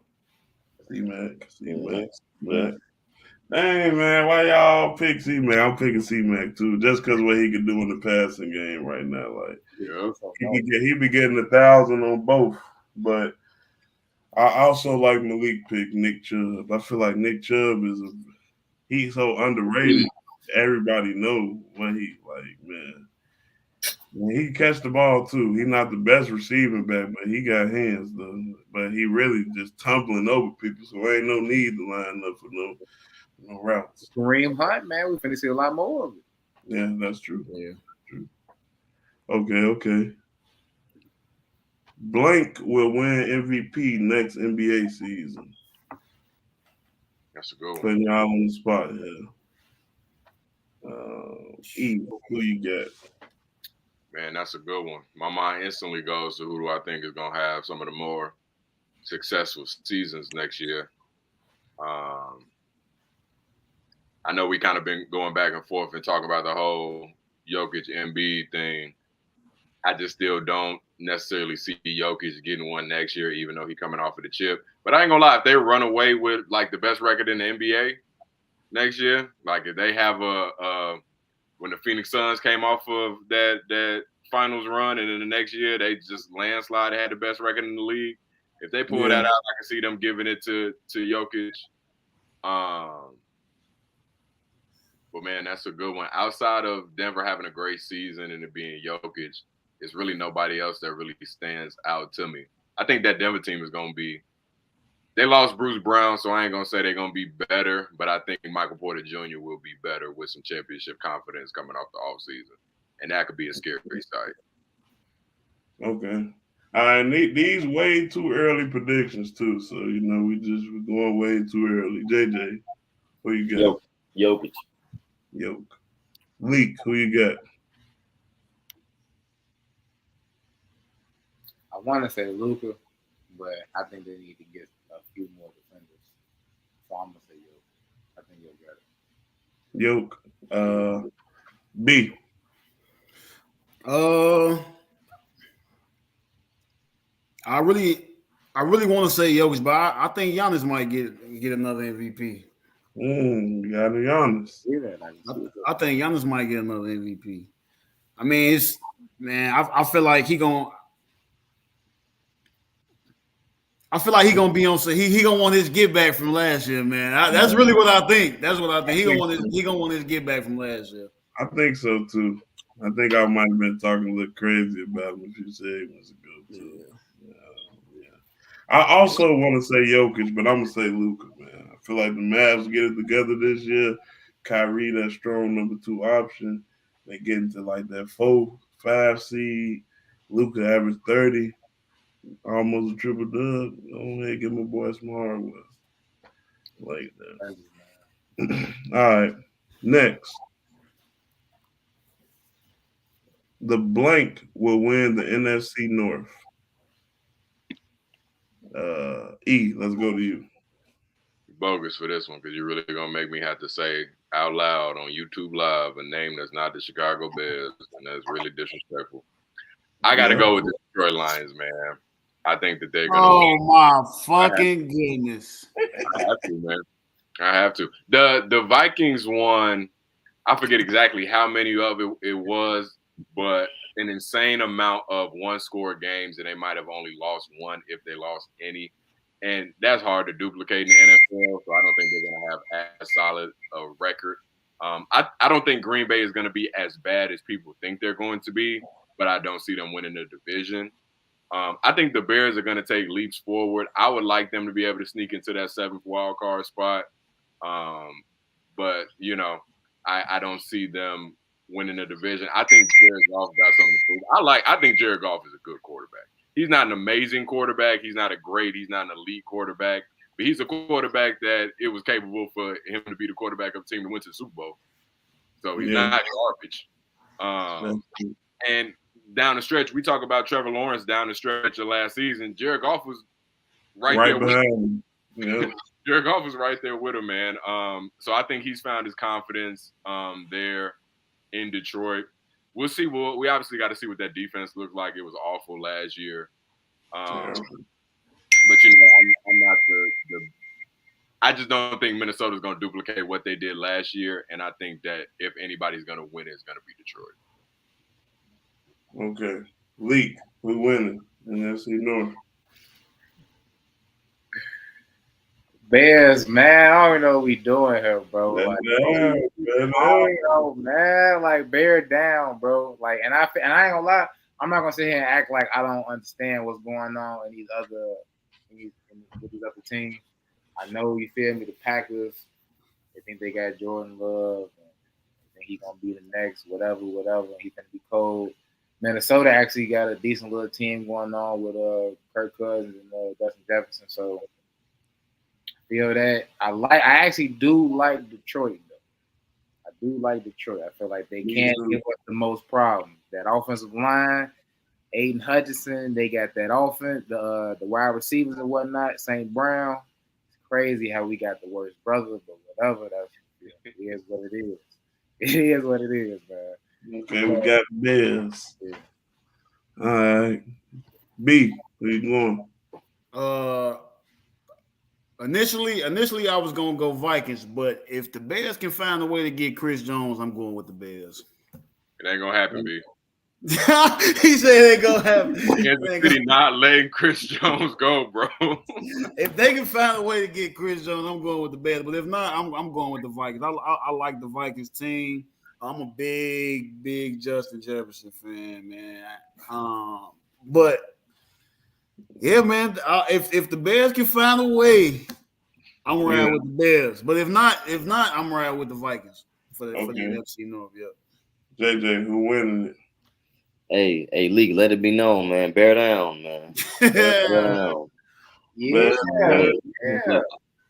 [SPEAKER 2] C-Mac. Yeah. Hey man, why y'all pick C-Mac? I'm picking C-Mac too, just because what he can do in the passing game right now. Like, he be getting 1,000 on both, but I also like Malik pick Nick Chubb. I feel like Nick Chubb he's so underrated. Everybody know what he like, man. He can catch the ball too. He's not the best receiving back, but he got hands though. But he really just tumbling over people, so ain't no need to line up for no routes.
[SPEAKER 5] Kareem Hunt, man, we finna see a lot more of it.
[SPEAKER 2] Yeah, that's true.
[SPEAKER 1] Yeah.
[SPEAKER 2] True. Okay. Blank will win MVP next NBA season.
[SPEAKER 4] That's a good one.
[SPEAKER 2] Putting y'all on the spot here. E, who you got?
[SPEAKER 4] Man, that's a good one. My mind instantly goes to who do I think is going to have some of the more successful seasons next year. I know we kind of been going back and forth and talking about the whole Jokic Embiid thing. I just still don't necessarily see Jokic getting one next year, even though he's coming off of the chip. But I ain't gonna lie, if they run away with like the best record in the NBA next year, like if they have when the Phoenix Suns came off of that finals run, and then the next year they just landslide had the best record in the league. If they pull that out, I can see them giving it to Jokic. But man, that's a good one. Outside of Denver having a great season and it being Jokic, it's really nobody else that really stands out to me. I think that Denver team is going to be – they lost Bruce Brown, so I ain't going to say they're going to be better, but I think Michael Porter Jr. will be better with some championship confidence coming off the offseason. And that could be a scary sight.
[SPEAKER 2] Okay. I need these way too early predictions, too. So, we're going way too early. JJ, who you got?
[SPEAKER 3] Jokic.
[SPEAKER 2] Leak, who you got?
[SPEAKER 5] I want to say Luka, but I think they need to get a few more defenders. So I'm gonna say Jokic. I think you'll get it.
[SPEAKER 2] B.
[SPEAKER 1] I really want to say Jokic, but I think Giannis might get another MVP.
[SPEAKER 2] You got Giannis.
[SPEAKER 1] I think Giannis might get another MVP. I mean, I feel like he gonna be on. So he gonna want his get back from last year, man. That's really what I think. That's what I think. He gonna want his get back from last year.
[SPEAKER 2] I think so too. I think I might have been talking a little crazy about him if you said he was a good too. Yeah. I also want to say Jokic, but I'm gonna say Luka, man. I feel like the Mavs get it together this year. Kyrie, that strong number 2 option. They get into like that 4-5 seed. Luka averaged 30, almost a triple dub. Go ahead, give my boy some hardware. Like that. All right. Next. The blank will win the NFC North. E, let's go to you.
[SPEAKER 4] Bogus for this one because you're really going to make me have to say out loud on YouTube Live a name that's not the Chicago Bears, and that's really disrespectful. I got to go with the Detroit Lions, man. I think that they're going to win.
[SPEAKER 1] My fucking goodness.
[SPEAKER 4] I have to, man. I have to. The Vikings won, I forget exactly how many of it was, but an insane amount of one-score games, and they might have only lost one if they lost any. And that's hard to duplicate in the NFL, so I don't think they're going to have as solid a record. I don't think Green Bay is going to be as bad as people think they're going to be, but I don't see them winning the division. I think the Bears are going to take leaps forward. I would like them to be able to sneak into that 7th wild card spot. But, I don't see them winning the division. I think Jared Goff got something to prove. I think Jared Goff is a good quarterback. He's not an amazing quarterback. He's not an elite quarterback, but he's a quarterback that it was capable for him to be the quarterback of the team that went to the Super Bowl. So he's not garbage. And down the stretch, we talk about Trevor Lawrence down the stretch of last season. Jared Goff was right there
[SPEAKER 2] behind him. Yeah.
[SPEAKER 4] Jared Goff was right there with him, man. So I think he's found his confidence there in Detroit. We'll see. We obviously got to see what that defense looked like. It was awful last year. But I'm not the I just don't think Minnesota's going to duplicate what they did last year, and I think that if anybody's going to win, it's going to be Detroit.
[SPEAKER 2] Okay. Leak, who winning in NFC North?
[SPEAKER 6] Bears, man, I don't even know what we doing here, bro. Like, I don't know, man. Like, bear down, bro. Like, and I ain't gonna lie, I'm not gonna sit here and act like I don't understand what's going on in these other teams. I know, you feel me, the Packers, they think they got Jordan Love, and they think he's gonna be the next whatever. He's gonna be cold. Minnesota actually got a decent little team going on with Kirk Cousins and Justin Jefferson. So I feel that I actually do like Detroit though. I do like Detroit. I feel like they can't give us the most problems. That offensive line, Aiden Hutchinson, they got that offense, the wide receivers and whatnot. St. Brown. It's crazy how we got the worst brothers, but whatever. It is what it is. It is what it is, man.
[SPEAKER 2] Okay, we got Bears. Yeah. All right. B, where you going?
[SPEAKER 1] Initially, I was gonna go Vikings, but if the Bears can find a way to get Chris Jones, I'm going with the Bears.
[SPEAKER 4] It ain't gonna happen, B.
[SPEAKER 1] He said it ain't gonna happen.
[SPEAKER 4] Kansas City not letting Chris Jones go, bro.
[SPEAKER 1] If they can find a way to get Chris Jones, I'm going with the Bears. But if not, I'm going with the Vikings. I like the Vikings team. I'm a big Justin Jefferson fan, man. But yeah, man. If the Bears can find a way, I'm riding with the Bears. But if not, I'm riding with the Vikings for the NFC North. Yeah.
[SPEAKER 2] JJ, who winning it?
[SPEAKER 3] Hey, League, let it be known, man. Bear down, man. Bear down.
[SPEAKER 6] Yeah.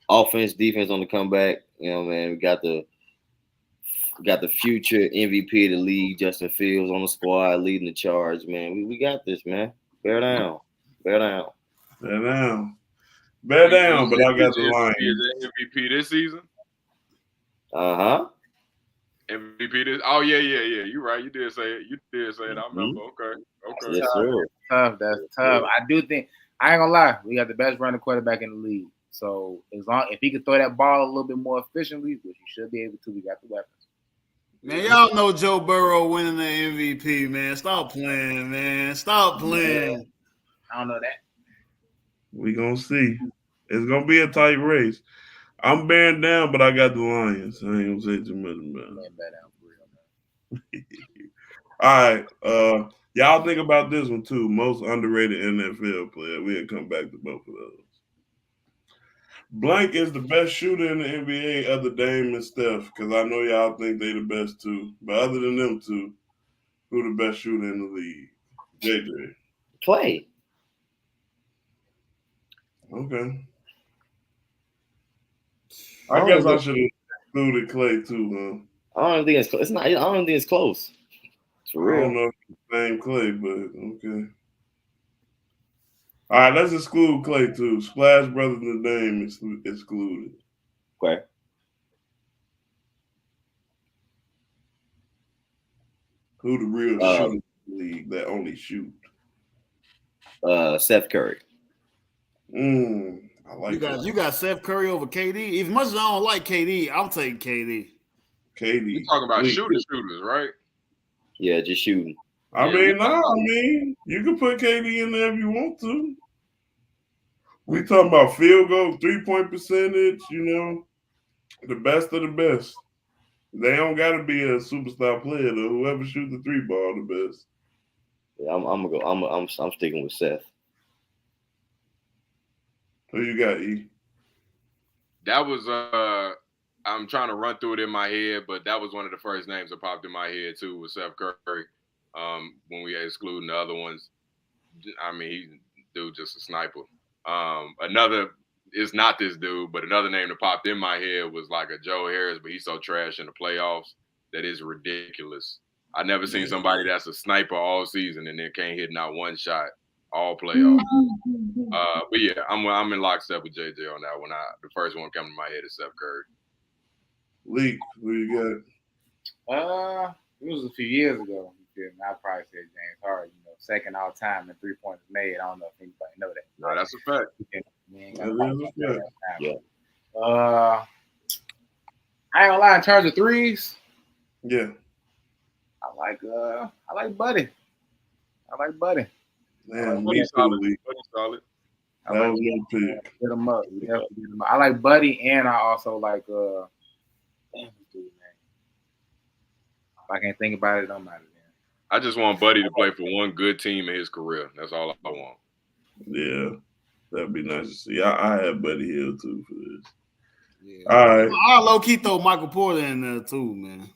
[SPEAKER 3] Offense, defense on the comeback. You know, man. We got the future MVP of the league, Justin Fields, on the squad, leading the charge, man. We got this, man. Bear down. But I
[SPEAKER 2] got the Lions.
[SPEAKER 4] Is MVP this season? MVP this? Oh, yeah. You're right. You did say it. I remember. Okay.
[SPEAKER 3] Yes, sir.
[SPEAKER 6] That's tough. I do think, I ain't gonna lie, we got the best running quarterback in the league. So if he could throw that ball a little bit more efficiently, which he should be able to, we got the weapons.
[SPEAKER 1] Man, y'all know Joe Burrow winning the MVP, man. Stop playing, man. Stop playing.
[SPEAKER 6] I don't know that.
[SPEAKER 2] We gonna see. It's gonna be a tight race. I'm bearing down, but I got the Lions. I ain't gonna say too much about it. All right. Y'all think about this one too. Most underrated NFL player. We'll come back to both of those. Blank is the best shooter in the NBA other Dame and Steph, because I know y'all think they the best too. But other than them two, who the best shooter in the league? JJ.
[SPEAKER 3] Clay.
[SPEAKER 2] Okay. I guess I should have included Clay too, huh?
[SPEAKER 3] I don't think it's close. I don't think it's close. It's for real.
[SPEAKER 2] I don't know if it's the same Clay, but okay. All right, let's exclude Clay too. Splash Brothers and the Dame excluded.
[SPEAKER 3] Okay.
[SPEAKER 2] Who the real shooter in the league that only shoot?
[SPEAKER 3] Seth Curry.
[SPEAKER 2] I like
[SPEAKER 1] you got Seth Curry over KD. As much as I don't like KD, I'll take KD.
[SPEAKER 4] You talking about shooters, right?
[SPEAKER 3] Yeah, just shooting.
[SPEAKER 2] I mean, you can put KD in there if you want to. We talking about field goal, 3-point percentage, the best of the best. They don't got to be a superstar player though. Whoever shoots the 3-ball the best.
[SPEAKER 3] Yeah, I'm sticking with Seth.
[SPEAKER 2] Who you got, E?
[SPEAKER 4] That was I'm trying to run through it in my head, but that was one of the first names that popped in my head too, was Seth Curry. When we excluding the other ones, I mean, dude, just a sniper. Another it's not this dude, but another name that popped in my head was like a Joe Harris, but he's so trash in the playoffs that is ridiculous. I never seen somebody that's a sniper all season and then can't hit not one shot all playoffs. But yeah, I'm in lockstep with JJ on that one. The first one coming to my head is Steph Curry.
[SPEAKER 2] Leak, who you got?
[SPEAKER 6] It was a few years ago. I'd probably say James Harden. Second all time in 3 points made. I don't know if anybody know that.
[SPEAKER 4] No, that's a fact.
[SPEAKER 6] Yeah. I ain't gonna lie, in terms of threes,
[SPEAKER 2] Yeah.
[SPEAKER 6] I like Buddy.
[SPEAKER 2] Man,
[SPEAKER 4] Buddy's solid. Buddy's solid.
[SPEAKER 2] that was my pick.
[SPEAKER 6] Get him up. We definitely get him up. I like Buddy, and I also like damn this dude, man. If I can't think about it, I'm out of there.
[SPEAKER 4] I just want Buddy to play for one good team in his career. That's all I want.
[SPEAKER 2] Yeah, that'd be nice to see. I had Buddy Hill too for this.
[SPEAKER 1] Yeah.
[SPEAKER 2] All right.
[SPEAKER 1] I low key throw Michael Porter in there too, man.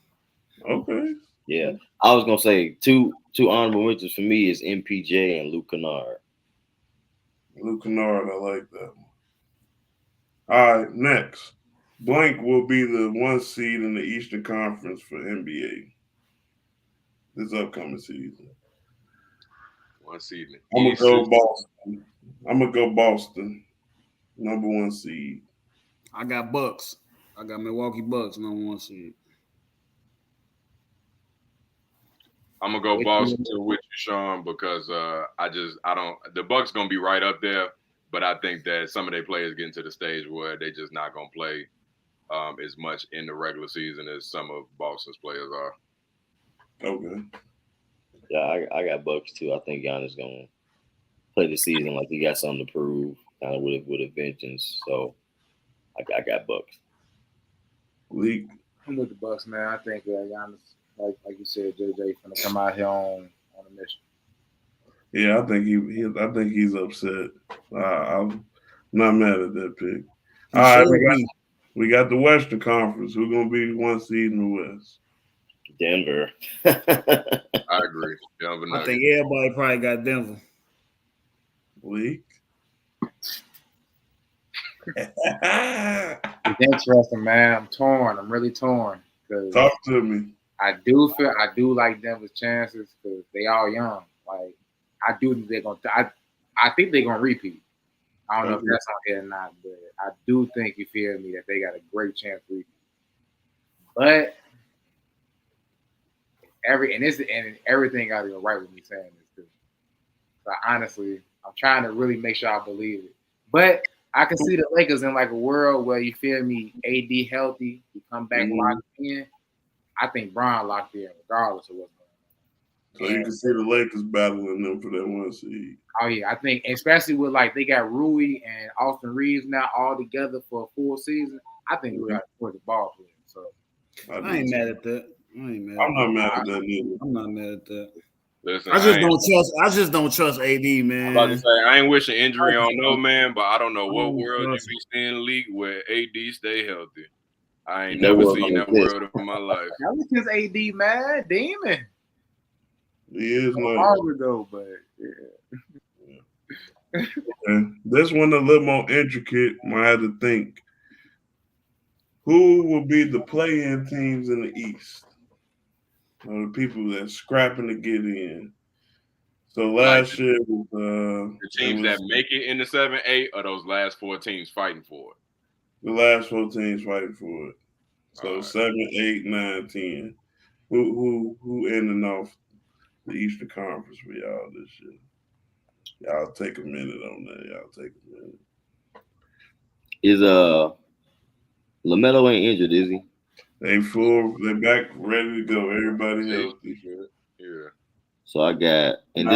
[SPEAKER 2] Okay.
[SPEAKER 3] Yeah, I was gonna say two honorable mentions for me is MPJ and Luke Kennard.
[SPEAKER 2] Luke Kennard, I like that one. All right, next. Blank will be the 1 seed in the Eastern Conference for NBA this upcoming season.
[SPEAKER 4] One season.
[SPEAKER 2] I'm gonna go Boston. Boston, number 1 seed.
[SPEAKER 1] I got Bucks. I got Milwaukee Bucks number 1 seed.
[SPEAKER 4] I'm gonna go Boston with you, Sean, because I don't. The Bucks gonna be right up there, but I think that some of their players getting to the stage where they just not gonna play as much in the regular season as some of Boston's players are.
[SPEAKER 2] Okay.
[SPEAKER 3] Yeah, I got Bucks too. I think Giannis gonna play the season like he got something to prove, kind of with a vengeance. So I got Bucks.
[SPEAKER 2] Leak.
[SPEAKER 6] I'm with the Bucks, man. I think Giannis, like you said, JJ, gonna come out here on a mission.
[SPEAKER 2] Yeah, I think he's upset. I'm not mad at that pick. All right, we got the Western Conference. Who's gonna be the 1 seed in the West?
[SPEAKER 3] Denver.
[SPEAKER 4] I agree. Denver
[SPEAKER 1] I think everybody probably got Denver.
[SPEAKER 2] Leak.
[SPEAKER 6] It's interesting, man. I'm torn. I'm really torn.
[SPEAKER 2] Talk to me.
[SPEAKER 6] I do like Denver's chances because they all young. Like I do think they're gonna. I think they're gonna repeat. I don't know if that's out here or not, but I do think, you feel me, that they got a great chance to repeat. But everything got to go right with me saying this too. So honestly, I'm trying to really make sure I believe it. But I can see the Lakers in like a world where, you feel me, AD healthy, he come back locked in. I think Bron locked in regardless of what's going on.
[SPEAKER 2] So you can see the Lakers battling them for that 1 seed.
[SPEAKER 6] Oh yeah, I think especially with like they got Rui and Austin Reeves now all together for a full season. I think we got to support the ball player. So
[SPEAKER 1] I ain't mad at that.
[SPEAKER 2] I'm not mad at that either.
[SPEAKER 1] I'm not mad at that.
[SPEAKER 4] Listen,
[SPEAKER 1] I just don't trust AD, man.
[SPEAKER 4] I'm about to say, I ain't wishing injury on no man, but I don't know what world you be seeing in the league where AD stay healthy. I ain't never seen that world in my life.
[SPEAKER 6] that was just AD, man, demon.
[SPEAKER 2] He is like
[SPEAKER 6] long ago, but yeah.
[SPEAKER 2] Okay. This one a little more intricate. I had to think. Who will be the play-in teams in the East? Or the people that's scrapping to get in. So last year was
[SPEAKER 4] the teams that make it in the 7-8 are those last 4 teams fighting for it.
[SPEAKER 2] The last 4 teams fighting for it. So 7, 8, 9, 10. Who ending off the Eastern Conference for y'all this year? Y'all take a minute on that.
[SPEAKER 3] Is LaMelo ain't injured, is he?
[SPEAKER 2] They full. They back, ready to go. Everybody healthy.
[SPEAKER 4] Yeah.
[SPEAKER 3] So I got, and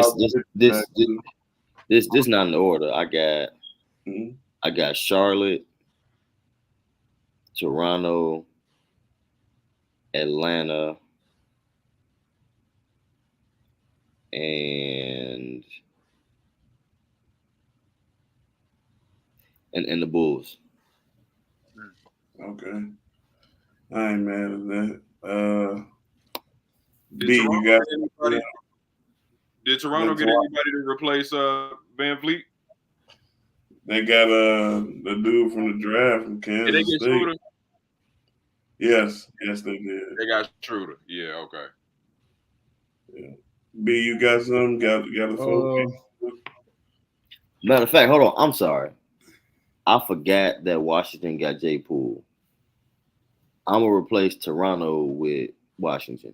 [SPEAKER 3] this not in order. I got Charlotte, Toronto, Atlanta, and the Bulls.
[SPEAKER 2] Okay. I ain't mad at that.
[SPEAKER 4] Did Toronto get anybody to replace Van Vliet?
[SPEAKER 2] They got the dude from the draft from
[SPEAKER 4] Did they
[SPEAKER 2] Kansas
[SPEAKER 4] get
[SPEAKER 2] State.
[SPEAKER 4] Schroeder?
[SPEAKER 2] Yes, they did.
[SPEAKER 4] They got Schroeder. Yeah, okay.
[SPEAKER 2] B, you got some? Got a phone?
[SPEAKER 3] Matter of fact, hold on. I'm sorry. I forgot that Washington got Jay Poole. I'm gonna replace Toronto with Washington.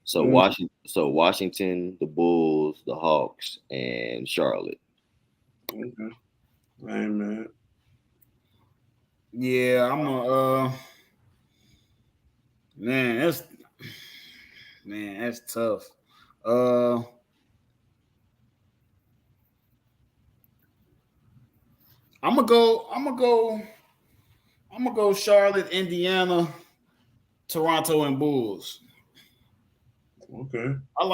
[SPEAKER 3] So Washington, the Bulls, the Hawks, and Charlotte.
[SPEAKER 2] Okay. I ain't mad.
[SPEAKER 1] Yeah, I'm a man, that's tough. I'm gonna go Charlotte, Indiana, Toronto, and Bulls.
[SPEAKER 2] Okay.
[SPEAKER 1] I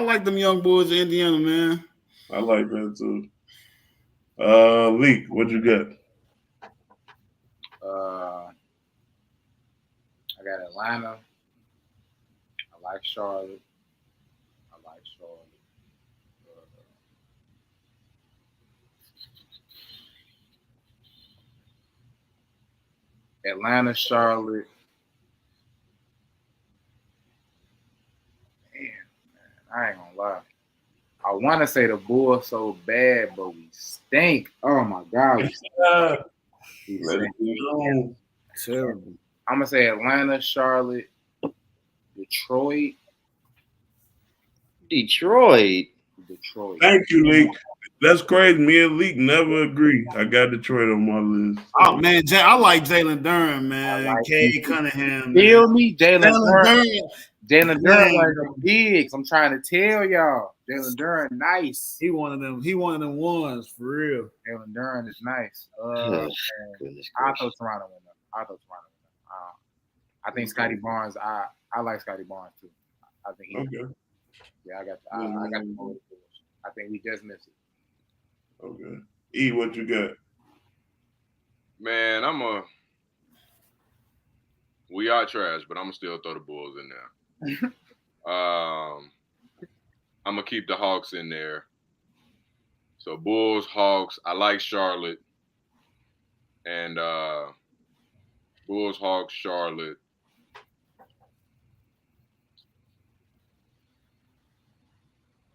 [SPEAKER 1] like them young boys in Indiana, man.
[SPEAKER 2] I like that too. Leak, what you got?
[SPEAKER 6] I got Atlanta. I like Charlotte. Atlanta, Charlotte. Man, I ain't gonna lie. I want to say the Bulls so bad, but we stink. Oh my God, we stink.
[SPEAKER 1] Terrible.
[SPEAKER 6] I'm gonna say Atlanta, Charlotte, Detroit.
[SPEAKER 2] Thank you, Leak. That's crazy. Me and Leak never agree. I got Detroit on my list.
[SPEAKER 1] Oh man, I like Jalen Duren, man. Cade Cunningham.
[SPEAKER 6] Feel me, Jalen Duren.
[SPEAKER 1] Duren.
[SPEAKER 6] Jalen Duren one of them bigs. I'm trying to tell y'all. Jalen Duren, nice.
[SPEAKER 1] He one of them ones for real.
[SPEAKER 6] Jalen Duren is nice.
[SPEAKER 3] Goodness
[SPEAKER 6] I throw Toronto in there. I think Scotty Barnes. I like Scotty Barnes too. I think he.
[SPEAKER 2] Okay.
[SPEAKER 6] Yeah, I got the Bulls. I think we just missed it.
[SPEAKER 2] Okay. E, what you got?
[SPEAKER 4] Man, we are trash, but I'm gonna still throw the Bulls in there. I'm gonna keep the Hawks in there. So Bulls, Hawks. I like Charlotte, and Bulls, Hawks, Charlotte.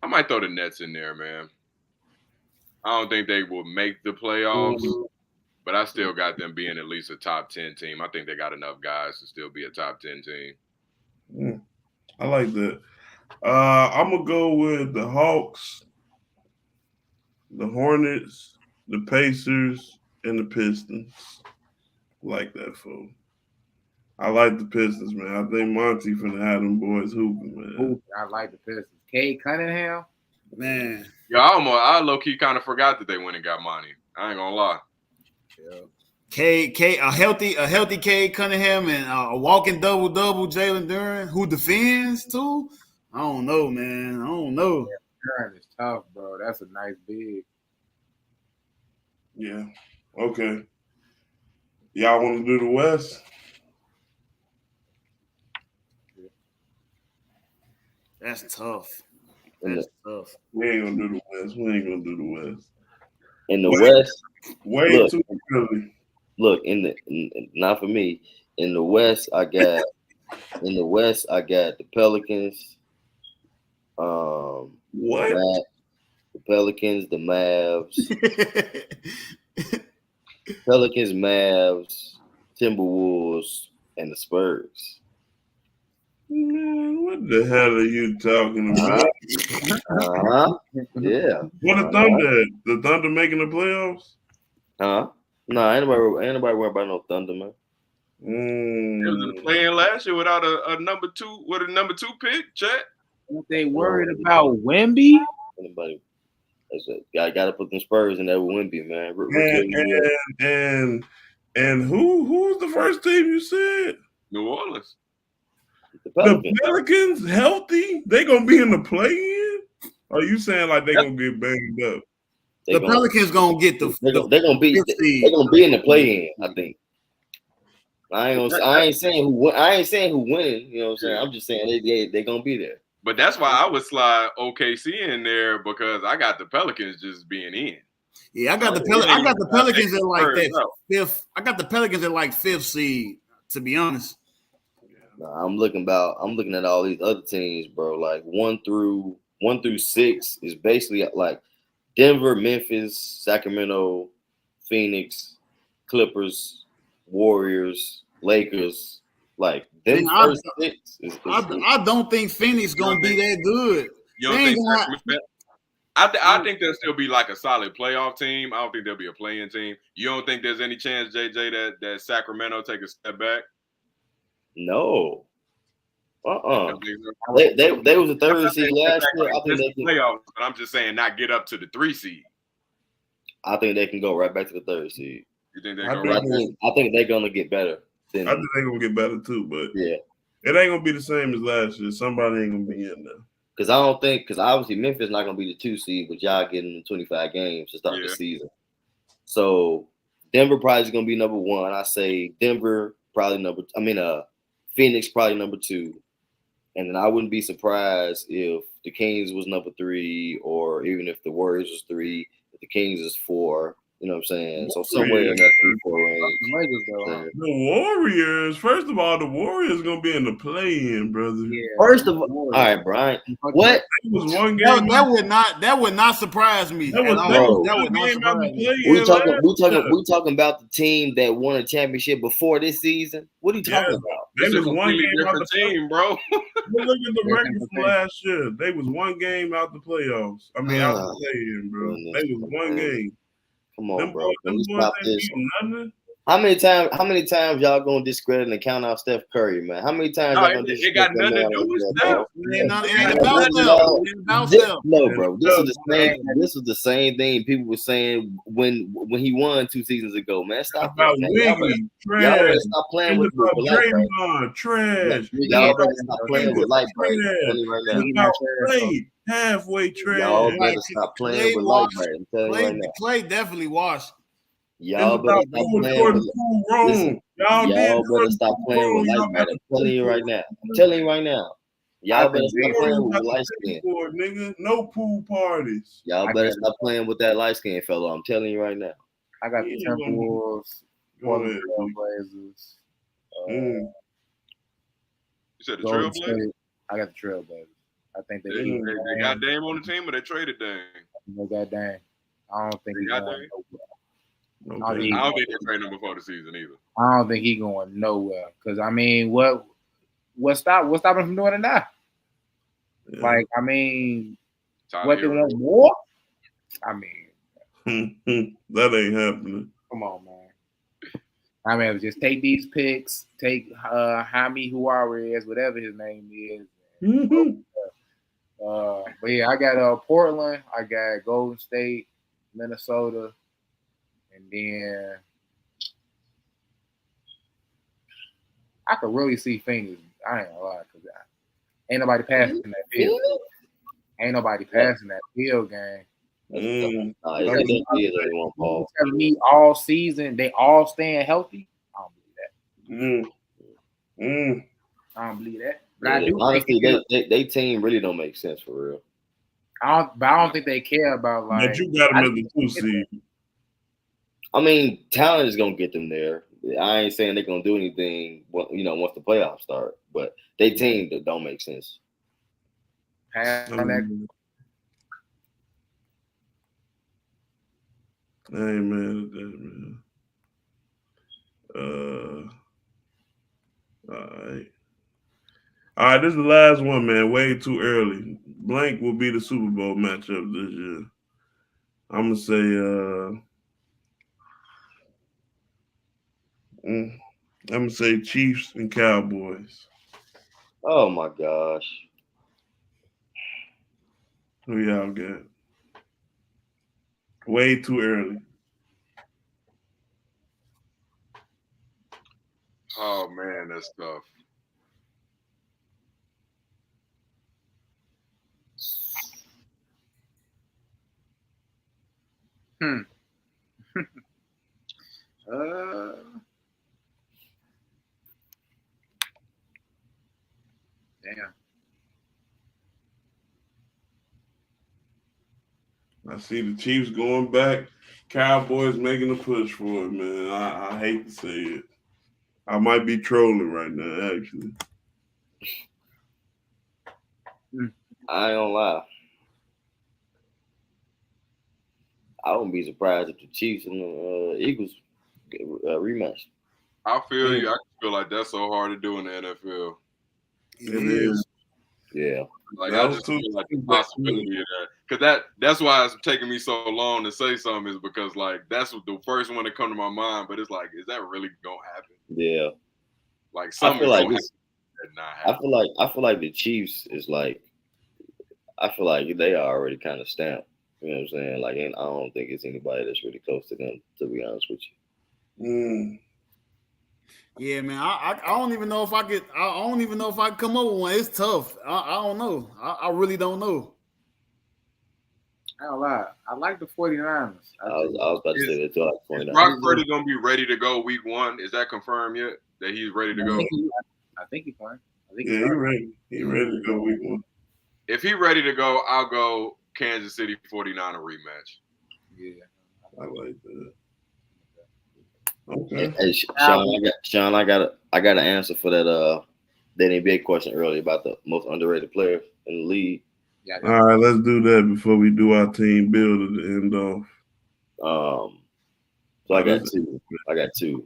[SPEAKER 4] I might throw the Nets in there, man. I don't think they will make the playoffs, but I still got them being at least a top 10 team. I think they got enough guys to still be a top 10 team.
[SPEAKER 2] I like that. I'm going to go with the Hawks, the Hornets, the Pacers, and the Pistons. Like that, fool. I like the Pistons, man. I think Monty finna have them boys hooping, man.
[SPEAKER 6] I like the Pistons. Cade Cunningham,
[SPEAKER 1] man.
[SPEAKER 4] Yeah, I low key kind of forgot that they went and got Monty. I ain't gonna lie.
[SPEAKER 1] Yeah. A healthy Cade Cunningham and a walking double Jalen Duren who defends too. I don't know, man. I don't know.
[SPEAKER 6] Duren is tough, bro. That's a nice big.
[SPEAKER 2] Yeah. Okay. Y'all want to do the West?
[SPEAKER 1] That's tough.
[SPEAKER 2] We ain't gonna do the West.
[SPEAKER 3] In the West,
[SPEAKER 2] way too early.
[SPEAKER 3] Look, not for me. In the West, I got the Pelicans.
[SPEAKER 2] What?
[SPEAKER 3] The Pelicans, the Mavs. Pelicans, Mavs, Timberwolves, and the Spurs.
[SPEAKER 2] Man, what the hell are you talking about?
[SPEAKER 3] Yeah.
[SPEAKER 2] What the Thunder? The Thunder making the playoffs?
[SPEAKER 3] No, ain't nobody worried about no Thunder, man.
[SPEAKER 4] It was playing last year without a number two pick, Chet.
[SPEAKER 6] They worried about Wemby?
[SPEAKER 3] Anybody? I got to put them Spurs in there with Wemby, man.
[SPEAKER 2] And who's the first team you said?
[SPEAKER 4] New Orleans.
[SPEAKER 2] The Pelicans healthy? They gonna be in the play-in? Are you saying like they gonna get banged up?
[SPEAKER 1] The Pelicans gonna get the.
[SPEAKER 3] They're gonna be in the play-in. I think. I ain't saying who winning. You know what I'm saying? I'm just saying they gonna be there.
[SPEAKER 4] But that's why I would slide OKC in there because I got the Pelicans just being in.
[SPEAKER 1] Yeah, I got the Pelicans at like that fifth. I got the Pelicans at like fifth seed. To be honest,
[SPEAKER 3] Nah, I'm looking at all these other teams, bro. Like 1 through 6 is basically like Denver, Memphis, Sacramento, Phoenix, Clippers, Warriors, Lakers. Like them first 6 is
[SPEAKER 1] I don't think Phoenix gonna be that good.
[SPEAKER 4] You don't think Sacramento? I think they'll still be like a solid playoff team. I don't think they'll be a playing team. You don't think there's any chance, JJ, that Sacramento take a step back?
[SPEAKER 3] No. They was the 3rd seed last year. I think they can
[SPEAKER 4] playoffs, but I'm just saying not get up to the 3 seed.
[SPEAKER 3] I think they can go right back to the 3rd seed.
[SPEAKER 4] You think they go right?
[SPEAKER 3] I think they're gonna get better.
[SPEAKER 2] I think they're gonna get better too, but
[SPEAKER 3] yeah,
[SPEAKER 2] it ain't gonna be the same as last year. Somebody ain't gonna be in there.
[SPEAKER 3] Because obviously Memphis not gonna be the 2 seed, but y'all getting 25 games to start the season. So Denver probably is gonna be number 1. I say Denver probably Phoenix probably number 2. And then I wouldn't be surprised if the Kings was number 3, or even if the Warriors was 3, if the Kings is 4. You know what I'm saying? So somewhere in that 3-4 range.
[SPEAKER 2] The Warriors. First of all, the Warriors gonna be in the play-in, brother.
[SPEAKER 3] Yeah. First of all right, Brian. What?
[SPEAKER 2] It was one game.
[SPEAKER 1] That would not surprise me. That would not surprise me.
[SPEAKER 3] We talking about the team that won a championship before this season. What are you talking about?
[SPEAKER 2] They was one game out the
[SPEAKER 4] team, bro.
[SPEAKER 2] Look at the record from last year. They was one game out the playoffs. I mean, out the play-in, bro. They was one game.
[SPEAKER 3] Come on, bro. Can we stop this? How many times y'all gonna discredit and count out Steph Curry, man? How many times y'all gonna discredit?
[SPEAKER 4] It got nothing to do with Steph.
[SPEAKER 3] No, bro. This is the same thing people were saying when he won 2 seasons ago, man. Stop
[SPEAKER 2] about
[SPEAKER 3] y'all better stop playing with
[SPEAKER 2] Draymond. Trash.
[SPEAKER 3] Y'all better stop playing with light bright.
[SPEAKER 2] Halfway trash.
[SPEAKER 3] Y'all better stop playing with light bright. I'm telling you right now.
[SPEAKER 1] Clay definitely washed.
[SPEAKER 3] Y'all better stop playing with light bright. I'm telling you right now. Y'all better stop playing with light skin.
[SPEAKER 2] Nigga, no pool parties.
[SPEAKER 3] Y'all better stop playing with that light skin fellow. I'm telling you right now.
[SPEAKER 5] I got the Timberwolves, Portland Trailblazers.
[SPEAKER 4] You said the Trailblazers?
[SPEAKER 5] I got the Trailblazers. I think they
[SPEAKER 4] got Dame on the team, or they traded Dame?
[SPEAKER 5] They got Dame. I don't think
[SPEAKER 4] they got Dame. I don't think they traded him before the season either.
[SPEAKER 5] I don't think he's going nowhere. Because I mean, what stopping him from doing it now? Yeah. Like, I mean, what they want more? I mean,
[SPEAKER 2] that ain't happening.
[SPEAKER 5] Come on, man. I mean, just take these picks, take Jaime Juarez, whatever his name is. But yeah, I got Portland, I got Golden State, Minnesota, and then I could really see Phoenix. I ain't gonna lie, because ain't nobody passing that field. Ain't nobody passing that field game.
[SPEAKER 3] Telling
[SPEAKER 5] me all season they all staying healthy. I don't believe that. I don't believe that. But
[SPEAKER 3] yeah, honestly, they team really don't make sense for real.
[SPEAKER 5] I don't think they care about like.
[SPEAKER 2] But you got them as the 2 seed.
[SPEAKER 3] I mean, talent is gonna get them there. I ain't saying they're gonna do anything, once the playoffs start. But they team that don't make sense.
[SPEAKER 2] Amen. All right, this is the last one, man. Way too early. Blank will be the Super Bowl matchup this year. I'm gonna say Chiefs and Cowboys.
[SPEAKER 3] Oh my gosh.
[SPEAKER 2] Who y'all got? Way too early.
[SPEAKER 4] Oh man, that's tough.
[SPEAKER 5] Damn.
[SPEAKER 2] I see the Chiefs going back. Cowboys making a push for it, man. I hate to say it. I might be trolling right now, actually.
[SPEAKER 3] I ain't gonna lie. I wouldn't be surprised if the Chiefs and the Eagles get rematch.
[SPEAKER 4] I feel you. I feel like that's so hard to do in the NFL.
[SPEAKER 2] It is.
[SPEAKER 3] Yeah.
[SPEAKER 4] Like
[SPEAKER 2] That
[SPEAKER 4] I
[SPEAKER 2] was
[SPEAKER 4] just
[SPEAKER 2] too-
[SPEAKER 4] feel like the possibility of that, because that's why it's taking me so long to say something, is because like that's the first one to come to my mind. But it's like, is that really gonna happen?
[SPEAKER 3] Yeah.
[SPEAKER 4] Like
[SPEAKER 3] I
[SPEAKER 4] something
[SPEAKER 3] feel like
[SPEAKER 4] gonna
[SPEAKER 3] it's,
[SPEAKER 4] happen that not happen.
[SPEAKER 3] I feel like the Chiefs is like, I feel like they are already kind of stamped. You know what I'm saying? Like, I don't think it's anybody that's really close to them, to be honest with you.
[SPEAKER 1] Yeah, man. I don't even know if I could. I don't even know if I could come up with one. It's tough. I don't know. I really don't know.
[SPEAKER 6] I don't lie. I like the 49ers.
[SPEAKER 3] I was about to say that too. Like
[SPEAKER 4] Is
[SPEAKER 3] 49.
[SPEAKER 4] Brock Purdy gonna be ready to go week 1? Is that confirmed yet? That he's ready to go?
[SPEAKER 6] I think he's playing. I think
[SPEAKER 2] Yeah, he ready. He ready to go week 1.
[SPEAKER 4] If he's ready to go, I'll go Kansas City 49er rematch.
[SPEAKER 6] Yeah.
[SPEAKER 2] I like that. Okay.
[SPEAKER 3] Hey, Sean, I got an answer for that NBA question earlier about the most underrated player in the league.
[SPEAKER 6] Yeah.
[SPEAKER 2] All right, let's do that before we do our team build at the end off.
[SPEAKER 3] So I got two.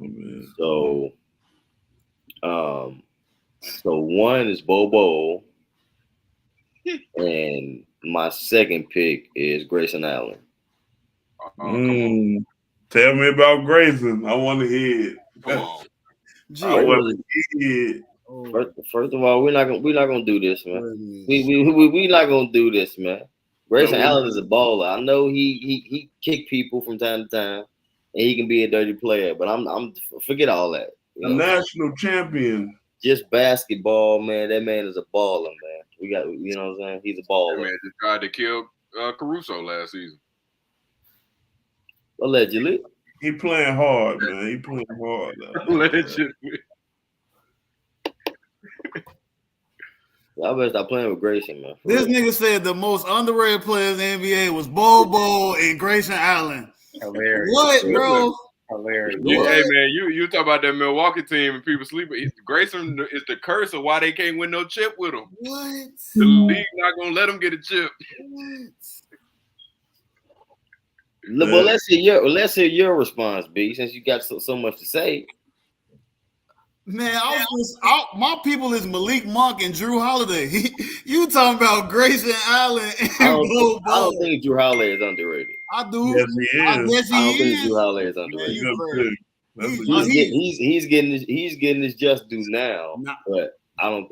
[SPEAKER 2] Oh, man.
[SPEAKER 3] So one is Bobo, and my second pick is Grayson Allen.
[SPEAKER 4] Come on.
[SPEAKER 2] Tell me about Grayson. I want to hear it.
[SPEAKER 4] Come on.
[SPEAKER 2] I want to hear it.
[SPEAKER 3] First of all, we're not gonna do this, man. We not gonna do this, man. Grayson Allen is a baller. I know he kick people from time to time, and he can be a dirty player. But I'm forget all that.
[SPEAKER 2] A national champion.
[SPEAKER 3] Just basketball, man. That man is a baller, man. We got, you know what I'm saying? He's a baller.
[SPEAKER 4] That man just tried to kill Caruso last season.
[SPEAKER 3] Allegedly.
[SPEAKER 2] He playing hard, man. He playing hard.
[SPEAKER 4] Allegedly.
[SPEAKER 3] I better stop playing with Grayson, man.
[SPEAKER 1] This nigga said the most underrated players in the NBA was Bobo and Grayson Allen.
[SPEAKER 6] Hilarious.
[SPEAKER 1] What, bro?
[SPEAKER 6] Hilarious.
[SPEAKER 4] Hey man, you talk about that Milwaukee team and people sleeping. Grayson is the curse of why they can't win no chip with him.
[SPEAKER 1] What?
[SPEAKER 4] The league not gonna let him get a chip.
[SPEAKER 3] Well, let's hear your response, B. Since you got so much to say.
[SPEAKER 1] Man, my people is Malik Monk and Drew Holiday. You talking about Grayson Allen and Bobo?
[SPEAKER 3] I don't think Drew Holiday is underrated.
[SPEAKER 1] I do.
[SPEAKER 2] Yes, he is.
[SPEAKER 1] I guess
[SPEAKER 3] I don't
[SPEAKER 1] he
[SPEAKER 3] think
[SPEAKER 1] is.
[SPEAKER 3] Drew Holiday is underrated. He's getting his just due now, but I don't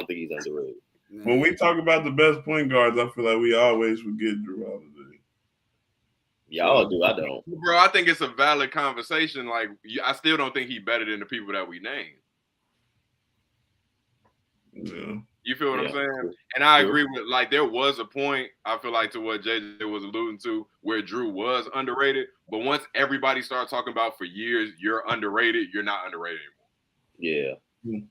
[SPEAKER 3] think he's underrated.
[SPEAKER 2] When we talk about the best point guards, I feel like we always forget Drew Holiday.
[SPEAKER 3] Y'all do, I don't.
[SPEAKER 4] Bro, I think it's a valid conversation. Like, I still don't think he's better than the people that we named.
[SPEAKER 2] Yeah.
[SPEAKER 4] You feel what I'm saying? And I agree with, like, there was a point, I feel like, to what JJ was alluding to, where Drew was underrated. But once everybody started talking about for years, you're underrated, you're not underrated anymore.
[SPEAKER 3] Yeah.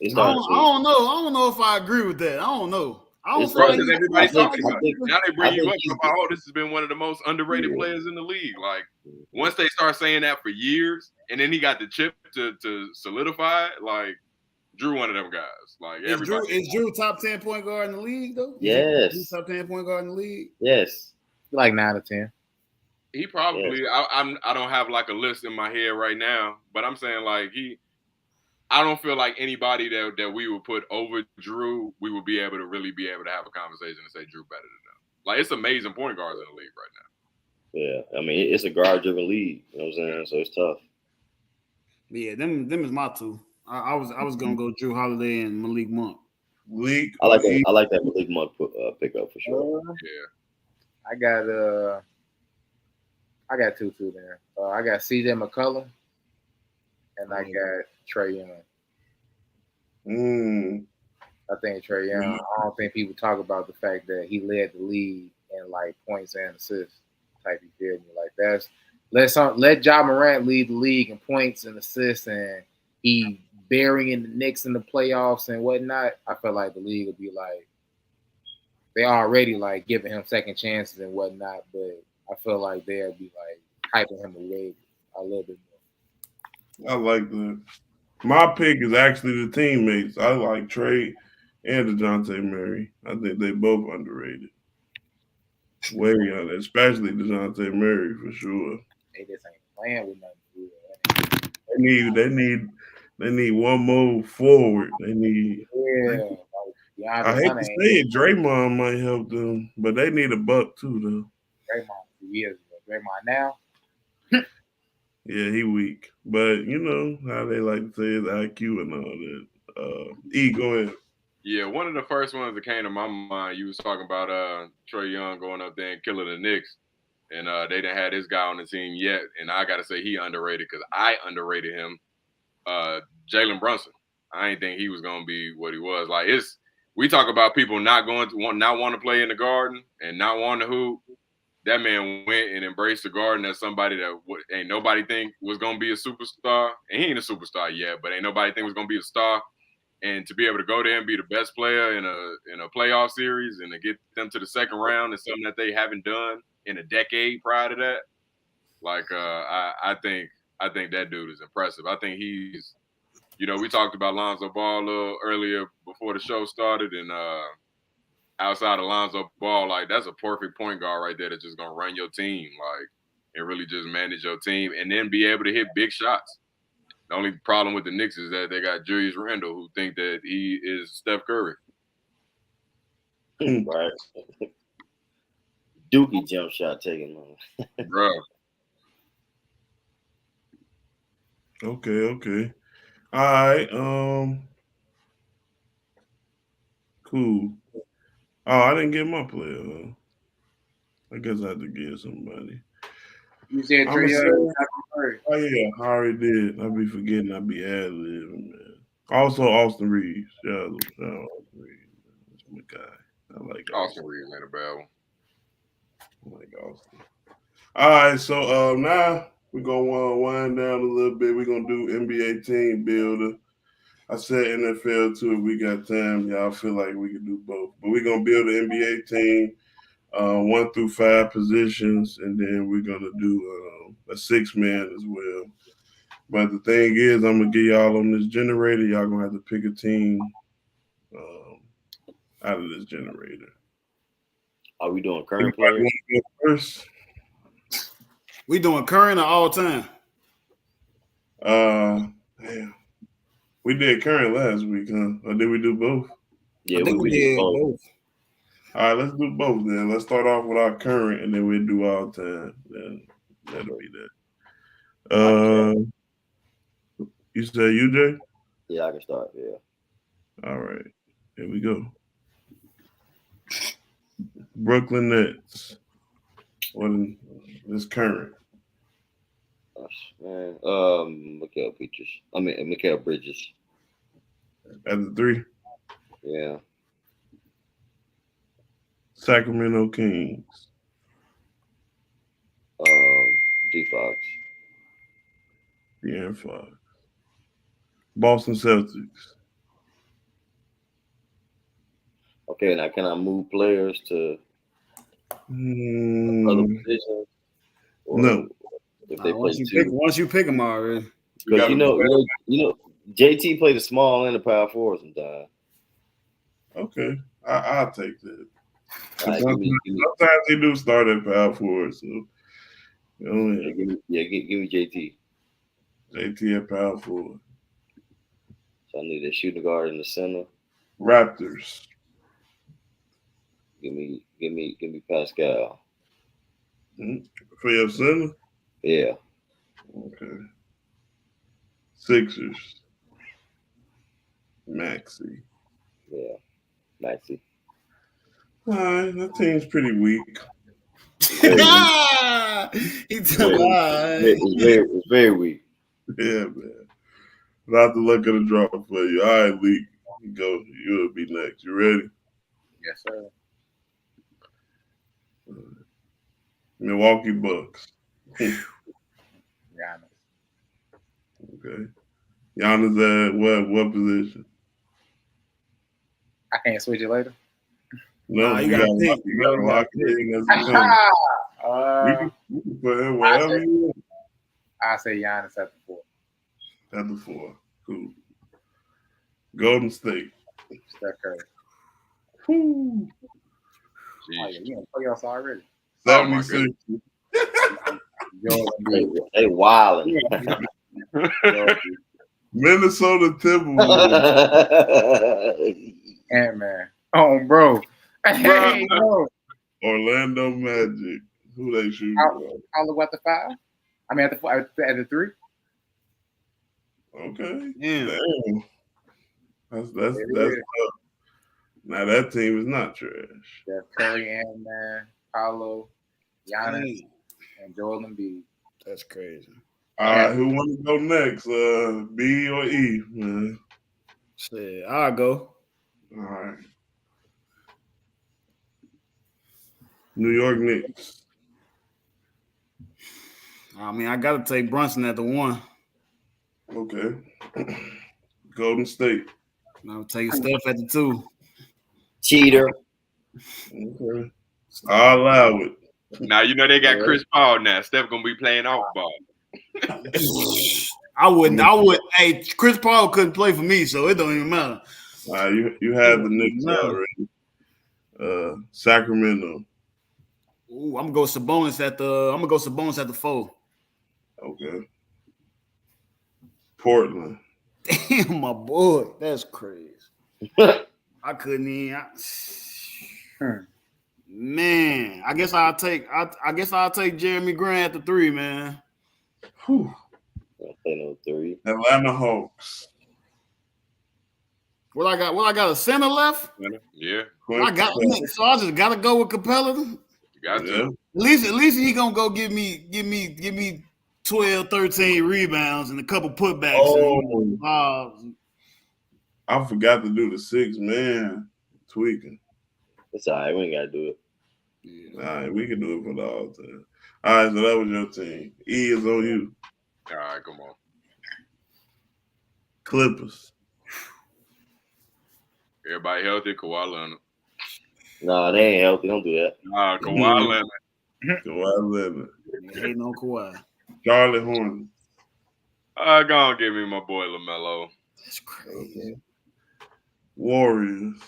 [SPEAKER 1] I don't know. I don't know if I agree with that. I don't know. I don't
[SPEAKER 4] Bro,
[SPEAKER 1] think
[SPEAKER 4] because everybody's talking about it. Now they bring you up
[SPEAKER 3] he's
[SPEAKER 4] about, oh, this has been one of the most underrated players in the league. Like, once they start saying that for years, and then he got the chip to solidify it, like, Drew one of them guys. Like,
[SPEAKER 1] is Drew top 10 point guard in the league though?
[SPEAKER 3] Yes.
[SPEAKER 1] He's top 10 point guard in the league.
[SPEAKER 3] Yes.
[SPEAKER 6] Like 9 or 10.
[SPEAKER 4] He probably. Yes. I don't have like a list in my head right now, but I'm saying like I don't feel like anybody that we would put over Drew, we would be able to have a conversation and say Drew better than them. Like, it's amazing point guards in the league right now.
[SPEAKER 3] Yeah, I mean, it's a guard-driven league. You know what I'm saying? So it's tough.
[SPEAKER 1] Yeah, them is my two. I was gonna go Drew Holiday and Malik Monk.
[SPEAKER 3] I like that Malik Monk pickup for sure.
[SPEAKER 6] I got two there. I got CJ McCollum and I got Trae Young. I think Trae Young. I don't think people talk about the fact that he led the league in like points and assists. Type, you feel me? Like let Ja Morant lead the league in points and assists, and he burying the Knicks in the playoffs and whatnot. I feel like the league would be like they already like giving him second chances and whatnot, but I feel like they'll be like hyping him away a little bit more.
[SPEAKER 2] I like that. My pick is actually the teammates. I like Trey and DeJounte Murray. I think they both underrated. Way under, especially DeJounte Murray for sure.
[SPEAKER 6] They just ain't playing with nothing.
[SPEAKER 2] They need one more forward. They need.
[SPEAKER 6] Yeah.
[SPEAKER 2] I hate to say it, Draymond might help them, but they need a buck too, though.
[SPEAKER 6] Draymond 2 years ago. Draymond now.
[SPEAKER 2] Yeah, he weak, but you know how they like to say his IQ and all that. E, go ahead.
[SPEAKER 4] Yeah, one of the first ones that came to my mind, you was talking about Trae Young going up there and killing the Knicks, and they didn't have this guy on the team yet, and I gotta say he underrated because I underrated him. Jalen Brunson, I didn't think he was gonna be what he was. Like we talk about people not want to play in the Garden and not want to hoop. That man went and embraced the Garden as somebody that ain't nobody think was gonna be a superstar, and he ain't a superstar yet, but ain't nobody think was gonna be a star. And to be able to go there and be the best player in a playoff series and to get them to the second round is something that they haven't done in a decade prior to that. Like I think that dude is impressive. I think he's, we talked about Lonzo Ball a little earlier before the show started, and outside of Lonzo Ball, like that's a perfect point guard right there that's just gonna run your team, like, and really just manage your team and then be able to hit big shots. The only problem with the Knicks is that they got Julius Randle, who think that he is Steph Curry.
[SPEAKER 3] Right. Dookie jump shot taking on.
[SPEAKER 4] Bro.
[SPEAKER 2] Okay. All right. Cool. Oh, I didn't get my player. I guess I had to get somebody.
[SPEAKER 6] You said
[SPEAKER 2] Oh yeah, I already did. I be forgetting. I be ad-libbing, man. Also, Austin Reeves. Shout out Austin Reeves. That's my guy. I like
[SPEAKER 4] Austin Reeves ain't a bad one.
[SPEAKER 2] I like Austin. All right, so now we're gonna wind down a little bit. We're gonna do NBA team builder. I said NFL too. If we got time, y'all feel like we can do both. But we're gonna build an NBA team, 1 through 5 positions, and then we're gonna do a 6-man as well. But the thing is, I'm gonna get y'all on this generator. Y'all gonna have to pick a team out of this generator.
[SPEAKER 3] Are we doing current players?
[SPEAKER 2] First?
[SPEAKER 1] We doing current or all time?
[SPEAKER 2] Damn. We did current last week, huh? Or did we do both?
[SPEAKER 3] Yeah,
[SPEAKER 1] I think we did both.
[SPEAKER 2] All right, let's do both then. Let's start off with our current, and then we'll do all time. Then that'll be that. You say UJ?
[SPEAKER 3] Yeah, I can start. Yeah.
[SPEAKER 2] All right, here we go. Brooklyn Nets. What is current?
[SPEAKER 3] Man, Mikal Bridges.
[SPEAKER 2] At the 3.
[SPEAKER 3] Yeah.
[SPEAKER 2] Sacramento Kings.
[SPEAKER 3] D Fox.
[SPEAKER 2] De'Aaron Fox. Boston Celtics.
[SPEAKER 3] Okay, now can I move players to other positions?
[SPEAKER 2] No.
[SPEAKER 3] If they
[SPEAKER 1] Once you pick them already.
[SPEAKER 3] Because you know, JT played the small and the power forward sometimes.
[SPEAKER 2] Okay, I'll take that.
[SPEAKER 3] Right,
[SPEAKER 2] sometimes he do start at power forward, so
[SPEAKER 3] give me JT.
[SPEAKER 2] JT at power forward.
[SPEAKER 3] So I need a shooting guard in the center.
[SPEAKER 2] Raptors.
[SPEAKER 3] Give me Pascal.
[SPEAKER 2] For your center?
[SPEAKER 3] Yeah.
[SPEAKER 2] Okay. Sixers. Maxey.
[SPEAKER 3] Yeah. Maxey.
[SPEAKER 2] All right, that team's pretty weak.
[SPEAKER 3] It's very weak.
[SPEAKER 2] Yeah, man. Not the luck of the draw for you. All right, Leak. Go. You'll be next. You ready?
[SPEAKER 6] Yes, sir.
[SPEAKER 2] Milwaukee Bucks.
[SPEAKER 6] Giannis.
[SPEAKER 2] Okay. Giannis at what position?
[SPEAKER 6] I can't switch it later.
[SPEAKER 2] No,
[SPEAKER 1] Nah,
[SPEAKER 2] you
[SPEAKER 1] you
[SPEAKER 2] gotta
[SPEAKER 1] gotta
[SPEAKER 2] lock,
[SPEAKER 1] pick.
[SPEAKER 2] you gotta lock it in as it comes. You can put him wherever you want.
[SPEAKER 6] I say Giannis at the 4.
[SPEAKER 2] At the 4. Cool. Golden State.
[SPEAKER 6] Steph Curry.
[SPEAKER 2] Whew.
[SPEAKER 6] Oh, yeah, you in the playoffs already.
[SPEAKER 4] Oh, my
[SPEAKER 2] 76.
[SPEAKER 3] They wildin'.
[SPEAKER 2] Minnesota Timberwolves.
[SPEAKER 6] Ant-Man. Oh, bro. Hey, bro.
[SPEAKER 2] Orlando Magic. Who they shooting?
[SPEAKER 6] I'll look at the 5. I mean, at the 3.
[SPEAKER 2] Okay.
[SPEAKER 1] Yeah.
[SPEAKER 2] Damn. That's tough. Now that team is not trash.
[SPEAKER 6] Steph Curry, Ant-Man, Paolo, Giannis, and Joel Embiid.
[SPEAKER 1] That's crazy.
[SPEAKER 2] All right, who want to go next? B or E, man?
[SPEAKER 1] Shit, I'll go.
[SPEAKER 2] All right. New York Knicks.
[SPEAKER 1] I mean, I gotta take Brunson at the 1.
[SPEAKER 2] Okay. Golden State.
[SPEAKER 1] I'll take Steph at the 2.
[SPEAKER 3] Cheater.
[SPEAKER 2] Okay. I'll allow it.
[SPEAKER 4] Now you know they got Chris Paul now. Steph gonna be playing off ball.
[SPEAKER 1] I wouldn't. Hey, Chris Paul couldn't play for me, so it don't even matter.
[SPEAKER 2] You had the Knicks already. Sacramento.
[SPEAKER 1] Ooh, I'm gonna go Sabonis at the 4.
[SPEAKER 2] Okay. Portland.
[SPEAKER 1] Damn, my boy, that's crazy. I couldn't even. Man, I guess I'll take Jeremy Grant at the 3, man.
[SPEAKER 2] Whew.
[SPEAKER 3] Don't play no 3.
[SPEAKER 2] Atlanta Hawks.
[SPEAKER 1] What I got a center left?
[SPEAKER 4] Yeah,
[SPEAKER 1] So I just gotta go with Capella.
[SPEAKER 4] you got to.
[SPEAKER 2] Yeah.
[SPEAKER 1] At least he gonna go give me 12, 13 rebounds and a couple putbacks.
[SPEAKER 2] Oh, I forgot to do the 6 man tweaking.
[SPEAKER 3] It's all right. We ain't got to do it.
[SPEAKER 2] All right, we can do it for the all time. All right, so that was your team. E is on you.
[SPEAKER 4] All right, come on.
[SPEAKER 2] Clippers.
[SPEAKER 4] Everybody healthy. Kawhi Leonard.
[SPEAKER 3] No, they ain't healthy. Don't do that.
[SPEAKER 4] Nah, Kawhi Leonard.
[SPEAKER 2] Kawhi Leonard.
[SPEAKER 1] Ain't no Kawhi.
[SPEAKER 2] Charlotte Hornets.
[SPEAKER 4] Go on, give me my boy LaMelo.
[SPEAKER 1] That's crazy.
[SPEAKER 2] Okay. Warriors.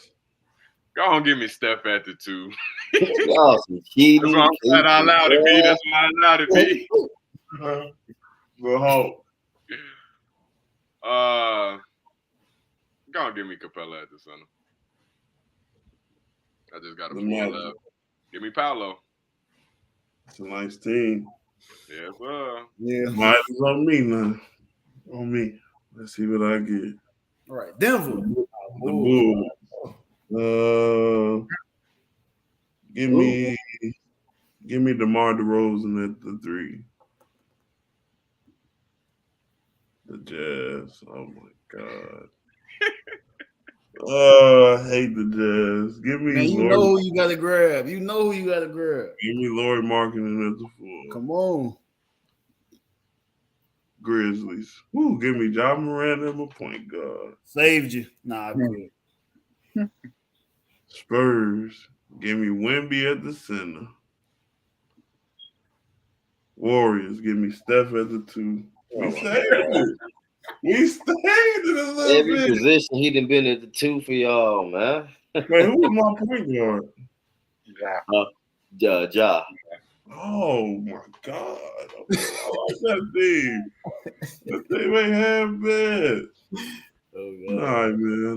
[SPEAKER 4] Go on, give me Steph at the 2.
[SPEAKER 3] Y'all some cheating.
[SPEAKER 4] That's why I'm allowed to be. That's why I'm allowed to be.
[SPEAKER 2] The Hawks.
[SPEAKER 4] Go on, give me Capella at the center. I just got to
[SPEAKER 2] The Magic.
[SPEAKER 4] pull up. Give me Paolo.
[SPEAKER 2] It's a nice team.
[SPEAKER 4] Yes, sir.
[SPEAKER 1] Yeah.
[SPEAKER 2] Mine is on me now. On me. Let's see what I get.
[SPEAKER 1] All right, Denver.
[SPEAKER 2] The Bulls. Give me DeMar DeRozan at the 3. The Jazz. Oh my God. I hate the Jazz. Give me
[SPEAKER 1] Man, you know who you gotta grab. Give me
[SPEAKER 2] Lauri Markkanen at the 4.
[SPEAKER 1] Come on.
[SPEAKER 2] Grizzlies. Woo, give me Ja Morant at my point guard.
[SPEAKER 1] Saved you. Nah, good.
[SPEAKER 2] Spurs. Give me Wemby at the center. Warriors. Give me Steph at the 2. We stayed in a little
[SPEAKER 3] Every
[SPEAKER 2] bit.
[SPEAKER 3] position he done been at the 2 for y'all, man.
[SPEAKER 2] Man, who was my point guard?
[SPEAKER 3] Ja.
[SPEAKER 2] Oh my God. I like that team. That team ain't half bad.
[SPEAKER 1] Oh,
[SPEAKER 2] All right, man.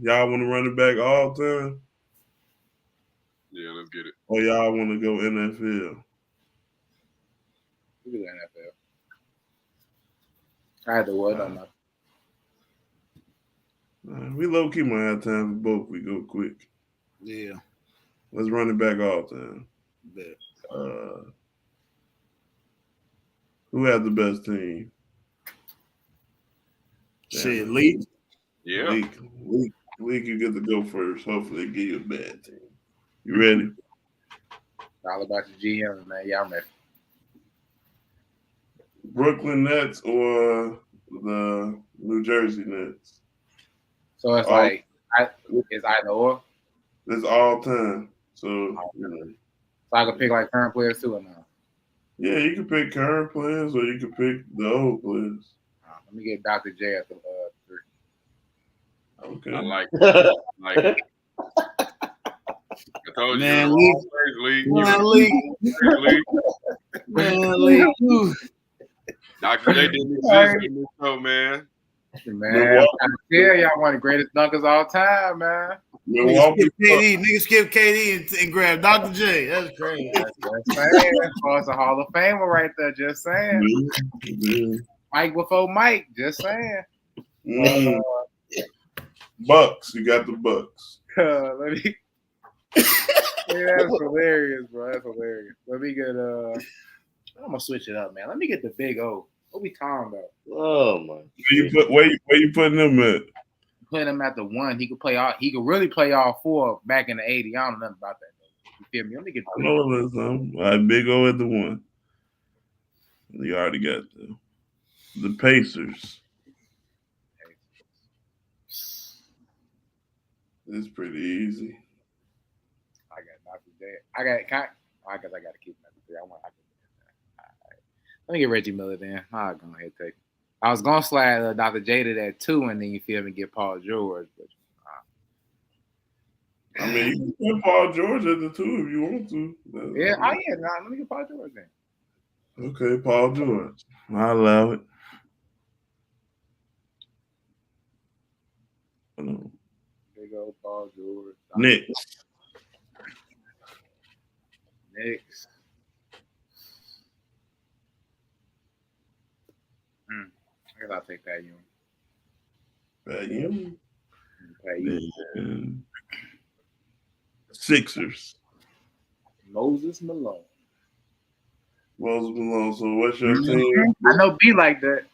[SPEAKER 2] Y'all want to run it back all time?
[SPEAKER 4] Yeah, let's get it.
[SPEAKER 2] Or y'all want to go NFL?
[SPEAKER 6] We do NFL. I had the word on that.
[SPEAKER 2] We low key might have time for both. We go quick.
[SPEAKER 1] Yeah.
[SPEAKER 2] Let's run it back all time.
[SPEAKER 1] Bet.
[SPEAKER 2] Who has the best team?
[SPEAKER 1] Shit, Lee.
[SPEAKER 4] Yeah.
[SPEAKER 2] Leak, you get to go first. Hopefully, they give you a bad team. You ready?
[SPEAKER 6] All about the GM, man. Y'all ready?
[SPEAKER 2] Brooklyn Nets or the New Jersey Nets?
[SPEAKER 6] So it's like it's either or.
[SPEAKER 2] It's all time. So, you know.
[SPEAKER 5] So I can pick like current players too or not?
[SPEAKER 2] Yeah, you can pick current players or you can pick the old players.
[SPEAKER 5] Let me get Dr. J at the 3.
[SPEAKER 2] Okay.
[SPEAKER 4] I like it. I told
[SPEAKER 1] Man,
[SPEAKER 4] you.
[SPEAKER 1] Leak.
[SPEAKER 4] League.
[SPEAKER 1] Man, Leak.
[SPEAKER 4] Dr. J didn't exist in this show, man.
[SPEAKER 5] Man, I tell y'all one of the greatest dunkers all time, man.
[SPEAKER 1] Niggas skip KD and grab Dr. J. That's crazy.
[SPEAKER 5] Just saying. It's a Hall of Famer right there. Just saying.
[SPEAKER 2] Yeah.
[SPEAKER 5] Mike before Mike. Just saying.
[SPEAKER 2] Bucks. You got the Bucks.
[SPEAKER 5] Let me. Yeah, that's hilarious, bro. That's hilarious. Let me get I'm gonna switch it up, man. Let me get the Big O. What we talking about?
[SPEAKER 3] Oh my!
[SPEAKER 2] Where you putting them at?
[SPEAKER 5] Putting him at the 1. He could play all. He could really play all 4 back in the 80s. I don't know nothing about that. You feel me? Let me get.
[SPEAKER 2] I know this. All right, Big O at the 1. You already got the Pacers. It's pretty easy.
[SPEAKER 5] I got Dr. J. I guess I got to keep him at the 3. Let me get Reggie Miller then. I'll go ahead and take it. I was gonna slide Dr. J to that 2, and then you feel me, get Paul George. But
[SPEAKER 2] I mean, you can put Paul George at the 2 if you want to.
[SPEAKER 5] Yeah, let me get Paul George then.
[SPEAKER 2] Okay, Paul George. I allow it.
[SPEAKER 5] Big old Paul George.
[SPEAKER 2] Knicks.
[SPEAKER 5] I guess I'll take Pat Ewing.
[SPEAKER 2] Pat Ewing.
[SPEAKER 5] Pat Ewing.
[SPEAKER 2] Sixers.
[SPEAKER 5] Moses Malone.
[SPEAKER 2] Moses Malone. So what's your team?
[SPEAKER 5] I know B like that.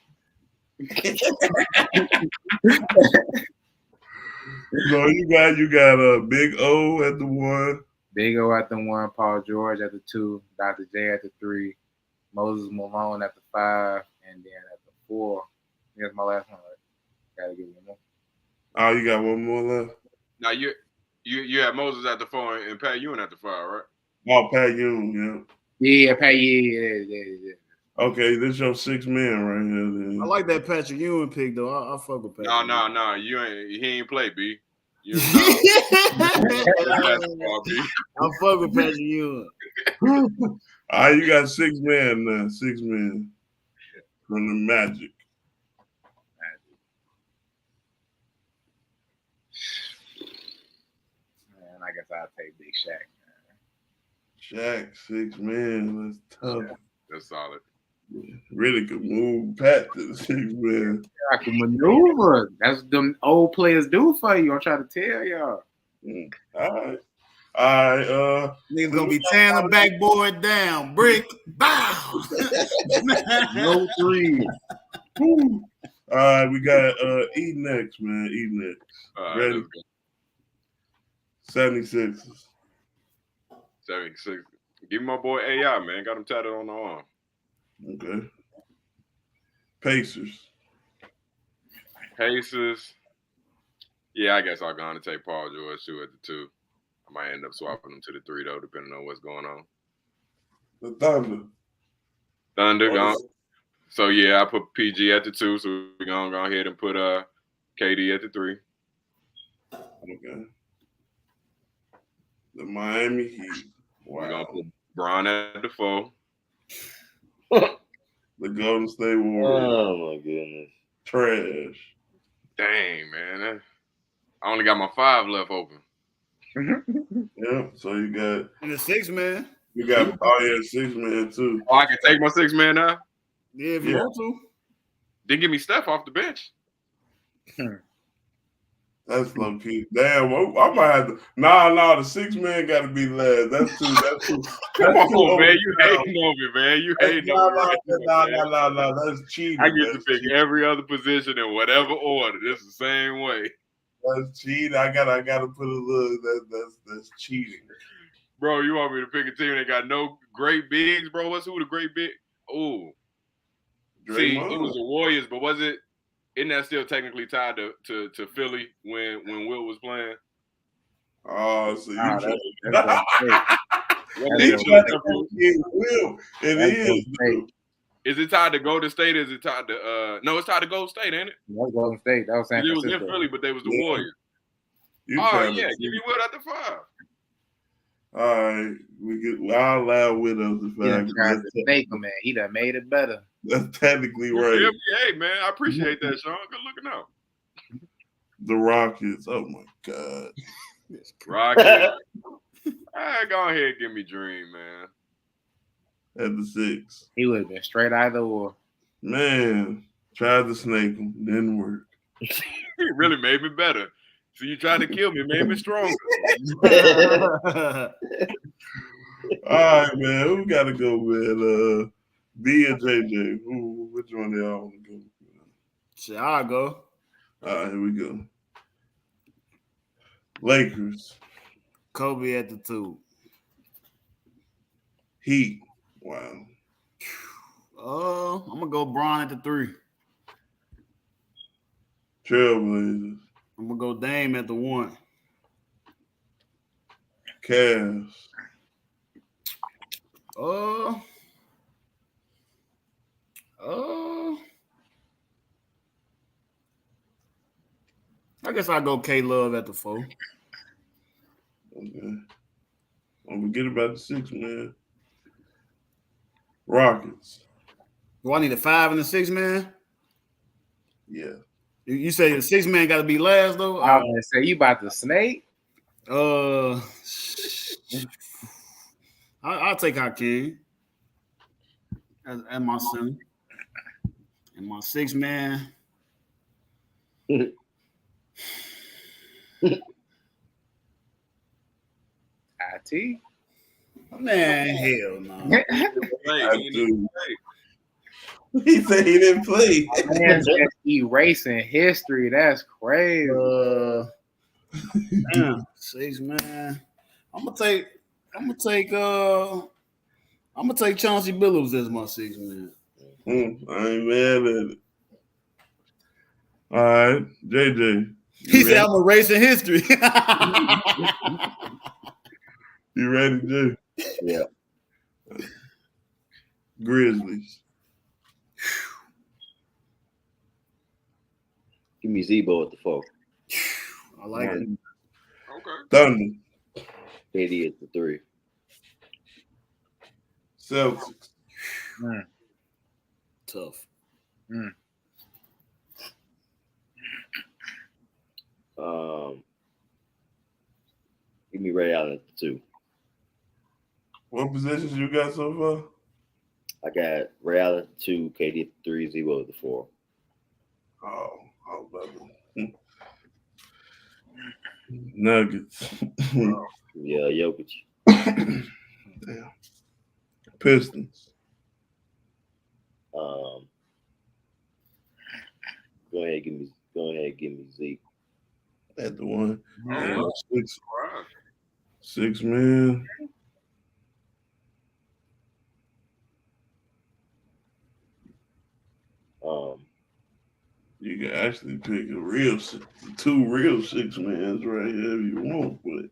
[SPEAKER 2] So you got a Big O at the 1.
[SPEAKER 5] Big O at the 1, Paul George at the 2, Dr. J at the 3, Moses Malone at the 5, and then at the 4. That's my last one, right? Gotta give one more.
[SPEAKER 2] Oh, you got one more left?
[SPEAKER 4] Now you have Moses at the 4 and Pat Ewing at the 5, right?
[SPEAKER 2] Oh, Pat Ewing,
[SPEAKER 5] yeah. Pat, yeah.
[SPEAKER 2] Okay, this your 6 man right here. Then.
[SPEAKER 1] I like that Patrick Ewing pick though. I fuck with Patrick.
[SPEAKER 4] No. He ain't play, B. I
[SPEAKER 1] fuck with Patrick Ewing.
[SPEAKER 2] All right, you got 6 man now. 6 man from the Magic.
[SPEAKER 5] Man, I guess I'll take Big Shaq.
[SPEAKER 2] Shaq, 6 man. That's tough.
[SPEAKER 4] Yeah, that's solid.
[SPEAKER 2] Really could move Pat to the 6 man.
[SPEAKER 5] I can maneuver. That's what them old players do for you. I'm trying to tell y'all.
[SPEAKER 2] All right.
[SPEAKER 1] Niggas gonna be tearing the backboard down. Brick, bow.
[SPEAKER 5] No 3.
[SPEAKER 2] All right, we got E next, man. E next. Ready? 76ers.
[SPEAKER 4] 76. Give me my boy AI, man. Got him tatted on the arm.
[SPEAKER 2] Okay. Pacers.
[SPEAKER 4] Yeah, I guess I'll go on and take Paul George too at the 2. I might end up swapping him to the 3 though, depending on what's going on.
[SPEAKER 2] The Thunder.
[SPEAKER 4] Thunder gone. So yeah, I put PG at the 2, so we're gonna go ahead and put KD at the 3.
[SPEAKER 2] Okay. The Miami Heat. Wow.
[SPEAKER 4] We're gonna put Bron at the 4.
[SPEAKER 2] The Golden State Warriors.
[SPEAKER 3] Oh my goodness.
[SPEAKER 2] Trash.
[SPEAKER 4] Dang, man. I only got my 5 left open.
[SPEAKER 2] Yeah, so you got
[SPEAKER 1] And the 6 man.
[SPEAKER 2] You got 6 man too.
[SPEAKER 4] Oh, I can take my 6 man now?
[SPEAKER 1] Yeah, if you want to.
[SPEAKER 4] Then give me Steph off the bench.
[SPEAKER 2] That's low key. Damn, I might have to. Nah, the 6 man got to be last. That's too.
[SPEAKER 4] Come on, man. You hating on me, man. You hating on me.
[SPEAKER 2] Nah. That's cheating.
[SPEAKER 4] I get to pick every other position in whatever order. This is the same way.
[SPEAKER 2] That's cheating. I gotta put a little. That's cheating.
[SPEAKER 4] Bro, you want me to pick a team that got no great bigs, bro? Who the great big? Oh, see, it was the Warriors, but isn't that still technically tied to Philly when Wilt was playing?
[SPEAKER 2] I Oh, so you
[SPEAKER 5] Nah,
[SPEAKER 2] trying
[SPEAKER 5] that's Golden State.
[SPEAKER 2] he
[SPEAKER 5] That's
[SPEAKER 2] trying
[SPEAKER 5] Golden
[SPEAKER 2] to
[SPEAKER 5] State.
[SPEAKER 2] get Will. It
[SPEAKER 5] That's
[SPEAKER 2] is,
[SPEAKER 5] Golden State.
[SPEAKER 2] dude.
[SPEAKER 4] Is it tied to Golden State? Is it tied to no? It's tied to Golden State, ain't it?
[SPEAKER 5] That's Golden State. That was San
[SPEAKER 4] It was in
[SPEAKER 5] Francisco.
[SPEAKER 4] Philly, but they was the
[SPEAKER 2] Yeah.
[SPEAKER 4] Warriors.
[SPEAKER 2] You
[SPEAKER 4] Oh
[SPEAKER 2] trying
[SPEAKER 4] yeah,
[SPEAKER 2] to
[SPEAKER 4] give me Will at the 5.
[SPEAKER 2] All right, I'll allow Will of the
[SPEAKER 5] He done
[SPEAKER 2] 5.
[SPEAKER 5] tried to snake him, man. He done made it better.
[SPEAKER 2] That's technically
[SPEAKER 4] You
[SPEAKER 2] right.
[SPEAKER 4] feel me? Hey man, I appreciate that, Sean. Good looking out.
[SPEAKER 2] The Rockets. Oh my God.
[SPEAKER 4] Rockets. All right, go ahead, give me Dream, man.
[SPEAKER 2] At the 6.
[SPEAKER 5] He would have been straight either or.
[SPEAKER 2] Man, tried to snake him. Didn't work.
[SPEAKER 4] It really made me better. So you tried to kill me, it made me stronger.
[SPEAKER 2] All right, man. Who got to go with B or JJ? Which one do y'all want to go with?
[SPEAKER 1] Shit, I'll go.
[SPEAKER 2] All right, here we go. Lakers.
[SPEAKER 1] Kobe at the 2.
[SPEAKER 2] Heat. Wow.
[SPEAKER 1] I'm gonna go Bron at the 3.
[SPEAKER 2] Trailblazers.
[SPEAKER 1] I'm gonna go Dame at the 1.
[SPEAKER 2] Cavs.
[SPEAKER 1] I guess I'll go K Love at the 4.
[SPEAKER 2] Okay. Don't forget about the 6, man. Rockets.
[SPEAKER 1] Do I need a 5 and a 6 man?
[SPEAKER 2] Yeah.
[SPEAKER 1] You say the 6 man got to be last though.
[SPEAKER 5] I was gonna say you about to snake.
[SPEAKER 1] I'll take Hakeem as my son and my 6 man.
[SPEAKER 5] IT.
[SPEAKER 1] Man, hell no.
[SPEAKER 2] I do. He said he didn't play.
[SPEAKER 5] Man, just erasing history. That's crazy.
[SPEAKER 1] Damn, 6 man. I'm gonna take Chauncey Billups as my 6 man.
[SPEAKER 2] I ain't mad at it. All right, JJ.
[SPEAKER 1] He said I'm erasing history.
[SPEAKER 2] You ready, Jay?
[SPEAKER 3] Yeah.
[SPEAKER 2] Grizzlies.
[SPEAKER 3] Give me Zebo at the 4.
[SPEAKER 1] I like it.
[SPEAKER 4] Okay.
[SPEAKER 2] Thunder.
[SPEAKER 3] KD at the 3.
[SPEAKER 2] Celtics.
[SPEAKER 1] Tough.
[SPEAKER 3] Give me Ray Allen at the 2.
[SPEAKER 2] What positions you got so far?
[SPEAKER 3] I got Ray Allen at the 2, KD at the 3, Zebo at the 4.
[SPEAKER 2] Oh, brother. Nuggets.
[SPEAKER 3] Yeah, Jokic.
[SPEAKER 2] Damn. Pistons.
[SPEAKER 3] Go ahead, give me Zeke.
[SPEAKER 2] At the 1.
[SPEAKER 4] Yeah.
[SPEAKER 2] 6,
[SPEAKER 4] All right.
[SPEAKER 2] 6 man. You can actually pick a real 2 real 6 mans right here if you want, but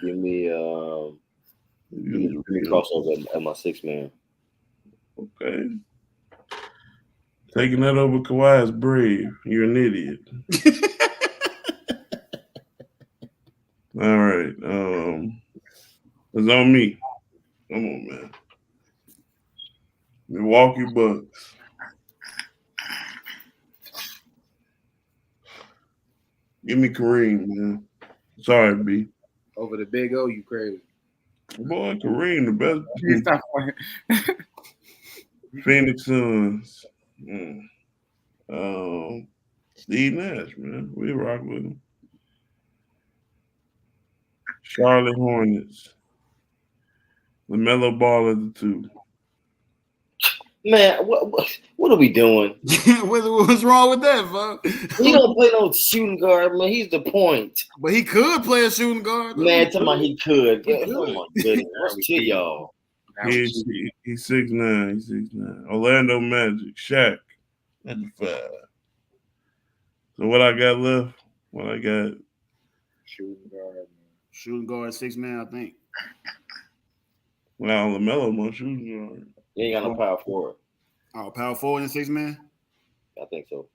[SPEAKER 3] Give me crossover at my 6 man.
[SPEAKER 2] okay. Taking that over Kawhi is brave. You're an idiot. All right. It's on me. Come on, man. Milwaukee Bucks. Give me Kareem, man. Sorry, B.
[SPEAKER 5] Over the Big O, you crazy.
[SPEAKER 2] Boy, Kareem, the best.
[SPEAKER 5] Stop playing.
[SPEAKER 2] Phoenix Suns. Steve Nash, man. We rock with him. Charlotte Hornets. LaMelo Ball at the 2.
[SPEAKER 3] Man, what are we doing?
[SPEAKER 1] What's wrong with that, fuck?
[SPEAKER 3] He don't play no shooting guard, man. He's the point.
[SPEAKER 1] But he could play a shooting guard. though.
[SPEAKER 3] Man, tell me he could.
[SPEAKER 1] He
[SPEAKER 3] Oh
[SPEAKER 1] could.
[SPEAKER 3] my goodness. What's to y'all?
[SPEAKER 2] He's 6'9". He's 6'9". Orlando Magic. Shaq at the 5. So what I got left?
[SPEAKER 5] Shooting guard.
[SPEAKER 1] Shooting guard, 6-man, I think.
[SPEAKER 2] Well, LaMelo most shooting guard.
[SPEAKER 3] You ain't got no power forward.
[SPEAKER 1] Oh, power forward and 6-man.
[SPEAKER 3] I think so.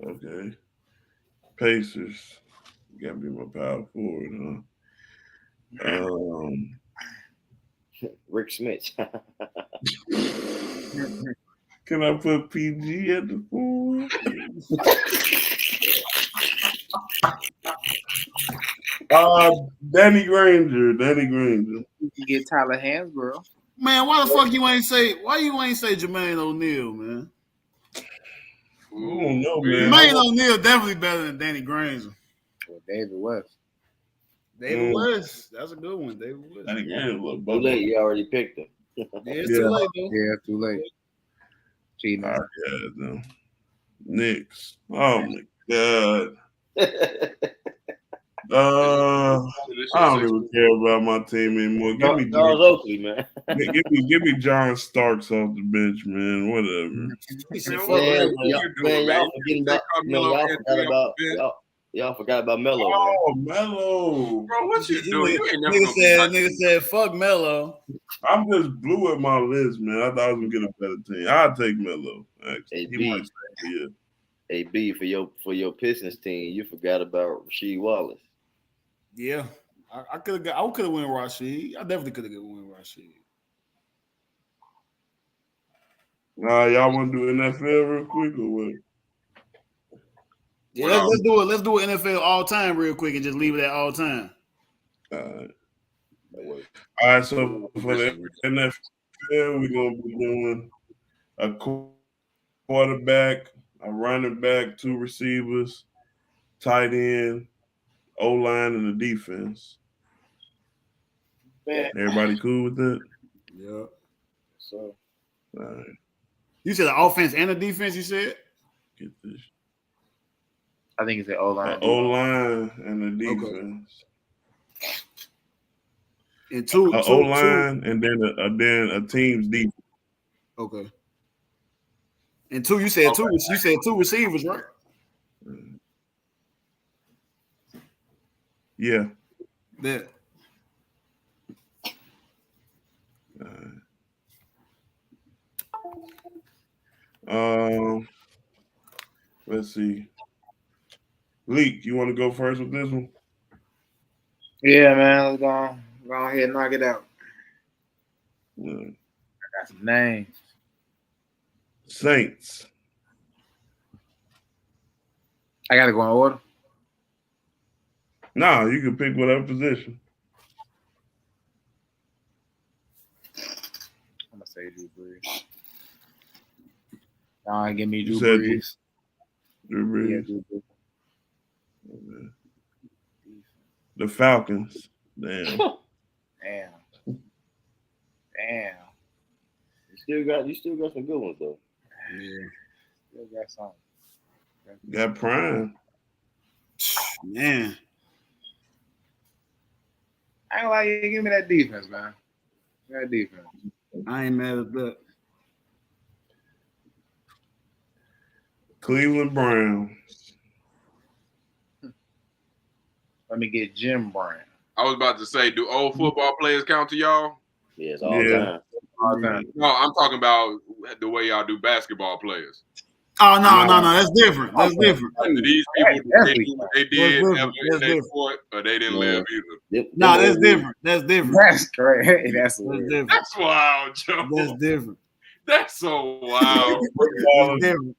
[SPEAKER 2] Okay. Pacers. You gotta be my power forward, huh?
[SPEAKER 3] Rick Smith.
[SPEAKER 2] Can I put PG at the forward? Danny Granger.
[SPEAKER 5] You get Tyler Hansborough.
[SPEAKER 1] Man, why the fuck you ain't say Jermaine O'Neal, man?
[SPEAKER 2] I don't know, man.
[SPEAKER 1] Jermaine O'Neal definitely better than Danny Granger.
[SPEAKER 5] Or David West.
[SPEAKER 1] David West. That's a good one, David West.
[SPEAKER 2] Danny Granger look
[SPEAKER 3] Too
[SPEAKER 2] better.
[SPEAKER 3] late. You already picked him.
[SPEAKER 1] Yeah, it's too late, though.
[SPEAKER 5] Yeah, too late. Cheating.
[SPEAKER 2] Yeah, no. Knicks. Oh my god. I don't even care about my team anymore. Give me
[SPEAKER 3] Charles Oakley, man.
[SPEAKER 2] give me John Starks off the bench, man. Whatever.
[SPEAKER 1] He said, fuck
[SPEAKER 3] Man,
[SPEAKER 1] that.
[SPEAKER 3] y'all forgot about Melo. Man.
[SPEAKER 2] Oh, Melo.
[SPEAKER 4] Bro, what you doing? You ain't never gonna be
[SPEAKER 1] Nigga said, fuck Melo.
[SPEAKER 2] I'm just blue at my list, man. I thought I was gonna get a better team. I'll take Melo. Actually, he might stay here.
[SPEAKER 3] Hey B, for your Pistons team, you forgot about Rasheed Wallace.
[SPEAKER 1] Yeah. I could have went Rashid. I definitely could have went Rashid.
[SPEAKER 2] Y'all want to do NFL real quick or what?
[SPEAKER 1] Yeah, let's do it. Let's do an NFL all time real quick and just leave it at all time.
[SPEAKER 2] All right. So for the NFL, we're gonna be doing a quarterback, a running back, 2 receivers, tight end, O-line, and the defense.
[SPEAKER 5] Man.
[SPEAKER 2] Everybody cool with that?
[SPEAKER 1] Yeah.
[SPEAKER 5] So
[SPEAKER 2] All right.
[SPEAKER 1] You said the offense and the defense, you said?
[SPEAKER 2] Get this.
[SPEAKER 5] I think it's the O-line.
[SPEAKER 2] O-line and the defense.
[SPEAKER 1] And two
[SPEAKER 2] O-line and then a team's defense.
[SPEAKER 1] Okay. And two, you said two. You said 2 receivers, right?
[SPEAKER 2] Yeah.
[SPEAKER 1] That.
[SPEAKER 2] Let's see. Leak, you want to go first with this one?
[SPEAKER 5] Yeah, man. Let's go ahead and knock it out.
[SPEAKER 2] Yeah.
[SPEAKER 5] I got some names.
[SPEAKER 2] Saints.
[SPEAKER 5] I got to go in order.
[SPEAKER 2] No, you can pick whatever position.
[SPEAKER 5] I'm gonna say Drew Brees. Nah, give me Drew
[SPEAKER 2] said
[SPEAKER 5] Brees.
[SPEAKER 2] Drew Brees.
[SPEAKER 5] Yeah, Drew Brees.
[SPEAKER 2] Okay. The Falcons. Damn.
[SPEAKER 5] Damn.
[SPEAKER 3] You still got some good ones though.
[SPEAKER 1] Yeah.
[SPEAKER 5] Still got some.
[SPEAKER 2] Got Prime.
[SPEAKER 1] Man.
[SPEAKER 5] I ain't gonna lie, you give me that defense, man. That defense.
[SPEAKER 1] I ain't mad at that.
[SPEAKER 2] Cleveland Browns.
[SPEAKER 5] Let me get Jim Brown.
[SPEAKER 4] I was about to say, do old football players count to y'all?
[SPEAKER 3] Yes, all time.
[SPEAKER 5] All time.
[SPEAKER 4] No, I'm talking about the way y'all do basketball players.
[SPEAKER 1] Oh no, that's different. That's different.
[SPEAKER 4] Like, do these people they do what they did
[SPEAKER 1] That's
[SPEAKER 4] ever
[SPEAKER 1] different.
[SPEAKER 4] in their sport, or they didn't live either?
[SPEAKER 1] No, that's different. That's different.
[SPEAKER 5] That's great. That's
[SPEAKER 1] That's
[SPEAKER 5] weird.
[SPEAKER 1] different.
[SPEAKER 4] That's wild, Joe.
[SPEAKER 1] That's different.
[SPEAKER 4] That's so wild.
[SPEAKER 1] That's different.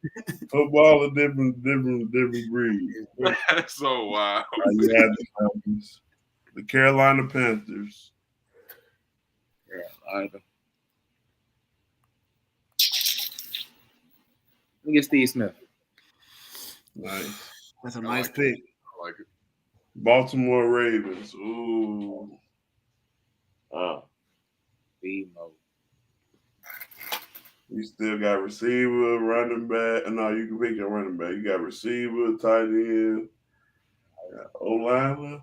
[SPEAKER 2] Football a different breed.
[SPEAKER 4] That's so wild.
[SPEAKER 2] You had the Falcons. The Carolina Panthers.
[SPEAKER 5] Yeah, either. Let me get Steve Smith.
[SPEAKER 2] Nice.
[SPEAKER 1] That's a nice pick.
[SPEAKER 4] I like it.
[SPEAKER 2] Baltimore Ravens. Ooh.
[SPEAKER 5] Steve Mo.
[SPEAKER 2] You still got receiver, running back. No, you can pick your running back. You got receiver, tight end, O-line.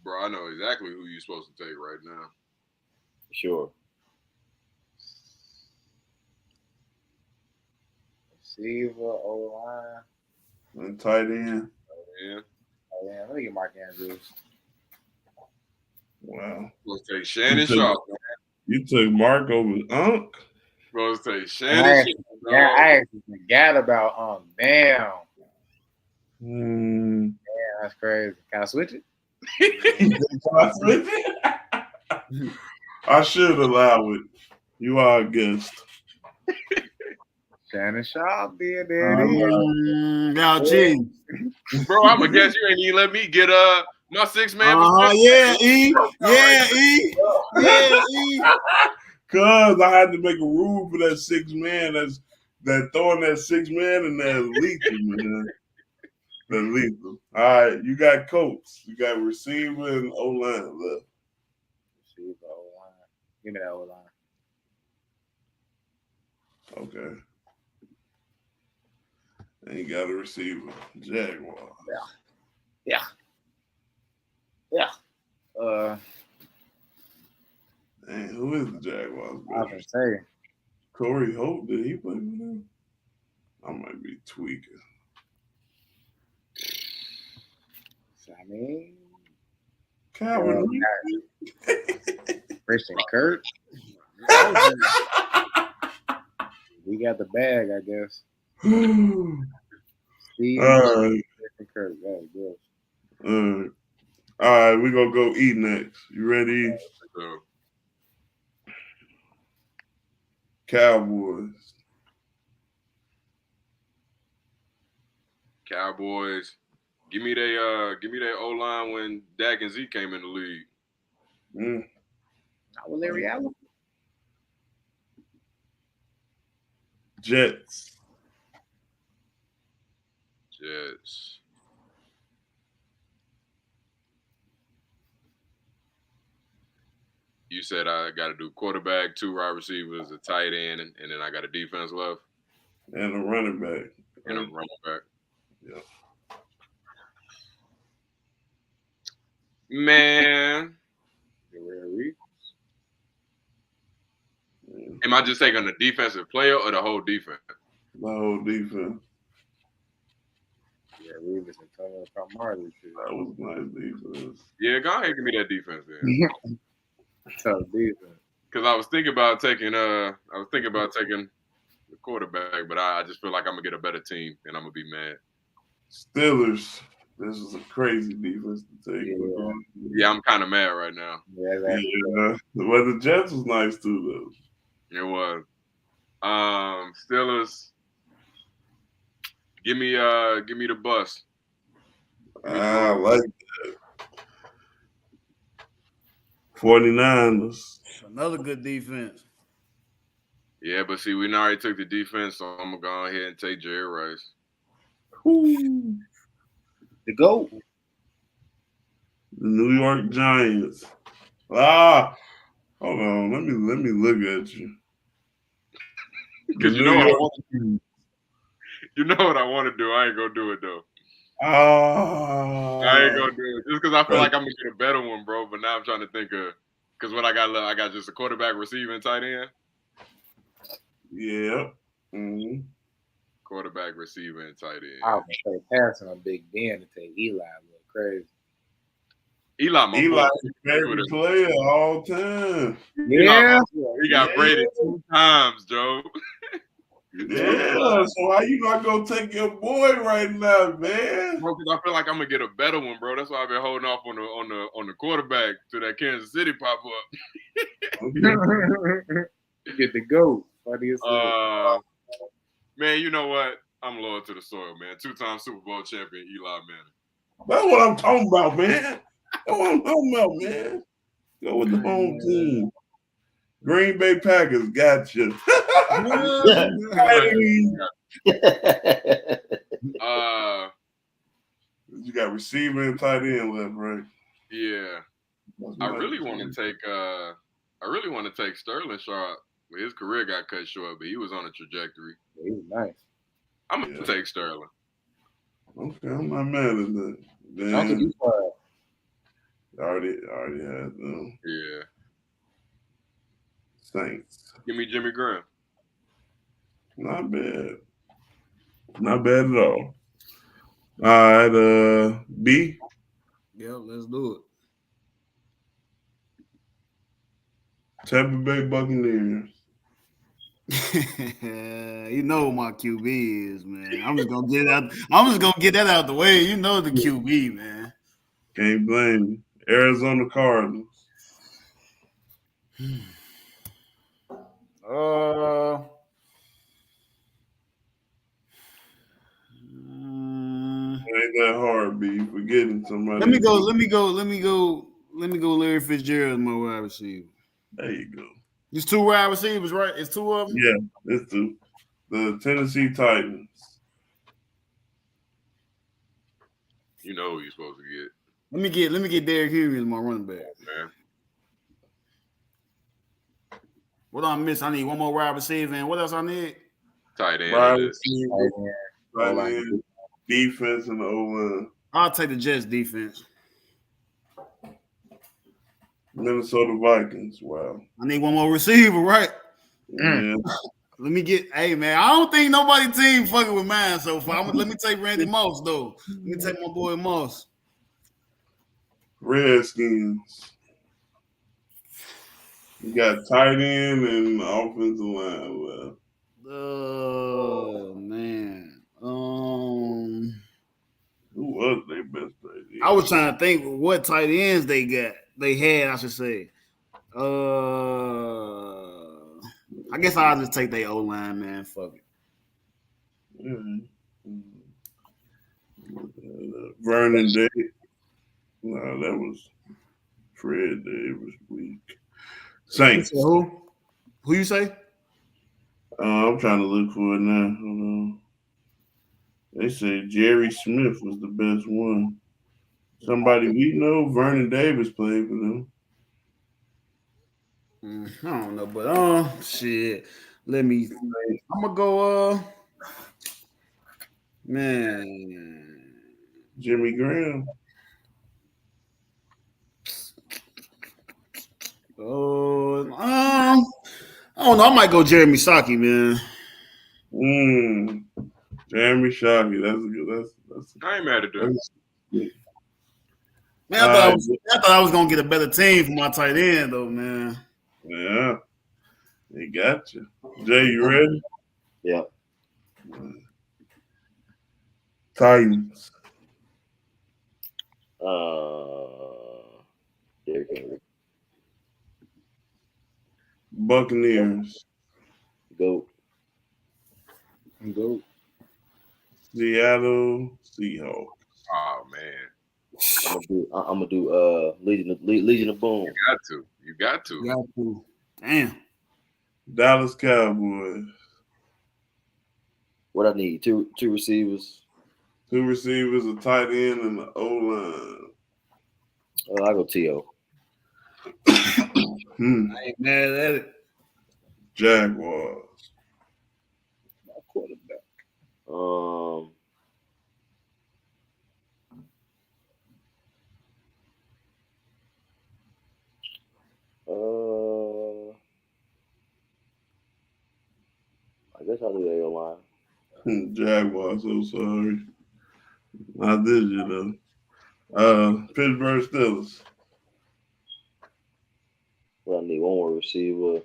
[SPEAKER 4] Bro, I know exactly who you're supposed to take right now.
[SPEAKER 3] Sure.
[SPEAKER 5] Receiver, O-line.
[SPEAKER 2] And tight end.
[SPEAKER 4] Yeah.
[SPEAKER 6] Yeah, let me get Mark Andrews.
[SPEAKER 2] Wow.
[SPEAKER 4] Let's take Shannon Sharp.
[SPEAKER 2] You took Mark over Unc?
[SPEAKER 4] Bro, let's take
[SPEAKER 6] I
[SPEAKER 4] Shannon
[SPEAKER 6] actually,
[SPEAKER 4] Sharp.
[SPEAKER 6] I actually forgot about damn.
[SPEAKER 2] Hmm.
[SPEAKER 6] Yeah, that's crazy. Can I switch it?
[SPEAKER 2] I should allow it. You are a guest.
[SPEAKER 6] Shannon Sharp, there it is.
[SPEAKER 1] Now, geez.
[SPEAKER 4] Bro, I'm gonna guess you ain't even let me get my 6-man.
[SPEAKER 1] Yeah, E. Yeah, E. Yeah, E.
[SPEAKER 2] Cause I had to make a rule for that 6 man. That throwing that 6 man in there is lethal, man. That's lethal. All right, you got Colts. You got receiver and O-line left.
[SPEAKER 6] Receiver, O-line. Give me that O-line.
[SPEAKER 2] Okay. And you got a receiver. Jaguar.
[SPEAKER 6] Yeah.
[SPEAKER 2] Man, who is the Jaguars?
[SPEAKER 6] I was gonna say.
[SPEAKER 2] Corey Hope, did he play with them? I might be tweaking.
[SPEAKER 6] I mean,
[SPEAKER 2] Calvin
[SPEAKER 6] Christian Kirk. We got the bag, I guess. Steve
[SPEAKER 2] All right.
[SPEAKER 6] Christian Kirk. That was good.
[SPEAKER 2] All right, we're going to go E next. You ready? Cowboys.
[SPEAKER 4] Cowboys. Give me that O-line when Dak and Zeke came in the league.
[SPEAKER 6] Not with Larry Allen.
[SPEAKER 2] Jets.
[SPEAKER 4] You said I got to do quarterback, 2 wide receivers, a tight end, and then I got a defense left.
[SPEAKER 2] And a running back.
[SPEAKER 4] And a running back.
[SPEAKER 2] Yeah.
[SPEAKER 4] Man. Am I just taking the defensive player or the whole defense?
[SPEAKER 2] The whole defense.
[SPEAKER 6] Yeah, Reeves and Tony Marley.
[SPEAKER 2] That was nice defense.
[SPEAKER 4] Yeah, go ahead and give me that defense then.
[SPEAKER 6] Tough defense.
[SPEAKER 4] Because I was thinking about taking the quarterback, but I just feel like I'm gonna get a better team and I'm gonna be mad.
[SPEAKER 2] Steelers. This is a crazy defense to take.
[SPEAKER 4] Yeah, I'm kind of mad right now.
[SPEAKER 2] Yeah. Well, the Jets was nice too, though.
[SPEAKER 4] It was. Steelers. Give me the bus.
[SPEAKER 2] I like that. 49ers.
[SPEAKER 1] Another good defense.
[SPEAKER 4] Yeah, but see, we already took the defense, so I'm gonna go ahead and take Jerry Rice.
[SPEAKER 6] The GOAT.
[SPEAKER 2] The New York Giants. Hold on. Let me look at you.
[SPEAKER 4] Because you know what I want to do. I ain't gonna do it though. I ain't gonna do it just because I feel like I'm gonna get a better one, bro. But now I'm trying to think of because what I got just a quarterback, receiver, and tight end.
[SPEAKER 2] Yeah. Mm-hmm.
[SPEAKER 4] Quarterback, receiver, and tight end.
[SPEAKER 6] I was gonna say passing on Big Ben to take Eli. Look crazy.
[SPEAKER 4] Eli's my
[SPEAKER 2] favorite player all time.
[SPEAKER 6] Yeah.
[SPEAKER 4] He got Brady 2 times, Joe.
[SPEAKER 2] Yeah, so why you not gonna take your boy right now, man?
[SPEAKER 4] Because I feel like I'm gonna get a better one, bro. That's why I've been holding off on the quarterback to that Kansas City pop up.
[SPEAKER 6] Get the GOAT.
[SPEAKER 4] Man, you know what? I'm loyal to the soil, man. 2-time Super Bowl champion Eli Manning.
[SPEAKER 2] That's what I'm talking about, man. That's what I'm talking about, man. Go with the home team. Green Bay Packers got you. You got receiver and tight end left, right?
[SPEAKER 4] Yeah. I really want to take Sterling Sharp. His career got cut short, but he was on a trajectory.
[SPEAKER 6] He was nice.
[SPEAKER 4] I'm gonna take Sterling.
[SPEAKER 2] Okay, I'm not mad at that. Then I already had them.
[SPEAKER 4] Yeah.
[SPEAKER 2] Saints.
[SPEAKER 4] Give me Jimmy Graham.
[SPEAKER 2] Not bad. Not bad at all. All right, B.
[SPEAKER 1] Yep, let's do it.
[SPEAKER 2] Tampa Bay Buccaneers.
[SPEAKER 1] You know what my QB is, man. I'm just gonna get it out. I'm just gonna get that out the way. You know the QB, man.
[SPEAKER 2] Can't blame you. Arizona Cardinals. Ain't that hard, B. Forgetting somebody.
[SPEAKER 1] Let me go. Larry Fitzgerald, my wide receiver.
[SPEAKER 2] There you go.
[SPEAKER 1] It's 2 wide receivers, right? It's 2 of them.
[SPEAKER 2] Yeah, it's the Tennessee Titans.
[SPEAKER 4] You know who you're supposed to get.
[SPEAKER 1] Let me get Derrick Henry as my running back.
[SPEAKER 4] Man.
[SPEAKER 1] What do I miss? I need one more wide receiver, and what else I need?
[SPEAKER 4] Tight end.
[SPEAKER 2] Wide
[SPEAKER 4] it is.
[SPEAKER 2] receiver, tight end, defense, and the O-line.
[SPEAKER 1] I'll take the Jets defense.
[SPEAKER 2] Minnesota Vikings. Wow.
[SPEAKER 1] I need one more receiver, right?
[SPEAKER 2] Yeah.
[SPEAKER 1] Let me get. Hey, man, I don't think nobody team fucking with mine so far. Let me take Randy Moss though. Let me take my boy Moss.
[SPEAKER 2] Redskins. You got tight end and offensive line. Well,
[SPEAKER 1] Oh man.
[SPEAKER 2] who was their best tight end?
[SPEAKER 1] I was trying to think what tight ends they got. They had, I should say. I guess I'll just take their O line, man. Fuck it.
[SPEAKER 2] Vernon Davis. No, that was Fred Davis week. Saints.
[SPEAKER 1] Who? Who you say?
[SPEAKER 2] I'm trying to look for it now. Hold on. They say Jerry Smith was the best one. Somebody we know, Vernon Davis played for them.
[SPEAKER 1] I don't know, but shit. Let me. I'm gonna go. Man,
[SPEAKER 2] Jimmy Graham.
[SPEAKER 1] I don't know. I might go Jeremy Shockey, man.
[SPEAKER 2] Jeremy Shockey. That's a good. That's
[SPEAKER 4] I ain't mad at that.
[SPEAKER 1] Man, I thought I was gonna get a better team for my tight end, though, man.
[SPEAKER 2] Yeah, they got you. Jay, you ready?
[SPEAKER 3] Yeah.
[SPEAKER 2] Titans.
[SPEAKER 3] Derrick Henry.
[SPEAKER 2] Buccaneers.
[SPEAKER 3] Go.
[SPEAKER 2] Seattle Seahawks.
[SPEAKER 4] Oh man.
[SPEAKER 3] I'm gonna do Legion of Boom.
[SPEAKER 4] You got to.
[SPEAKER 1] Got to. Damn.
[SPEAKER 2] Dallas Cowboys.
[SPEAKER 3] What I need? Two receivers.
[SPEAKER 2] 2 receivers, a tight end, and an O-line.
[SPEAKER 3] I go T.O.
[SPEAKER 1] I ain't mad at it.
[SPEAKER 2] Jaguars.
[SPEAKER 1] Quarterback.
[SPEAKER 3] I guess I'll do the O-line.
[SPEAKER 2] Jaguars, so sorry. I did you though. Pittsburgh Steelers.
[SPEAKER 3] Well, I need one more receiver.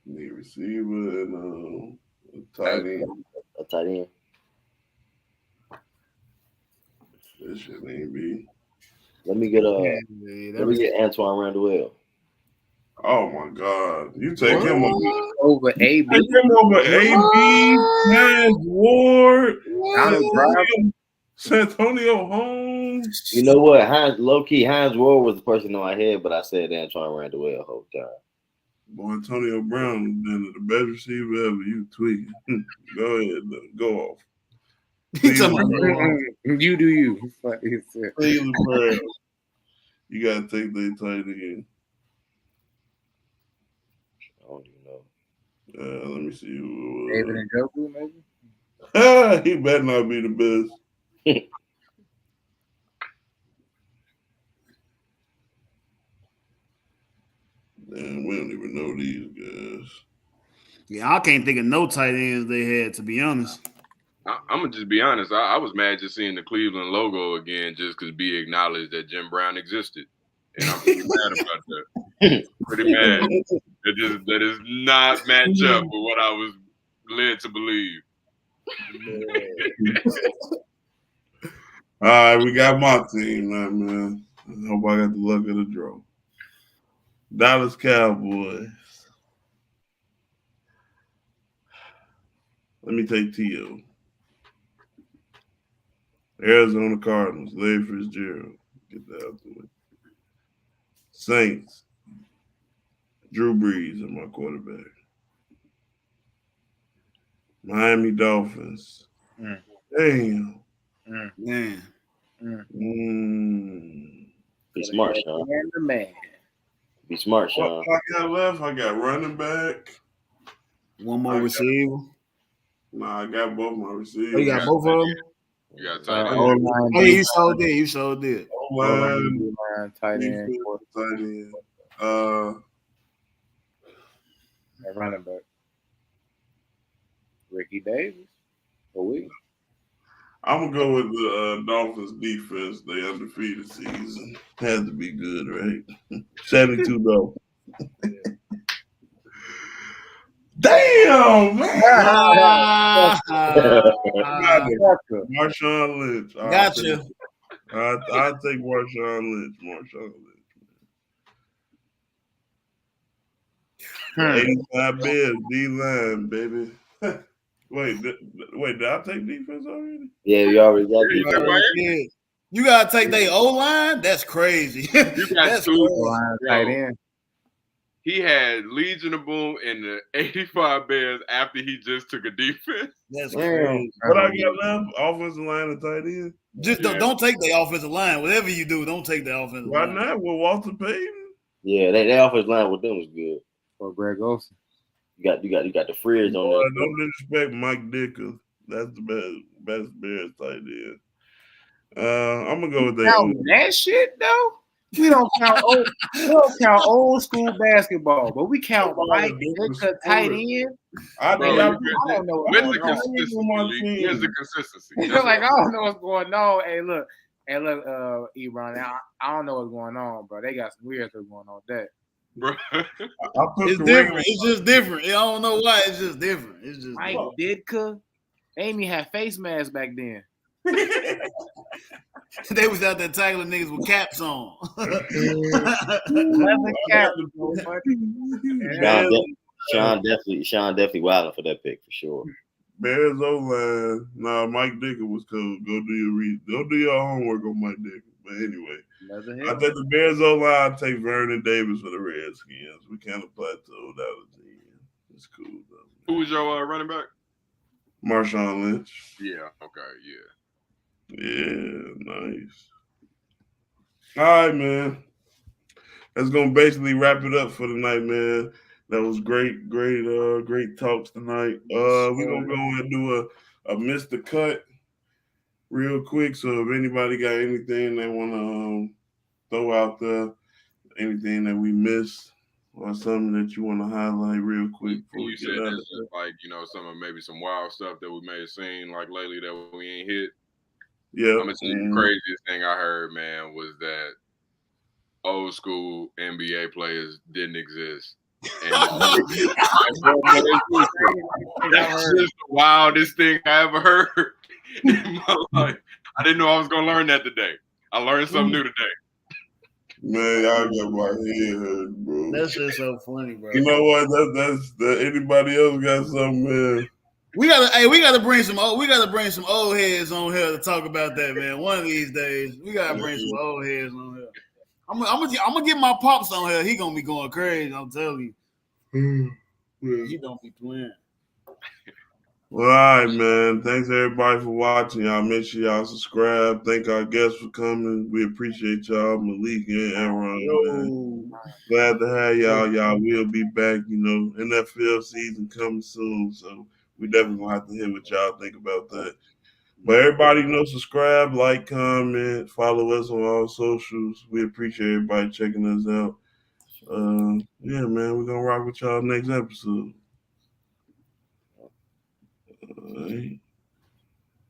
[SPEAKER 2] Need receiver and a tight end.
[SPEAKER 3] A tight end.
[SPEAKER 2] That shit ain't be.
[SPEAKER 3] Let me get Antoine Randall.
[SPEAKER 2] Oh my God! You take him
[SPEAKER 5] over AB.
[SPEAKER 2] Take him over AB. Hans Ward. Santonio Holmes.
[SPEAKER 3] You know what? Hines Ward was the person in my head, but I said Antoine Randall the whole time.
[SPEAKER 2] Boy, Antonio Brown has been the best receiver ever. You tweaking. Go ahead. Go off.
[SPEAKER 5] You do you.
[SPEAKER 2] Cleveland Browns. You got to take their tight end.
[SPEAKER 3] I don't even know.
[SPEAKER 2] Let me see who.
[SPEAKER 5] David and Njoku, maybe?
[SPEAKER 2] He better not be the best. Damn, we don't even know these guys.
[SPEAKER 1] Yeah, I can't think of no tight ends they had, to be honest.
[SPEAKER 4] I'm I'm gonna just be honest. I was mad just seeing the Cleveland logo again, just because B acknowledged that Jim Brown existed, and I'm pretty mad about that. Pretty mad. That is not match up with what I was led to believe.
[SPEAKER 2] All right, we got my team now, man. I hope I got the luck of the draw. Dallas Cowboys. Let me take T.O. Arizona Cardinals, Larry Fitzgerald. Get that out the way. Saints. Drew Brees is my quarterback. Miami Dolphins. Damn.
[SPEAKER 1] Man.
[SPEAKER 3] Be smart, Sean. Be smart, Sean.
[SPEAKER 2] What I got left? I got running back.
[SPEAKER 1] One more receiver.
[SPEAKER 2] Nah, I got both my receivers.
[SPEAKER 1] Oh, you got both of them?
[SPEAKER 4] You got tight end.
[SPEAKER 1] Oh, yeah, you so did. You so did.
[SPEAKER 2] O-line,
[SPEAKER 5] Tight end.
[SPEAKER 2] defense, tight end.
[SPEAKER 5] Running back. Ricky Davis.
[SPEAKER 2] I'm gonna go with the Dolphins defense. They undefeated season. Has to be good, right? 72 Dolphins. Damn, man. Marshawn Lynch.
[SPEAKER 1] Gotcha.
[SPEAKER 2] I'll take Marshawn Lynch. 85 Bears, D-line, baby. Wait, did I take defense already?
[SPEAKER 3] Yeah, you already got defense.
[SPEAKER 1] You gotta take their O-line? That's crazy.
[SPEAKER 4] You got two.
[SPEAKER 5] Tight end.
[SPEAKER 4] He had Legion of Boom in the 85 Bears after he just took a defense.
[SPEAKER 1] That's crazy.
[SPEAKER 2] What I got left? Offensive line and tight end?
[SPEAKER 1] Just don't take the offensive line. Whatever you do, don't take the offensive
[SPEAKER 2] Why
[SPEAKER 1] line.
[SPEAKER 2] not? With Walter Payton?
[SPEAKER 3] Yeah, that offensive line with them was good.
[SPEAKER 5] Or Greg Olsen.
[SPEAKER 3] You got the Frizz on there.
[SPEAKER 2] Don't disrespect Mike Dicker. That's the best Bears tight end. I'm gonna go with
[SPEAKER 5] that shit though. We don't count old school basketball, but we count Mike Dicker tight end.
[SPEAKER 2] I
[SPEAKER 4] Bro,
[SPEAKER 2] don't
[SPEAKER 5] know.
[SPEAKER 4] Where's the consistency? Where's the consistency?
[SPEAKER 5] You're like, I don't know what's going on. Hey, look, Ebron, I don't know what's going on, bro. They got some weird stuff going on with that.
[SPEAKER 4] Bro.
[SPEAKER 1] It's different. It's just different. I don't know why. It's just different. It's just
[SPEAKER 5] Mike Ditka. They didn't even have face masks back then.
[SPEAKER 1] They was out there tackling niggas with caps on.
[SPEAKER 3] Sean definitely wilding for that pick for sure.
[SPEAKER 2] Bears O-line. Nah, Mike Dicker was cool. Go do your homework on Mike Dicker. But anyway, I think the Bears O-line take Vernon Davis for the Redskins. We kind of plateaued out of the end. It's cool though.
[SPEAKER 4] Who was your running back?
[SPEAKER 2] Marshawn Lynch.
[SPEAKER 4] Yeah. Okay. Yeah.
[SPEAKER 2] Yeah, nice. All right, man. That's gonna basically wrap it up for the night, man. That was great talks tonight. We're gonna go and do a Mr. Cut real quick. So if anybody got anything they wanna throw out there, anything that we missed, or something that you want to highlight real quick.
[SPEAKER 4] You said that's just like, some wild stuff that we may have seen like lately that we ain't hit.
[SPEAKER 2] Yeah.
[SPEAKER 4] I'm gonna tell you the craziest thing I heard, man, was that old school NBA players didn't exist. And that's just the wildest thing I ever heard in my life. I didn't know I was gonna learn that today. I learned something new today.
[SPEAKER 2] Man, I got my head hurt, bro.
[SPEAKER 1] That's just so funny, bro.
[SPEAKER 2] You know what? That's anybody else got something, man.
[SPEAKER 1] We gotta bring some old heads on here to talk about that, man. One of these days, we gotta bring some old heads on here. I'm gonna get my pops on here. He gonna be going crazy. I'm telling you. He don't be playing.
[SPEAKER 2] Well, all right, man. Thanks everybody for watching. Y'all make sure y'all subscribe. Thank our guests for coming. We appreciate y'all, Malik and Aaron. Glad to have y'all. Y'all will be back. NFL season coming soon, so we definitely gonna have to hear what y'all think about that. But everybody subscribe, like, comment, follow us on all socials. We appreciate everybody checking us out. Yeah, man, we're gonna rock with y'all next episode.